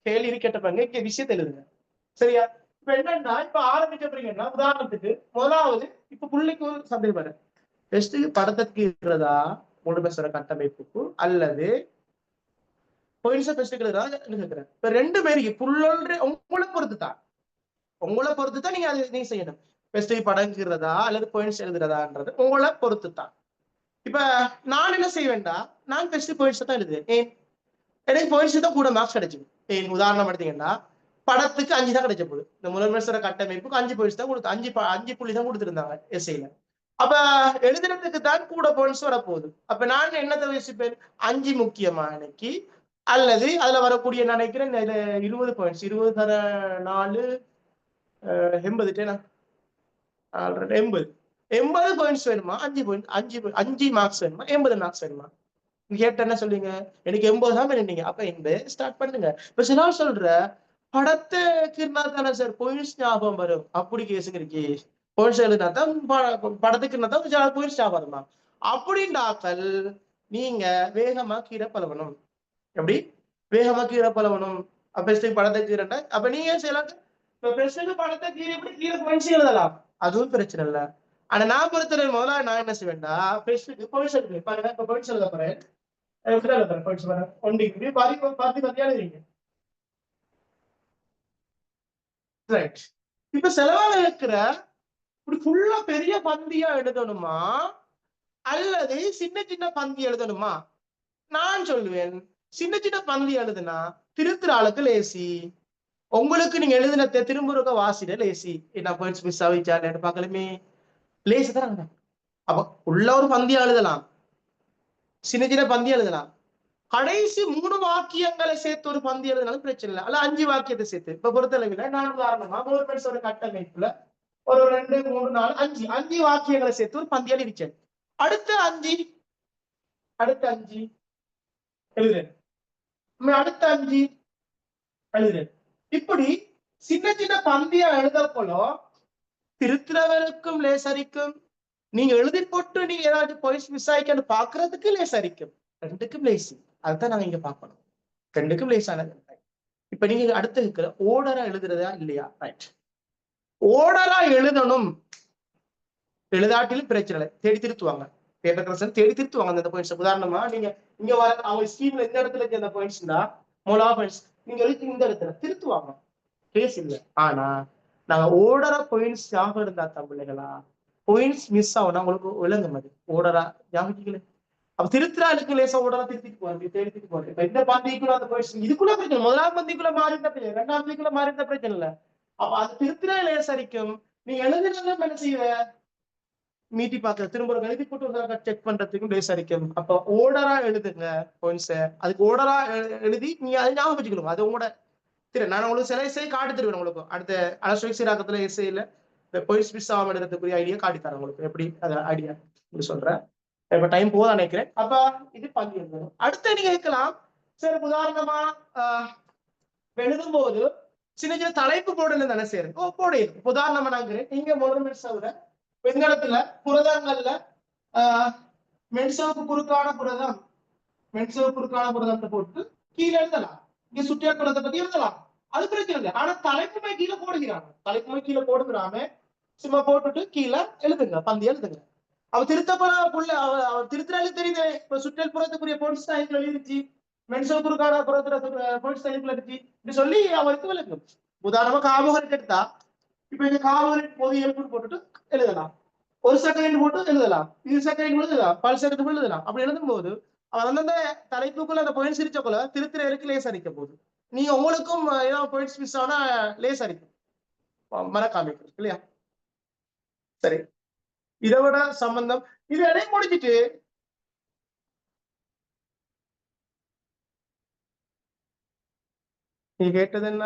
கேள்வி கேட்டப்பாங்க, இங்க விஷயத்தை எழுதுங்க. சரியா? இப்ப என்னன்னா இப்ப ஆரம்பிக்க போறீங்கன்னா உதாரணத்துக்கு முதலாவது இப்ப பிள்ளைக்கு ஒரு சந்தேகம் பாரு, டெஸ்ட் படத்துக்கு இருக்கிறதா முதன்மைச்சோட கட்டமைப்புக்கு அல்லது இப்ப ரெண்டு பேருக்கு புள்ளொன்று உங்களை பொறுத்து தான் நீங்க அதை நீங்க செய்யணும். பெஸ்ட் படங்கிறதா அல்லது பாயிண்ட்ஸ் எழுதுறதான்றது உங்களை பொறுத்து தான். இப்ப நான் என்ன செய்வேன்டா, நான் பெஸ்ட் பாயிண்ட்ஸ் தான் எழுதுவேன். ஏன் எனக்கு பாயிண்ட்ஸ் தான் கூட மார்க்ஸ் கிடைச்சிடும். ஏன் உதாரணம் எடுத்தீங்கன்னா படத்துக்கு 5 தான் கிடைச்ச போகுது. இந்த முதன்மைச்சர கட்டமைப்புக்கு 5 பாயிண்ட்ஸ் தான் கொடுத்து 5 புள்ளி தான் கொடுத்துருந்தாங்க எஸ்ஐல. அப்ப எழுதுறதுக்கு தான் கூட பாயிண்ட்ஸ் வரப்போகுது. அப்ப நான் என்னத்தை யோசிப்பேன், 5 முக்கியமா எனக்கு அல்லது அதுல வரக்கூடிய நினைக்கிறேன் 20 பாயிண்ட்ஸ் 20 தர 4 80 80 பாயிண்ட்ஸ் வேணுமா, 5 மார்க்ஸ் வேணுமா, 80 மார்க்ஸ் வேணுமா? கேட்ட என்ன சொல்றீங்க, எனக்கு 80 தான் வேணுங்க. அப்ப 80 ஸ்டார்ட் பண்ணுங்க. இப்ப சில சொல்ற படத்துக்கு இருந்தா தானே சார் பாயிண்ட்ஸ் ஞாபகம் வரும், அப்படி கேசுங்க இருக்கு. பாயிண்ட்ஸ் எழுதினா தான் படத்துக்கு இருந்தா தான் பாயிண்ட்ஸ் ஞாபகம் வருமா? அப்படின்றாக்கள் நீங்க வேகமா கீரை பழகணும். எப்படி வேகமா கீரை பழகணும்? பெஸ்ட் படத்தை கீரைட்டா அப்ப நீங்க செய்யலாம். பெஸ்ட் படத்தை கீரை எப்படி கீரை பாயிண்ட்ஸ் எழுதலாம், அதுவும் பிரச்சனை இல்லை. ஆனா நான் பொறுத்தவரை முதல்ல நான் என்ன செய்வேன்டா, பெஸ்ட்டுக்கு பாயிண்ட்ஸ் எழுதுறேன். பாருங்க இப்ப பாயிண்ட்ஸ் எழுத போறேன். இப்ப செலவாக இருக்கிற இப்படி ஃபுல்லா பெரிய பந்தியா எழுதணுமா அல்லது சின்ன சின்ன பந்தி எழுதணுமா? நான் சொல்லுவேன் சின்ன சின்ன பந்தி எழுதுனா திருத்துற ஆளுக்கு லேசி. உங்களுக்கு நீங்க எழுதின திரும்ப வாசிட லேசி. என்ன பாயிண்ட்ஸ் மிஸ் ஆகிச்சான்னு பார்க்கலுமே லேசி தான். அப்ப உள்ள ஒரு பந்தியா எழுதலாம், சின்ன சின்ன பந்தி எழுதலாம். கடைசி 3 வாக்கியங்களை சேர்த்து ஒரு பந்தி எழுதினாலும் பிரச்சனை இல்லை, அல்ல 5 வாக்கியத்தை சேர்த்து. இப்ப பொறுத்தளவில் நான் உதாரணமா ஒரு கட்டமைப்புல ஒரு 2 3 4 5 வாக்கியங்களை சேர்த்து ஒரு பந்தி எழுதிச்சேன். அடுத்த 5 எழுதுறேன், அடுத்த 5 எழுதுறேன். இப்படி சின்ன சின்ன பந்தியா எழுத போல திருத்துறவருக்கும் லேசரிக்கும், நீங்க எழுதி போட்டு நீங்க ஏதாச்சும் பாயிண்ட்ஸ் மிஸ் ஆயிக்கன்னு பாக்குறதுக்கு லேசரிக்கும். ரெண்டுக்கும் லேசி. அதுதான் நாங்க இங்க பார்க்கணும். ரெண்டுக்கும் லேசானது. இப்ப நீங்க அடுத்து இருக்கிற ஓர்டரா எழுதுறதா இல்லையா? ரைட். ஓர்டரா எழுதணும், எழுதாட்டிலும் பிரச்சனை இல்லை, தேடி திருத்துவாங்க. பேப்பர் தேடி திருத்துவாங்க அந்த பாயிண்ட்ஸ். உதாரணமா நீங்க இங்க வர அவங்க ஸ்கீம்ல இந்த இடத்துல இருக்க பாயிண்ட்ஸ்னா மொலா பாயிண்ட்ஸ் நீங்க எழுதி இந்த இடத்துல திருத்துவாங்க, கேஸ் இல்லை. ஆனா நாங்க ஓர்டரா பாயிண்ட்ஸ் ஞாபகம் இருந்தா தமிழ்களா பாயிண்ட்ஸ் மிஸ் ஆகும்னா உங்களுக்கு விளங்க மாதிரி ஓர்டரா ஞாபகம். அப்ப திருத்துறாளுக்கு லேசா ஓடலாம், திருத்திட்டு போவாங்க, தேடிட்டு போவாங்க. இப்ப இந்த பந்திக்குள்ள அந்த போயிடுச்சு, இதுக்குள்ள பிரச்சனை. முதலாம் பந்திக்குள்ள மாறி இருந்த பிரச்சனை, 2ஆம் பந்திக்குள்ள மாறி இருந்த பிரச்சனை இல்ல. அப்ப அது திருத்துறா லேசரிக்கும். நீ எழுதுனது என்ன செய்வ, மீட்டி பாக்குற திரும்ப எழுதி போட்டு செக் பண்றதுக்கும் லேசரிக்கும். அப்ப ஓர்டரா எழுதுங்க பாயிண்ட்ஸ். அதுக்கு ஓர்டரா எழுதி நீங்க அதை ஞாபகம் வச்சுக்கணும். அது உங்களோட நான் உங்களுக்கு சில எஸ்ஐ காட்டி தருவேன். உங்களுக்கு அடுத்த அலஸ்ட்ரிக் சீராக்கத்துல எஸ்ஐல இந்த பாயிண்ட்ஸ் மிஸ் ஆகாம எடுக்கிறதுக்குரிய ஐடியா காட்டி தரேன் உங்களுக்கு, எப்படி அதை ஐடியா சொல்றேன். இப்ப டைம் போதா நினைக்கிறேன். அப்ப இது பங்கு. அடுத்து நீங்க கேட்கலாம், சரி உதாரணமா எழுதும் போது சின்ன சின்ன தலைப்பு போடணும் தானே சரி போடுது உதாரணமா நாங்க நீங்க முதல் வெண்கலத்துல புரதங்கள்ல மென்சவுக்கு குறுக்கான புரதம் மென்சவுக்குறுக்கான புரதத்தை போட்டு கீழே எழுதலாம் இங்க சுற்றியாக்குறதை பத்தி எழுதலாம் அது பிரச்சனை இல்லை ஆனா தலைப்புமே கீழே போடுகிறாங்க தலைப்புமே கீழே போடுகிறாம சும்மா போட்டுட்டு கீழே எழுதுங்க பந்தி எழுதுங்க அவ திருத்தப்பட அவ திருத்தறாலே தெரியுது இப்ப சுற்றல் புறத்துக்குரிய பொருட்ஸ் தான் எழுதிருச்சு மென்சவுக்குறுக்கான புறத்துல பொருட்ஸ் எழுதிருச்சு இப்படி சொல்லி அவருக்கு விளக்கும் உதாரணமா கார்போஹைட்ரேட் எடுத்தா இப்ப இந்த கார்போஹைட்ரேட் பொதியல் போட்டுட்டு எழுதலாம் ஒரு செகண்ட் போட்டு எழுதலாம் இது செகண்ட் எழுதலாம் பல செகண்ட் எழுதலாம் அப்படி எழுதும் போது அந்தந்த தலைப்புக்குள்ள அந்த பாயிண்ட்ஸ் இருக்கக்குள்ள திருத்திரைக்கு லேஸ் அடிக்க போகுது நீங்க உங்களுக்கும் ஏதாவது பாயிண்ட்ஸ் மிஸ் ஆனா லேஸ் அடிக்கும் மறக்காமிக்கும் இல்லையா சரி இதை விட சம்பந்தம் இது இடையே முடிச்சிட்டு நீ கேட்டது என்ன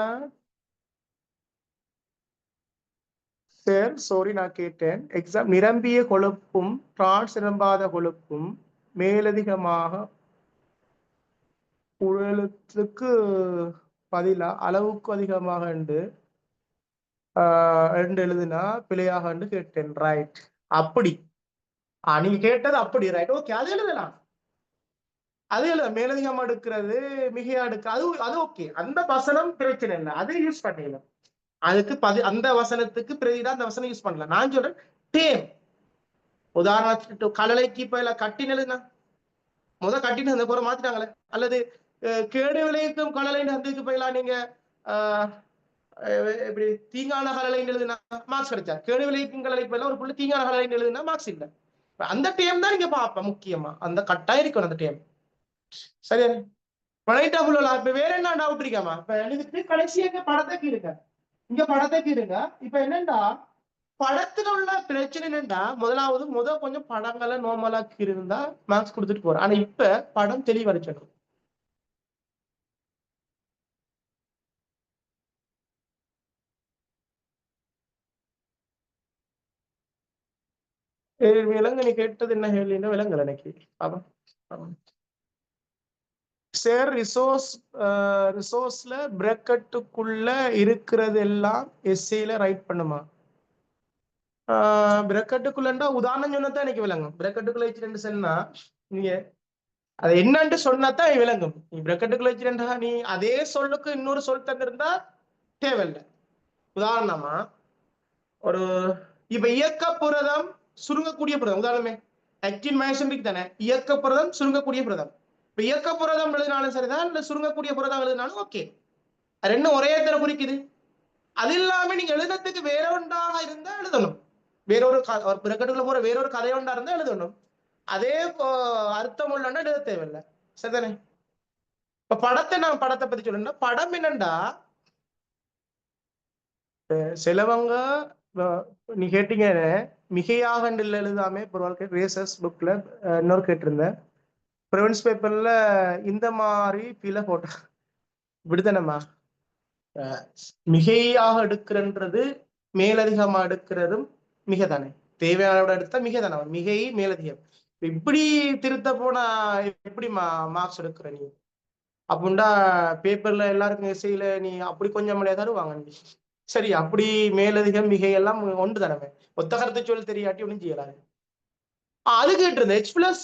சார் சாரி நான் கேட்டேன் எக்ஸாம் நிரம்பிய கொழுப்பும் டிரான்ஸ் நிரம்பாத கொழுப்பும் மேலதிகமாக உடலுக்கு பதிலா அளவுக்கு அதிகமாக எழுதுனா பிழையாக கேட்டேன் ரைட் அப்படி நீங்க கேட்டது அப்படி ரைட் ஓகே அது எழுதலாம் அது எழுத மேலதிகமா எடுக்கிறது மிகையா எடுக்க அது ஓகே அந்த வசனம் பிரச்சனை இல்லை அதை யூஸ் பண்ணிடலாம் அதுக்கு அந்த வசனத்துக்கு பிரதிதான் அந்த வசனம் யூஸ் பண்ணலாம் நான் சொல்றேன் டேம் உதாரணத்துக்கு கடலைக்கு இப்ப கட்டின் எழுதுனா கட்டிட்டு அந்த குறை மாத்திட்டாங்களே அல்லது கேடு விளைவிக்கும் கடலைன்னு அதுக்கு போயலாம் நீங்க இப்படி தீங்கான கலலைன்னு எழுதுனா மார்க்ஸ் கிடைச்சா கேடு விளைவிக்கும் கலலைக்கு போயலாம் ஒரு புள்ளி தீங்கான கலலைன்னு எழுதுனா மார்க்ஸ் இல்லை அந்த டைம் தான் நீங்க பார்ப்பேன் முக்கியமா அந்த கட்டாயம் இருக்கணும் அந்த டைம் சரியா பழையிட்டா புள்ள இப்ப வேற என்ன டவுட் இருக்காமா இப்ப எழுதிட்டு கடைசியாக படத்தைக்கு இருக்க இங்க படத்தைக்கு இருங்க இப்ப என்னண்டா படத்துல உள்ள பிரச்சனை என்னண்டா முதலாவது கொஞ்சம் படங்களை நோமலாக்கி இருந்தா மார்க்ஸ் கொடுத்துட்டு போறோம் ஆனா இப்ப படம் தெளிவடைச்சிடும் விலங்கு நீ கேட்டது என்ன கேள்வின்னா விலங்குல எனக்கு சார் ரிசோர்ஸ்ல பிரக்கெட்டுக்குள்ள இருக்கிறது எல்லாம் எஸ்ஏல ரைட் பண்ணுமா பிரக்கெட்டுக்குள்ளா உதாரணம் சொன்னதான் எனக்கு விளங்கும் பிரக்கெட்டுக்குள்ள வச்சு சொன்னா நீங்க அது என்னன்னு சொன்னாதான் விளங்கும் நீ பிரக்கெட்டுக்குள்ள வச்சு நீ அதே சொல்லுக்கு இன்னொரு சொல் தந்திருந்தா தேவையில்லை உதாரணமா ஒரு இப்ப இயக்க புரதம் சுருங்கக்கூடிய புரதம் உதாரணமே ஆக்டின் மயோசின் தானே இயக்க புரதம் சுருங்கக்கூடிய புரதம் இப்ப இயக்க புரதம் எழுதினாலும் சரிதான் இல்ல சுருங்கக்கூடிய புரதம் எழுதினாலும் ஓகே ரெண்டும் ஒரே தர குறிக்குது அது இல்லாம நீங்க எழுதுறதுக்கு வேற ஒன்றாக இருந்தா எழுதணும் வேறொரு பிரக்கெட்டுக்குள்ள போற வேறொரு கதை ஒன்றா இருந்தா எழுதணும் அதே அர்த்தம் உள்ளன்னா எழுத தேவையில்லை சரிதானே இப்ப படத்தை பத்தி சொல்லணும்னா படம் என்னண்டா சிலவங்க நீ கேட்டீங்க மிகையாக எழுதாமே ரேசஸ் புக்ல இன்னொரு கேட்டிருந்தேன் ப்ரிவென்ஸ் பேப்பர்ல இந்த மாதிரி பிழை போட்ட விடுதனமா மிகையாக எடுக்கிறன்றது மேலதிகமா எடுக்கிறதும் மிகதானே தேவையானோட எடுத்தா மிகதானே மிகை மேலதிகம் இப்படி திருத்த போனா எப்படி மார்க்ஸ் எடுக்கிற நீ அப்படின்டா பேப்பர்ல எல்லாருக்கும் எஸ்ஐல நீ அப்படி கொஞ்சம் தருவாங்க நீ சரி அப்படி மேலதிகம் மிகை எல்லாம் ஒன்று தானே ஒத்த கருத்து சொல் தெரியாட்டி ஒன்றும் செய்யலாது அது கேட்டிருந்தேன் H plus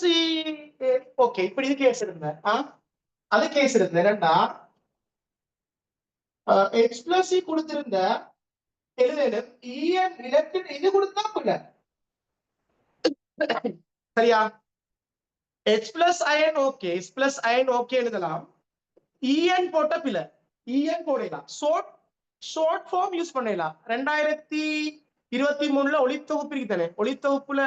ஓகே இப்படி இது கேஸ் இருந்தேன் அது கேஸ் இருந்தேன் ரெண்டா H plus கொடுத்திருந்த எழுதலும் இது கொடுத்தா புள்ள சரியா H plus ion okay H plus ion okay எழுதலாம் EN போட்ட பிள்ளை EN போடலாம் ஷார்ட் ஃபார்ம் யூஸ் பண்ணலாம் 2023 ஒளித்தொகுப்பு இருக்குதானே ஒளித்தொகுப்புல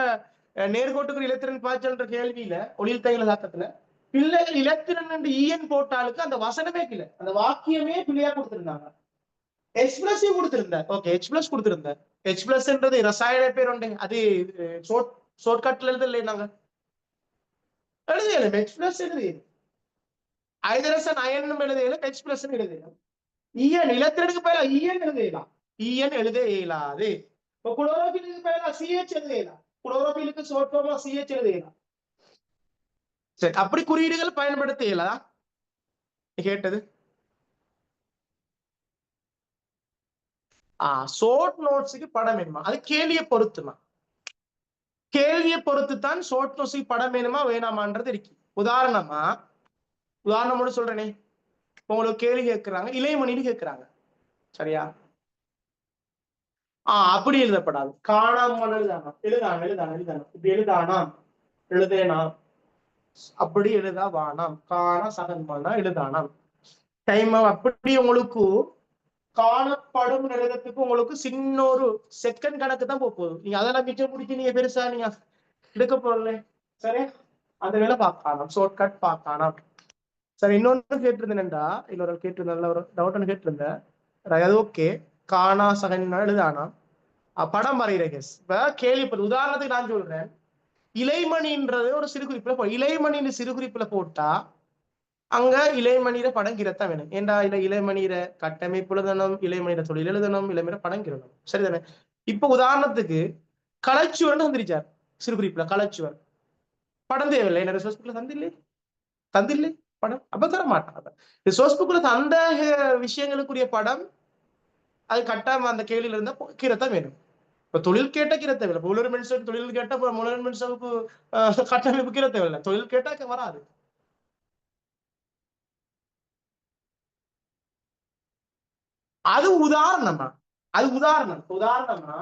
நேர்கோட்டுக்கு இலத்திரன் பாய்ச்சல்ன்ற கேள்வியில ஒளித்தகல தாக்கத்துல பிள்ளைகள் இலத்திரன் EN போட்டாலுக்கு அந்த வசனமே பிள்ளை அந்த வாக்கியமே பிள்ளையா கொடுத்திருந்தாங்க எக்ஸ்பிளஸ் கொடுத்திருந்த ஓகே எக்ஸ்பிளஸ் கொடுத்திருந்த எக்ஸ்பிளஸ்ன்றது ரசாயன பேர் உண்டு அது ஷார்ட்கட்ல எழுதல நாங்க எழுதியல எக்ஸ்பிளஸ் எழுதி ஐதரசன் அயனும் எழுதியல எக்ஸ்பிளஸ் எழுதியல EN இலத்திரனுக்கு பேர EN எழுதலாம் EN எழுத இயலாது இப்போ குளோரோபிலுக்கு பேர CH எழுதலாம் குளோரோபிலுக்கு ஷார்ட் ஃபார்மா CH எழுதலாம் சரி அப்படி குறியீடுகள் பயன்படுத்த இயலா கேட்டது ஷார்ட் நோட்ஸுக்கு படம் வேணுமா? அது கேள்வியை பொறுத்துமா, கேள்வியை பொறுத்து தான் ஷார்ட் நோட்ஸுக்கு படம் வேணுமா வேணாமான்றது இருக்கு. உதாரணமோட சொல்றேனே, உங்களுக்கு கேள்வி கேட்கிறாங்க, இளையமணின்னு கேட்கிறாங்க, சரியா? அப்படி எழுதப்படாது. காணாமல் எழுதானா, எழுதானா இப்படி எழுதானாம், எழுதேனாம், அப்படி எழுதா வானாம், காண சகன்மானா எழுதானாம். டைம் அப்படி உங்களுக்கு காணப்படும் எழுதத்துக்கு உங்களுக்கு சின்ன ஒரு செகண்ட் கணக்கு தான் போகுது. நீங்க அதெல்லாம் மிச்சம் பிடிச்சி நீங்க பெருசா நீங்க எடுக்க போறல, சரி? அந்த வேலை பார்க்கலாம், ஷார்ட் கட் பார்க்கலாம். சரி, இன்னொன்னு கேட்டிருந்தேன்டா, இன்னொரு கேட்டிருந்தேன், ஒரு டவுட் ஒன்று கேட்டிருந்தேன். அது ஓகே, காணா சகன் எழுதானா படம் வரைகிற கேஸ். இப்ப கேள்வி உதாரணத்துக்கு நான் சொல்றேன், இளைமணின்றது ஒரு சிறு குறிப்புல இளைமணின்னு சிறு குறிப்புல போட்டா அங்க இளைமணியில படம் கிரத்த வேணும். ஏண்டா இல்ல இளைமணியில கட்டமைப்பு எழுதணும், இளைமணியில தொழில் எழுதணும், இளைமணியில படம் கிரணும், சரிதானே? இப்ப உதாரணத்துக்கு கலைச்சுவர்னு வந்துருச்சார் சிறு குறிப்புல, கலைச்சுவர் படம் தேவையில்லை, என்ன ரிசோர்ஸ் புக்ல தந்தில்லை படம், அப்ப தர மாட்டாங்க. ரிசோர்ஸ் புக்ல தந்த விஷயங்களுக்குரிய படம் அது கட்டாம அந்த கேள்வியில இருந்தா கிரத்த வேணும். இப்ப தொழில் கேட்ட கிர தேவையில்லை, முதல்வர் மின்சாருக்கு தொழில் கேட்ட முதல்வர் மின்சாருக்கு கட்டமைப்பு கிர தேவையில்லை, தொழில் கேட்டா வராது. அது உதாரணமா, உதாரணமா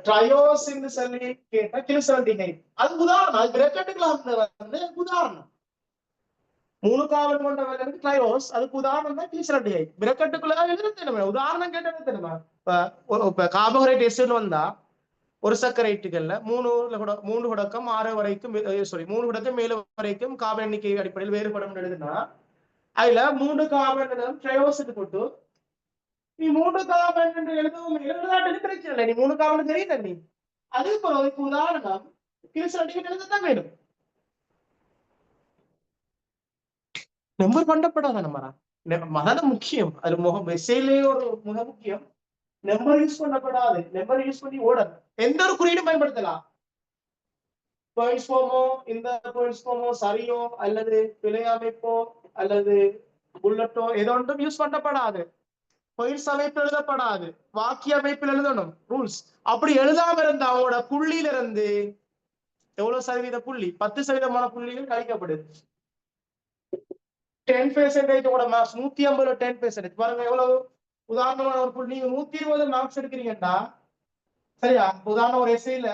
ட்ரையோஸ் சொல்லி கேட்ட கிளிசல்டினை, அது உதாரணம், அது பிரெக்கெட்டுக்குள்ள வந்து உதாரணம். 3 காவல் கொண்ட வேலைக்கு ட்ரையோஸ், அதுக்கு உதாரணம் தான் கிளிசல்டினை. பிரெக்கெட்டுக்குள்ள எழுத தெரியுமா, உதாரணம் கேட்டது தெரியுமா? இப்ப கார்போஹைட்ரேட் எஸ்ட் வந்தா ஒரு சர்க்கரைட்டுகள்ல 3 தொடக்கம் 6 வரைக்கும், சாரி 3 தொடக்கம் 7 வரைக்கும் கார்பன் எண்ணிக்கை அடிப்படையில் வேறுபடும் எழுதுனா, அதுல 3 கார்பன் ட்ரையோஸுக்கு போட்டு நீ 3 கார்பன் என்று எழுதாட்டு பிரச்சனை இல்லை, நீ 3 கார்பன் தெரியல நீ. அதே போல அதுக்கு உதாரணம் கிளிசல்டின் எழுதத்தான் வேணும். நம்பர் பண்ணப்படாத நம்மரா அதான் முக்கியம். அது மெசேஜ்லயே ஒரு மிக முக்கியம். நம்பர் யூஸ் பண்ணப்படாது, நம்பர் யூஸ் பண்ணி ஓடணும். எந்த ஒரு குறியீடும் பயன்படுத்தலாம். இந்த சரியோ அல்லது பிழை அமைப்போ அல்லது புல்லட்டோ ஏதோ ஒன்றும் யூஸ் பண்ணப்படாது. பயிற்சி அமைப்பு எழுதப்படாது, வாக்கிய அமைப்பில் எழுதணும் ரூல்ஸ். அப்படி எழுதாம இருந்த அவங்களோட புள்ளியில இருந்து எவ்வளவு சதவீத புள்ளி, 10% புள்ளிகள் கழிக்கப்படுது. 10% மார்க்ஸ் 150 10% பாருங்க எவ்வளவு. உதாரணமான ஒரு புள்ளி, நீங்க 120 மார்க்ஸ் எடுக்கிறீங்கடா, சரியா? உதாரணம் ஒரு எஸ்ஐல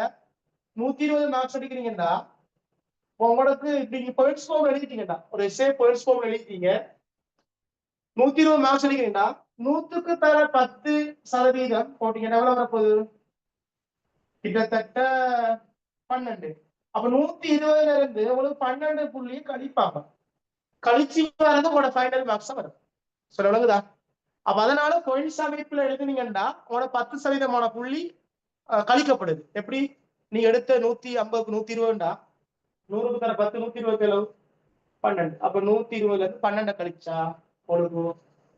120 மார்க்ஸ் எடுக்கிறீங்கடா, உங்களுக்கு நீங்க பர்ஸ் ஃபார்ம் எழுதிட்டீங்கடா, ஒரு எஸ்ஏ பர்ஸ் ஃபார்ம் எழுதிட்டீங்க, 120 மார்க்ஸ் எடுக்கிறீங்கடா, 100க்கு தர 10% போட்டீங்கன்னா எவ்வளவு வரப்போகுது? கிட்டத்தட்ட 12. அப்ப 120ல இருந்து உங்களுக்கு 12 புள்ளியை கழிப்பாங்க, கழிச்சு வரது உங்களோட ஃபைனல் மார்க்ஸ் வரும். சொல்ல விளங்குதா? அப்ப அதனால பாயிண்ட்ஸ் அமைப்புல எழுதுனீங்கன்னா உங்களோட 10% புள்ளி கழிக்கப்படுது. எப்படி? நீங்க எடுத்த 150க்கு 120டா, 100க்கு தர 10, 127 12. அப்ப 120ல இருந்து 12 கழிச்சா உங்களுக்கு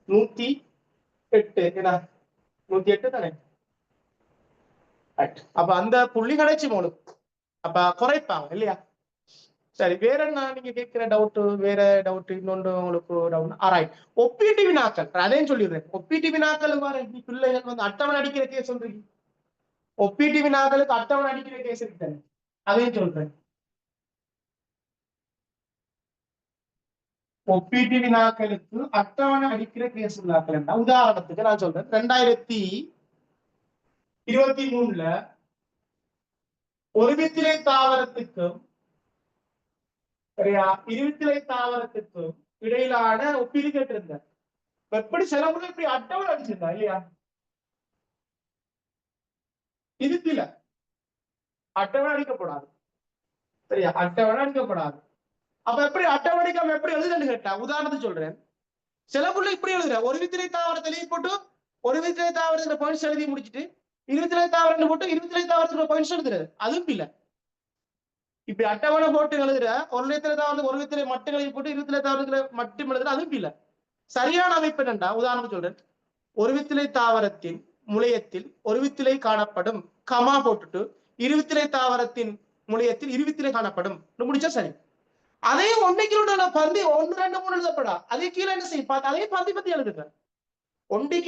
108. என்ன 108 தானே? அப்ப அந்த புள்ளி கிடைச்சு உங்களுக்கு, அப்ப குறைப்பாங்க இல்லையா? சரி, வேற என்ன நீங்க கேட்கிற டவுட்? வேற டவுட் இன்னொன்று உங்களுக்கு டவுட் ஆராய்ட். ஒப்பீட்டு வினாக்கள் அதையும் சொல்லிடுறேன். ஒப்பீட்டு வினாக்கள் பிள்ளைகள் வந்து அட்டவணை அடிக்கிற கேஸ் சொல்றீங்க, ஒப்பீட்டு வினாக்களுக்கு அட்டவணை அடிக்கிற கேஸ் இருக்கு, அதையும் சொல்றேன். ஒப்பீட்டு வினாக்களுக்கு அட்டவணை அடிக்கிற கேஸ் வினாக்கள் என்ன? உதாரணத்துக்கு நான் சொல்றேன், 2023ல ஒரு வித்திலை தாவரத்துக்கும் சரியா, இருவித்திலை தாவரத்துக்கும் இடையிலான ஒப்பீடு கேட்டிருந்தேன். எப்படி செலவுல இப்படி அட்டவணை அடிச்சிருந்தா இல்லையா? இருத்தில அட்டவணை அடிக்கப்படாது, சரியா? அட்டவணை அடிக்கப்படாது. அப்ப எப்படி அட்டவணைக்காம எப்படி எழுதுன்னு கேட்டா, உதாரணத்துக்கு சொல்றேன், செலவுல இப்படி எழுதுற, ஒரு வித்திலை தாவரத்திலேயே போட்டு ஒரு வித்திலை தாவரத்துல பாயிண்ட்ஸ் எழுதி முடிச்சுட்டு இருவித்திலை தாவரம் போட்டு இருவித்திலை தாவரத்துல பாயிண்ட்ஸ் எழுதுறது, அதுவும் இல்ல. இப்படி அட்டவணை போட்டு எழுதுற, ஒரு வித்திலை தாவரத்துக்கு ஒரு வித்திலை மட்டும் எழுதி போட்டு இருவித்திலை தாவரத்துல மட்டும் எழுதுற, அதுவும் இல்ல. சரியான அமைப்பு என்னண்டா, உதாரணத்துக்கு சொல்றேன், ஒரு வித்திலை தாவரத்தின் முளையத்தில் ஒரு வித்திலை காணப்படும், கமா போட்டுட்டு இருவித்திலை தாவரத்தின் முளையத்தில் இருவித்திலை காணப்படும் முடிச்சா சரி. அதே 1 கிலோ பந்தி 1 2 3 எழுதப்படா. அதே கீழே என்ன செய்யும் அதே பந்தி பத்தி எழுதுங்க. 1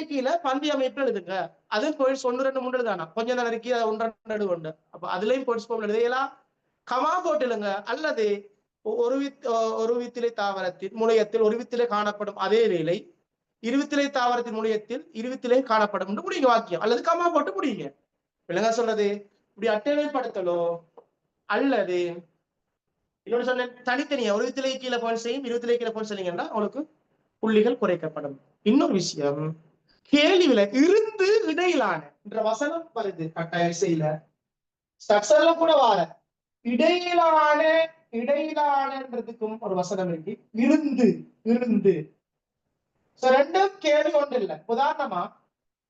கீழே பந்தி அமைப்பு எழுதுங்க. அது போயிட்ஸ் 1 2 3 எழுதானா கொஞ்சம் தான் இருக்கு. அது 1 2 உண்டு. அப்ப அதுலயும் போயிட்ஸ் போல எழுதலாம். கமா போட்டுலுங்க. அல்லது ஒரு வித்திலை தாவரத்தின் முளையத்தில் ஒரு வித்திலே காணப்படும் அதே வேளை இருவித்திலை தாவரத்தின் முளையத்தில் இருவித்திலே காணப்படும் முடியுங்க வாக்கியம். அல்லது கமா போட்டு முடியுங்க. விளங்க சொல்றது இப்படி அட்டவணைப்படுத்தலோ அல்லது இன்னொன்று சொன்ன தனித்தனியா ஒரு வித்திலை கீழே போன் செய்யும் இருவித்திலை கீழே போன் செய்யுங்கன்னா உங்களுக்கு புள்ளிகள் குறைக்கப்படும். இன்னொரு விஷயம் கேள்வியில இருந்து இடையிலான என்ற வசனம் வருது கட்டாயம் செய்யல ஸ்ட்ரக்சர்ல கூட வார இடையிலானன்றதுக்கும் ஒரு வசனம் இருக்கு. இருந்து இருந்து ரெண்டும் கேள்வி ஒன்று இல்லை. உதாரணமா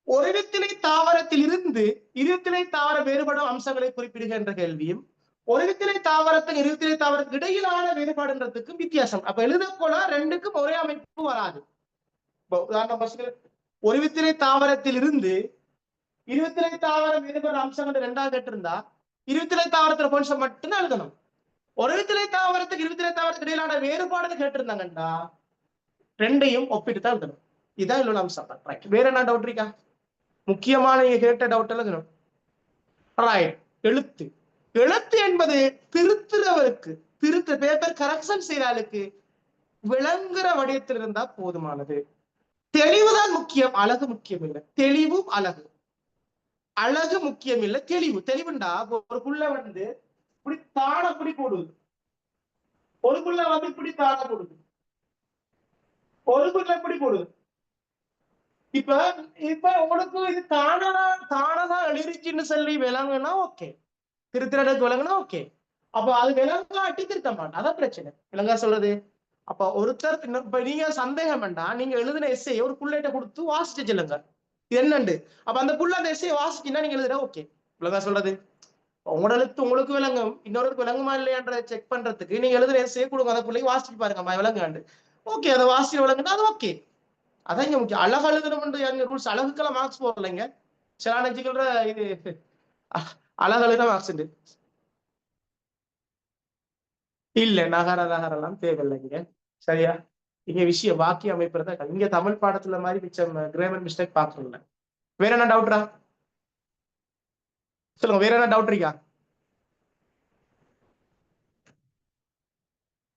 ஒரு வித்திலை தாவரத்தில் இருந்து இருவித்திலை தாவர வேறுபடும் அம்சங்களை குறிப்பிடுகின்ற கேள்வியும் ஒரு வித்திலை தாவரத்தின் இருவித்திலை தாவரத்துக்கு இடையிலான வேறுபாடுன்றதுக்கும் வித்தியாசம். அப்ப எழுத போனா ரெண்டுக்கும் ஒரே அமைப்பு வராது. உதாரணம் ஒரு வித்திலை தாவரத்தில் இருந்து இருவித்திலை தாவர வேறுபடும் அம்சங்கள் ரெண்டாவது கேட்டிருந்தா இருவித்திலை தாவரத்துல கொஞ்சம் மட்டும்தான் எழுதணும். ஒரு வித்திலை தாவரத்துக்கு இருவித்திலை தாவரத்துக்கு இடையிலான வேறுபாடுன்னு கேட்டிருந்தாங்கண்டா ரெண்டையும் ஒப்பிட்டு தான் எழுதணும். இதான் இல்ல அம்சம். வேற என்ன டவுட் இருக்கா? முக்கியமான நீங்க கேட்ட டவுட் எல்லாம் எழுத்து எழுத்து என்பது திருத்துறவருக்கு பேப்பர் கரெக்ஷன் செய்யறாளுக்கு விளங்குற வடிவத்தில் இருந்தா போதுமானது. தெளிவுதான் முக்கியம், அழகு முக்கியம் இல்லை. தெளிவும் அழகு முக்கியம் இல்லை, தெளிவுண்டா. ஒரு புள்ள இப்படி தாழ இப்படி போடுது, ஒரு புள்ள இப்படி தாழ போடுது, ஒரு புள்ள இப்படி போடுது. இப்ப உங்களுக்கு இது தானதா எழுதிச்சுன்னு சொல்லி விளங்குனா ஓகே, திருத்திரக்கு விளங்குனா ஓகே. அப்ப அது விளங்காட்டி திருத்த மாட்டேன், அதான் பிரச்சனை. விளங்கா சொல்றது. அப்ப ஒருத்தர் இப்ப நீங்க சந்தேகம் வேண்டாம், நீங்க எழுதின எஸ்ஐ ஒரு புள்ளைகிட்ட கொடுத்து வாசிச்சு சொல்லுங்க இது என்னண்டு. அப்ப அந்த புள்ள அந்த எஸ்ஐ வாசிச்சுன்னா நீங்க எழுதுற ஓகே. விளங்கா சொல்றது. உங்களோட எழுத்து உங்களுக்கு விளங்கும், இன்னொருக்கு விளங்குமா இல்லையான்ற செக் பண்றதுக்கு நீங்க எழுதுற எஸ்ஐ கொடுங்க, அந்த பிள்ளைக்கு வாசிச்சு பாருங்க விளங்காண்டு. ஓகே, அதை வாசிச்சு விளங்குனா அது ஓகே. அதான் இங்க முக்கியம். அழகு எழுதணும் ரூல்ஸ். அழகுக்கெல்லாம் மார்க்ஸ் போடலைங்க. சிலானஜிக்கிற இது அழகு எழுத மார்க்ஸ் உண்டு இல்ல. நகரெல்லாம் தேவையில்லைங்க. சரியா? இங்க விஷயம் வாக்கிய அமைப்புறத இங்க தமிழ் பாடத்துல மாதிரி மிச்சம் கிராமர் மிஸ்டேக் பாக்குறோம்ல. வேற என்ன டவுட்ரா சொல்லுங்க. வேற என்ன டவுட் இருக்கா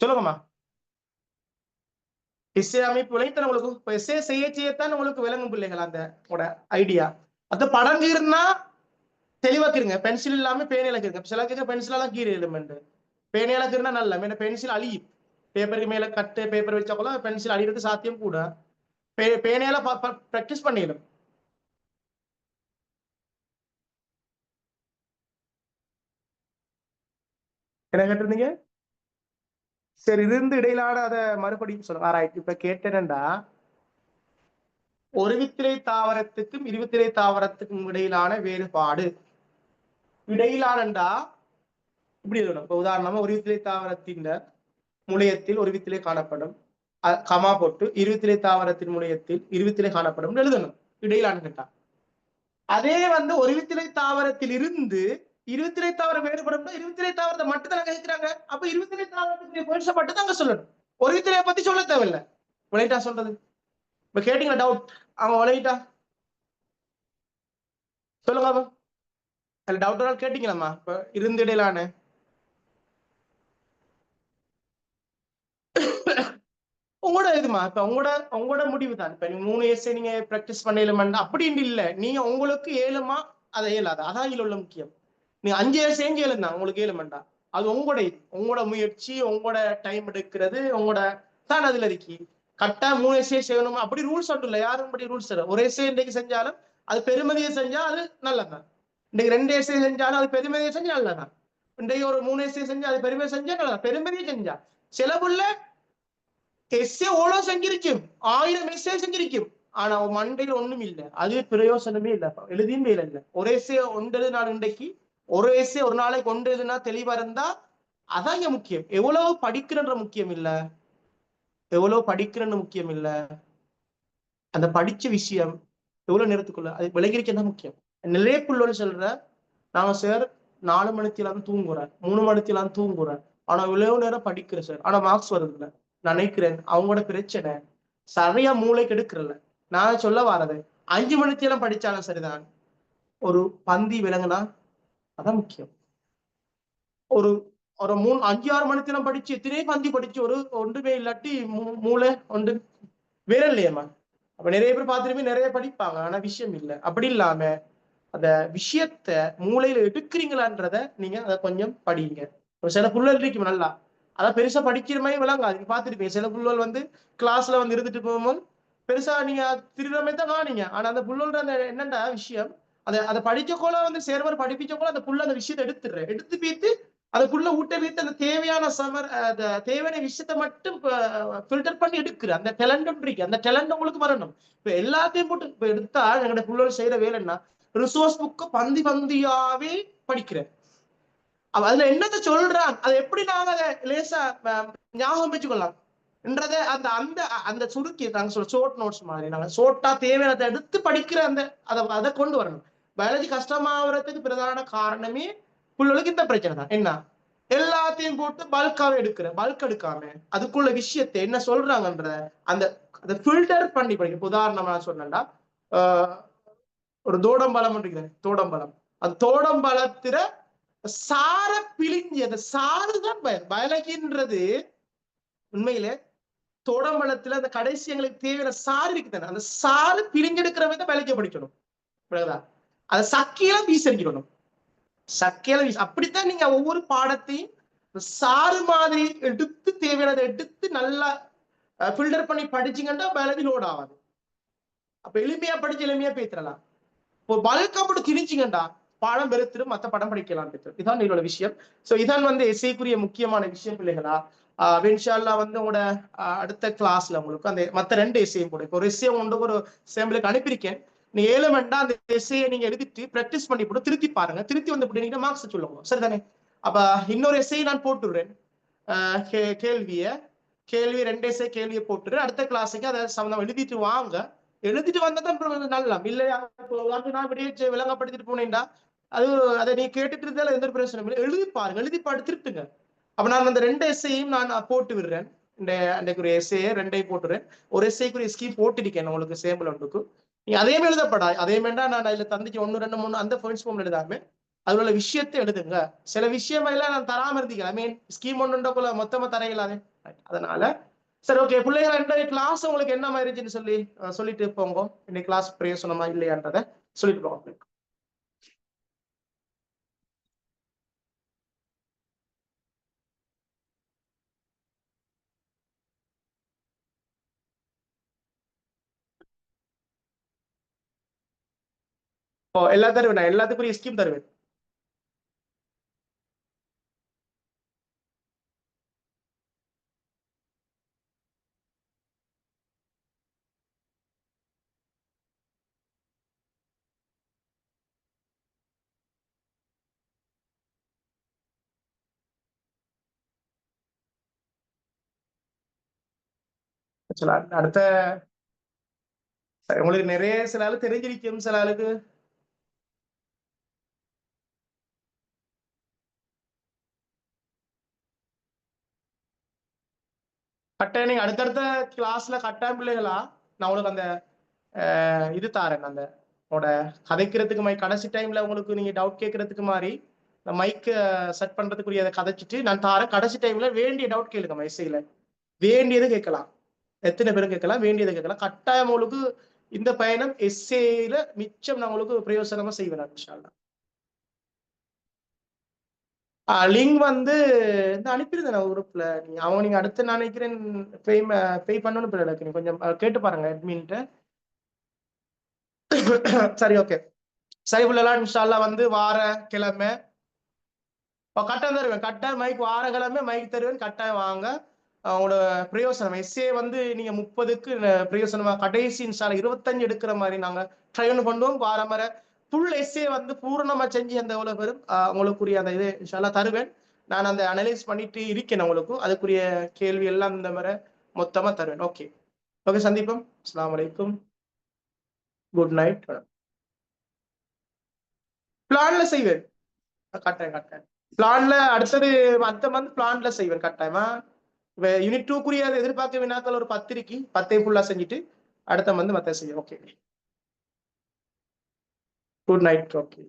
சொல்லுங்கம்மா. எஸ்ஏ அமைப்பு விளைத்தன உங்களுக்கு எஸ்ஏ செய்யத்தான் உங்களுக்கு விளங்கும் பிள்ளைகள் அந்த ஐடியா. அது படம் கீறுனா தெளிவாக்கிருங்க. பென்சில் இல்லாம பேனையில கீருங்க. சில பென்சில் எல்லாம் கீறு எலிமெண்ட் பேனையில கீறுனா நல்ல பென்சில் அழியும். பேப்பருக்கு மேல கட்டு பேப்பர் வச்சா கூட பென்சில் அழிகிறது சாத்தியம் கூட. பேனையால பிராக்டிஸ் பண்ணிடும். என்ன கேட்டிருந்தீங்க? சரி, இருந்து இடையிலான அதை மறுபடியும் சொல்லுங்க. ஆராய்ச்சி இப்ப கேட்டேன்டா, ஒரு வித்திலை தாவரத்துக்கும் இருவித்திலை தாவரத்துக்கும் இடையிலான வேறுபாடு. இடையிலானண்டா இப்படி இருக்கணும். இப்ப உதாரணமா ஒரு வித்திலை தாவரத்தின் முளையத்தில் ஒரு வித்திலை காணப்படும், கமா போட்டு இருவித்திலை தாவரத்தின் முளையத்தில் இருவித்திலை காணப்படும் எழுதணும். இடையிலான கேட்டா அதே ஒரு வித்திலை தாவரத்தில் இருந்து இருவித்திலை தாவரம் வேறுபடும் இருவித்திலை தாவரத்தை மட்டும் தான் கேட்கிறாங்க. அப்ப இருவித்திலை தாவரத்துக்கு பெருசை மட்டும் தாங்க சொல்லணும். ஒரு வித்திலையை பத்தி சொல்ல தேவையில்லை. விளையிட்டா சொல்றது. இப்ப கேட்டீங்களா டவுட்? அவன் விளையிட்டா சொல்லுங்க. அதுல டவுட் கேட்டீங்களாம்மா? இப்ப இருந்து இடையிலான உங்களோட இதுமா. இப்ப உங்களோட முடிவு தான். இப்ப நீங்க 3 எஸ்ஸை நீங்க பிராக்டிஸ் பண்ணல அப்படின்னு இல்ல. நீங்க உங்களுக்கு ஏழுமா அதை ஏழாது, அதான் இதுல உள்ள முக்கியம். நீங்க 5 எஸ்ஸையும் ஏழுந்தான் உங்களுக்கு ஏழுமண்டா. அது உங்களோட முயற்சி, உங்களோட டைம் எடுக்கிறது, உங்களோட தான் அதுல இருக்கு. கரெக்டா 3 எஸ்ஸை செய்யணும் அப்படி ரூல்ஸ் ஒன்றும் இல்லை. யாரும் அப்படி ரூல்ஸ் இல்லை. ஒரு எஸ்ஸை இன்றைக்கு செஞ்சாலும் அது பெருமதியை செஞ்சா அது நல்லதான். இன்றைக்கு 2 எஸ்ஸை செஞ்சாலும் அது பெருமதியை செஞ்சா நல்லதான். இன்றைக்கு ஒரு 3 எஸ்ஸை செஞ்சா அது பெருமையை செஞ்சா நல்லதான். பெருமதியை செஞ்சா சிலவுள்ள எஸ்ஸே ஓலோ செஞ்சிருக்கும், 1000 எஸ்ஸே செஞ்சிருக்கும். ஆனா மண்டையில் ஒண்ணும் இல்லை, அது பிரயோசனமே இல்லை, எழுதியும் வேலை இல்லை. ஒரு எஸ்ஸே ஒன்றது நான் இன்றைக்கு ஒரு எஸ்ஸே ஒரு நாளைக்கு ஒன்றதுன்னா தெளிவா இருந்தா அதான் இங்க முக்கியம். எவ்வளவு படிக்கிறன்ற முக்கியம் இல்ல, எவ்வளவு படிக்கிறன்னு முக்கியம் இல்ல, அந்த படிச்ச விஷயம் எவ்வளவு நேரத்துக்குள்ள அது விலகிருக்கதான் முக்கியம். நிறைய புள்ளோன்னு சொல்ற நாங்க சார் 4 மணித்திலாம் தூங்குறேன், 3 மணித்திலாம் தூங்குறேன், ஆனா இவ்வளவு நேரம் படிக்கிறேன் சார், ஆனா மார்க்ஸ் வருதுல்ல. நான் நினைக்கிறேன் அவங்களோட பிரச்சனை சரியா மூளைக்கு எடுக்கிறல்ல. நான் சொல்ல வரது 5 மணித்தேரம் படிச்சாலும் சரிதான், ஒரு பந்தி விலங்குனா அதான் முக்கியம். ஒரு ஒரு 5-6 மணித்தேரம் படிச்சு எத்தனை பந்தி படிச்சு ஒரு ஒன்றுமே இல்லாட்டி மூளை ஒன்று வேற இல்லையம்மா. அப்ப நிறைய பேர் பார்த்துருப்பீங்க, நிறைய படிப்பாங்க, ஆனா விஷயம் இல்லை. அப்படி இல்லாம அந்த விஷயத்த மூளையில எடுக்கிறீங்களான்றத நீங்க அதை கொஞ்சம் படிங்க. சில புள்ளல் இருக்கும் நல்லா, அதான் பெருசா படிக்கிற மாதிரி விளங்காது. பார்த்துருப்பீங்க சில புள்ளல் வந்து கிளாஸ்ல வந்து இருந்துட்டு போகும்போது பெருசா நீங்க திருடமே தான் காணீங்க, ஆனா அந்த புள்ளோட அந்த என்னண்டா விஷயம், அதை படிச்சக்கோல வந்து சேர்வர் படிப்பிச்சக்கோல அந்த புள்ள அந்த விஷயத்தை எடுத்து பீத்து அதுக்குள்ள ஊட்ட வீத்து அந்த தேவையான தேவையான விஷயத்த மட்டும் ஃபில்டர் பண்ணி எடுக்குற அந்த டேலண்ட் இருக்கு. அந்த டேலண்ட் உங்களுக்கு வரணும். இப்ப எல்லாத்தையும் போட்டு இப்ப எடுத்தா எங்களுடைய புள்ளோட செய்யற வேலை என்ன, ரிசோர்ஸ் புக்க பந்தி பந்தியாவே படிக்கிறேன். அதுல என்னத்த சொல்றான், அதை எப்படி நாங்க அதை லேசா ஞாபகம் வச்சுக்கொள்ளலாம் என்றத அந்த அந்த அந்த சுருக்கி நாங்க சொல்ல ஷோர்ட் நோட்ஸ் மாதிரி நாங்க ஷோர்ட்டா தேவையானதை எடுத்து படிக்கிற அந்த அதை கொண்டு வரணும். பயாலஜி கஷ்டமாகறதுக்கு பிரதான காரணமே புள்ளுக்கு இந்த பிரச்சனை தான். என்ன, எல்லாத்தையும் போட்டு பல்காவே பல்க் எடுக்காம அதுக்குள்ள விஷயத்தை என்ன சொல்றாங்கன்ற அந்த அதை ஃபில்டர் பண்ணி படிக்க. உதாரணமா சொன்னா ஒரு தோடம்பழம் இருக்குது, தோடம்பழம். அந்த தோடம்பழத்துல சார பிழிஞ்சு அந்த சாறுதான் பயாலஜின்றது. உண்மையிலே தோடம்பழத்துல அந்த கடைசி எங்களுக்கு தேவையான சாறு இருக்குதானே, அந்த சாறு பிழிஞ்செடுக்கிற விதம் பயாலஜியை படிக்கணும். அதை சக்கையில வீசடிக்கணும், சக்கையில வீச. அப்படித்தான் நீங்க ஒவ்வொரு பாடத்தையும் சாறு மாதிரி எடுத்து தேவையானதை எடுத்து நல்லா ஃபில்டர் பண்ணி படிச்சீங்கன்னா பயாலஜி லோட் ஆகாது. அப்ப எளிமையா படிச்சு எளிமையா பேசிடலாம். ஒரு பல்கா போட்டு திணிச்சிங்கண்டா பாடம் வெறுத்துரும், மத்த படம் படிக்கலாம். இதான் என்னோட விஷயம். சோ இதான் வந்து எஸ்ஐக்குரிய முக்கியமான விஷயம் பிள்ளைகளா. இன்ஷால்லா வந்து உங்களோட அடுத்த கிளாஸ்ல உங்களுக்கு அந்த மத்த 2 எஸ்ஐயும் கூட, இப்போ ஒரு எஸ்ஐ உண்டு ஒரு சேம்பிளுக்கு அனுப்பியிருக்கேன். நீ 7 வேண்டா அந்த எஸ்ஐயை நீங்க எழுதிட்டு பிராக்டிஸ் பண்ணி போட்டு திருத்தி பாருங்க. திருத்தி வந்து நீங்க மார்க்ஸ் சொல்லுங்க, சரிதானே? அப்ப இன்னொரு எஸ்ஐ நான் போட்டுடுறேன். கேள்வி 2 எஸ்ஐ கேள்வியை போட்டுரு. அடுத்த கிளாஸுக்கு அதை சம்பந்தம் எழுதிட்டு வாங்க. எழுதிட்டு வந்ததான் நல்லா இல்லையா? நான் விடைய விளங்கப்படுத்திட்டு போனேன்டா அது அதை நீ கேட்டுட்டு இருந்தாலும் எந்த பிரச்சனை இல்லை. எழுதி பாருங்க, எழுதி பாடு திருட்டுங்க. அப்ப நான் அந்த 2 எஸ்ஐயும் நான் போட்டு விடுறேன். இன்றைக்கு ஒரு எஸ்ஐ 2ஐயும் போட்டுறேன். ஒரு எஸ்ஐக்கு ஸ்கீம் போட்டிருக்கேன் உங்களுக்கு சேம்பிள் ஒன்றுக்கு. நீ அதே மாதிரி எழுதப்படா, அதே மாதிரிடா நான் அதுல தந்துச்சு 1 2 3 அந்த ஃபர்ஸ்ட் ஃபார்ம்ல எழுதாம அதுல உள்ள விஷயத்தை எழுதுங்க. சில விஷயம் எல்லாம் நான் தராம இருந்தீங்க, ஐ மீன் ஸ்கீம் ஒன்றுக்குள்ள மொத்தமா தரையிலாதே. அதனால சரி, ஓகே பிள்ளைகள், இன்றைய கிளாஸ் உங்களுக்கு என்ன மாதிரிச்சுன்னு சொல்லிட்டு போங்க. இன்னைக்கு கிளாஸ் பிரயோசனமா இல்லையான்றத சொல்லிட்டு போங்க. எல்லா தருவேன், நான் எல்லாத்துக்கும் ஸ்கீம் தருவேன். அடுத்த உங்களுக்கு நிறைய சில ஆளு தெரிஞ்சிருக்கும், சில ஆளுக்கு கட்டாயம். நீங்க அடுத்தடுத்த கிளாஸ்ல கட்டாயம் பிள்ளைகளா நான் உங்களுக்கு அந்த இது தாரேன், அந்த உங்களோட கதைக்கிறதுக்கு கடைசி டைம்ல உங்களுக்கு நீங்க டவுட் கேட்கறதுக்கு மாதிரி மைக்க செட் பண்றதுக்குரிய அதை கதைச்சிட்டு நான் தாரேன். கடைசி டைம்ல வேண்டிய டவுட் கேளுங்க, மைசைல வேண்டியது கேட்கலாம், எத்தனை பேரும் கேட்கலாம், வேண்டியதை கேட்கலாம். கட்டாயம் உங்களுக்கு இந்த பயணம் எஸ்ஏல மிச்சம் நான் உங்களுக்கு பிரயோசனமா செய்வேன் இன்ஷா அல்லாஹ். லிங்க் வந்து இந்த அனுப்பியிருந்தேன் குரூப்ல. நீங்க அடுத்து நான் நினைக்கிறேன் பே பண்ணணும் பிள்ளை, நீங்க கொஞ்சம் கேட்டு பாருங்க அட்மின்ட்ட. சரி, ஓகே. சரி பிள்ளைலாம், இன்ஷா அல்லாஹ் வந்து வார கிழமை கட்டாயம் தருவேன். கட்டாயம் மைக் வார கிழமை மைக் தருவேன், கட்டாயம் வாங்க. அவங்களோட பிரயோசனம் எஸ்ஏ வந்து நீங்க 30க்கு பிரயோசனமா கடைசி இன்ஷா அல்லாஹ் 25 எடுக்கிற மாதிரி நாங்க ட்ரை ஒன்று பண்ணுவோம். வார மாதிரி ஃபுல் எஸ்ஏ வந்து பூரணமா செஞ்சு அந்த எவ்வளவு பேரும் உங்களுக்குரிய அந்த இது இன்ஷா அல்லாஹ் தருவேன். நான் அந்த அனலைஸ் பண்ணிட்டு இருக்கேன், உங்களுக்கு அதுக்குரிய கேள்வி எல்லாம் இந்த மாதிரி மொத்தமா தருவேன். ஓகே, ஓகே, சந்தீபம். அஸ்ஸலாமு அலைக்கும், குட் நைட். பிளான்ல செய்வேன், கட்டாயம் கட்டாயம். பிளான்ல அடுத்தது அடுத்த மந்த் பிளான்ல செய்வேன் கட்டாயமா. யூனிட் 2க்குரிய எதிர்பார்க்க வினாக்கள் ஒரு 10 இருக்கு, 10 ஃபுல்லா செஞ்சுட்டு அடுத்த மந்த் மத்த செய்யும். Okay, good night. ஓகே.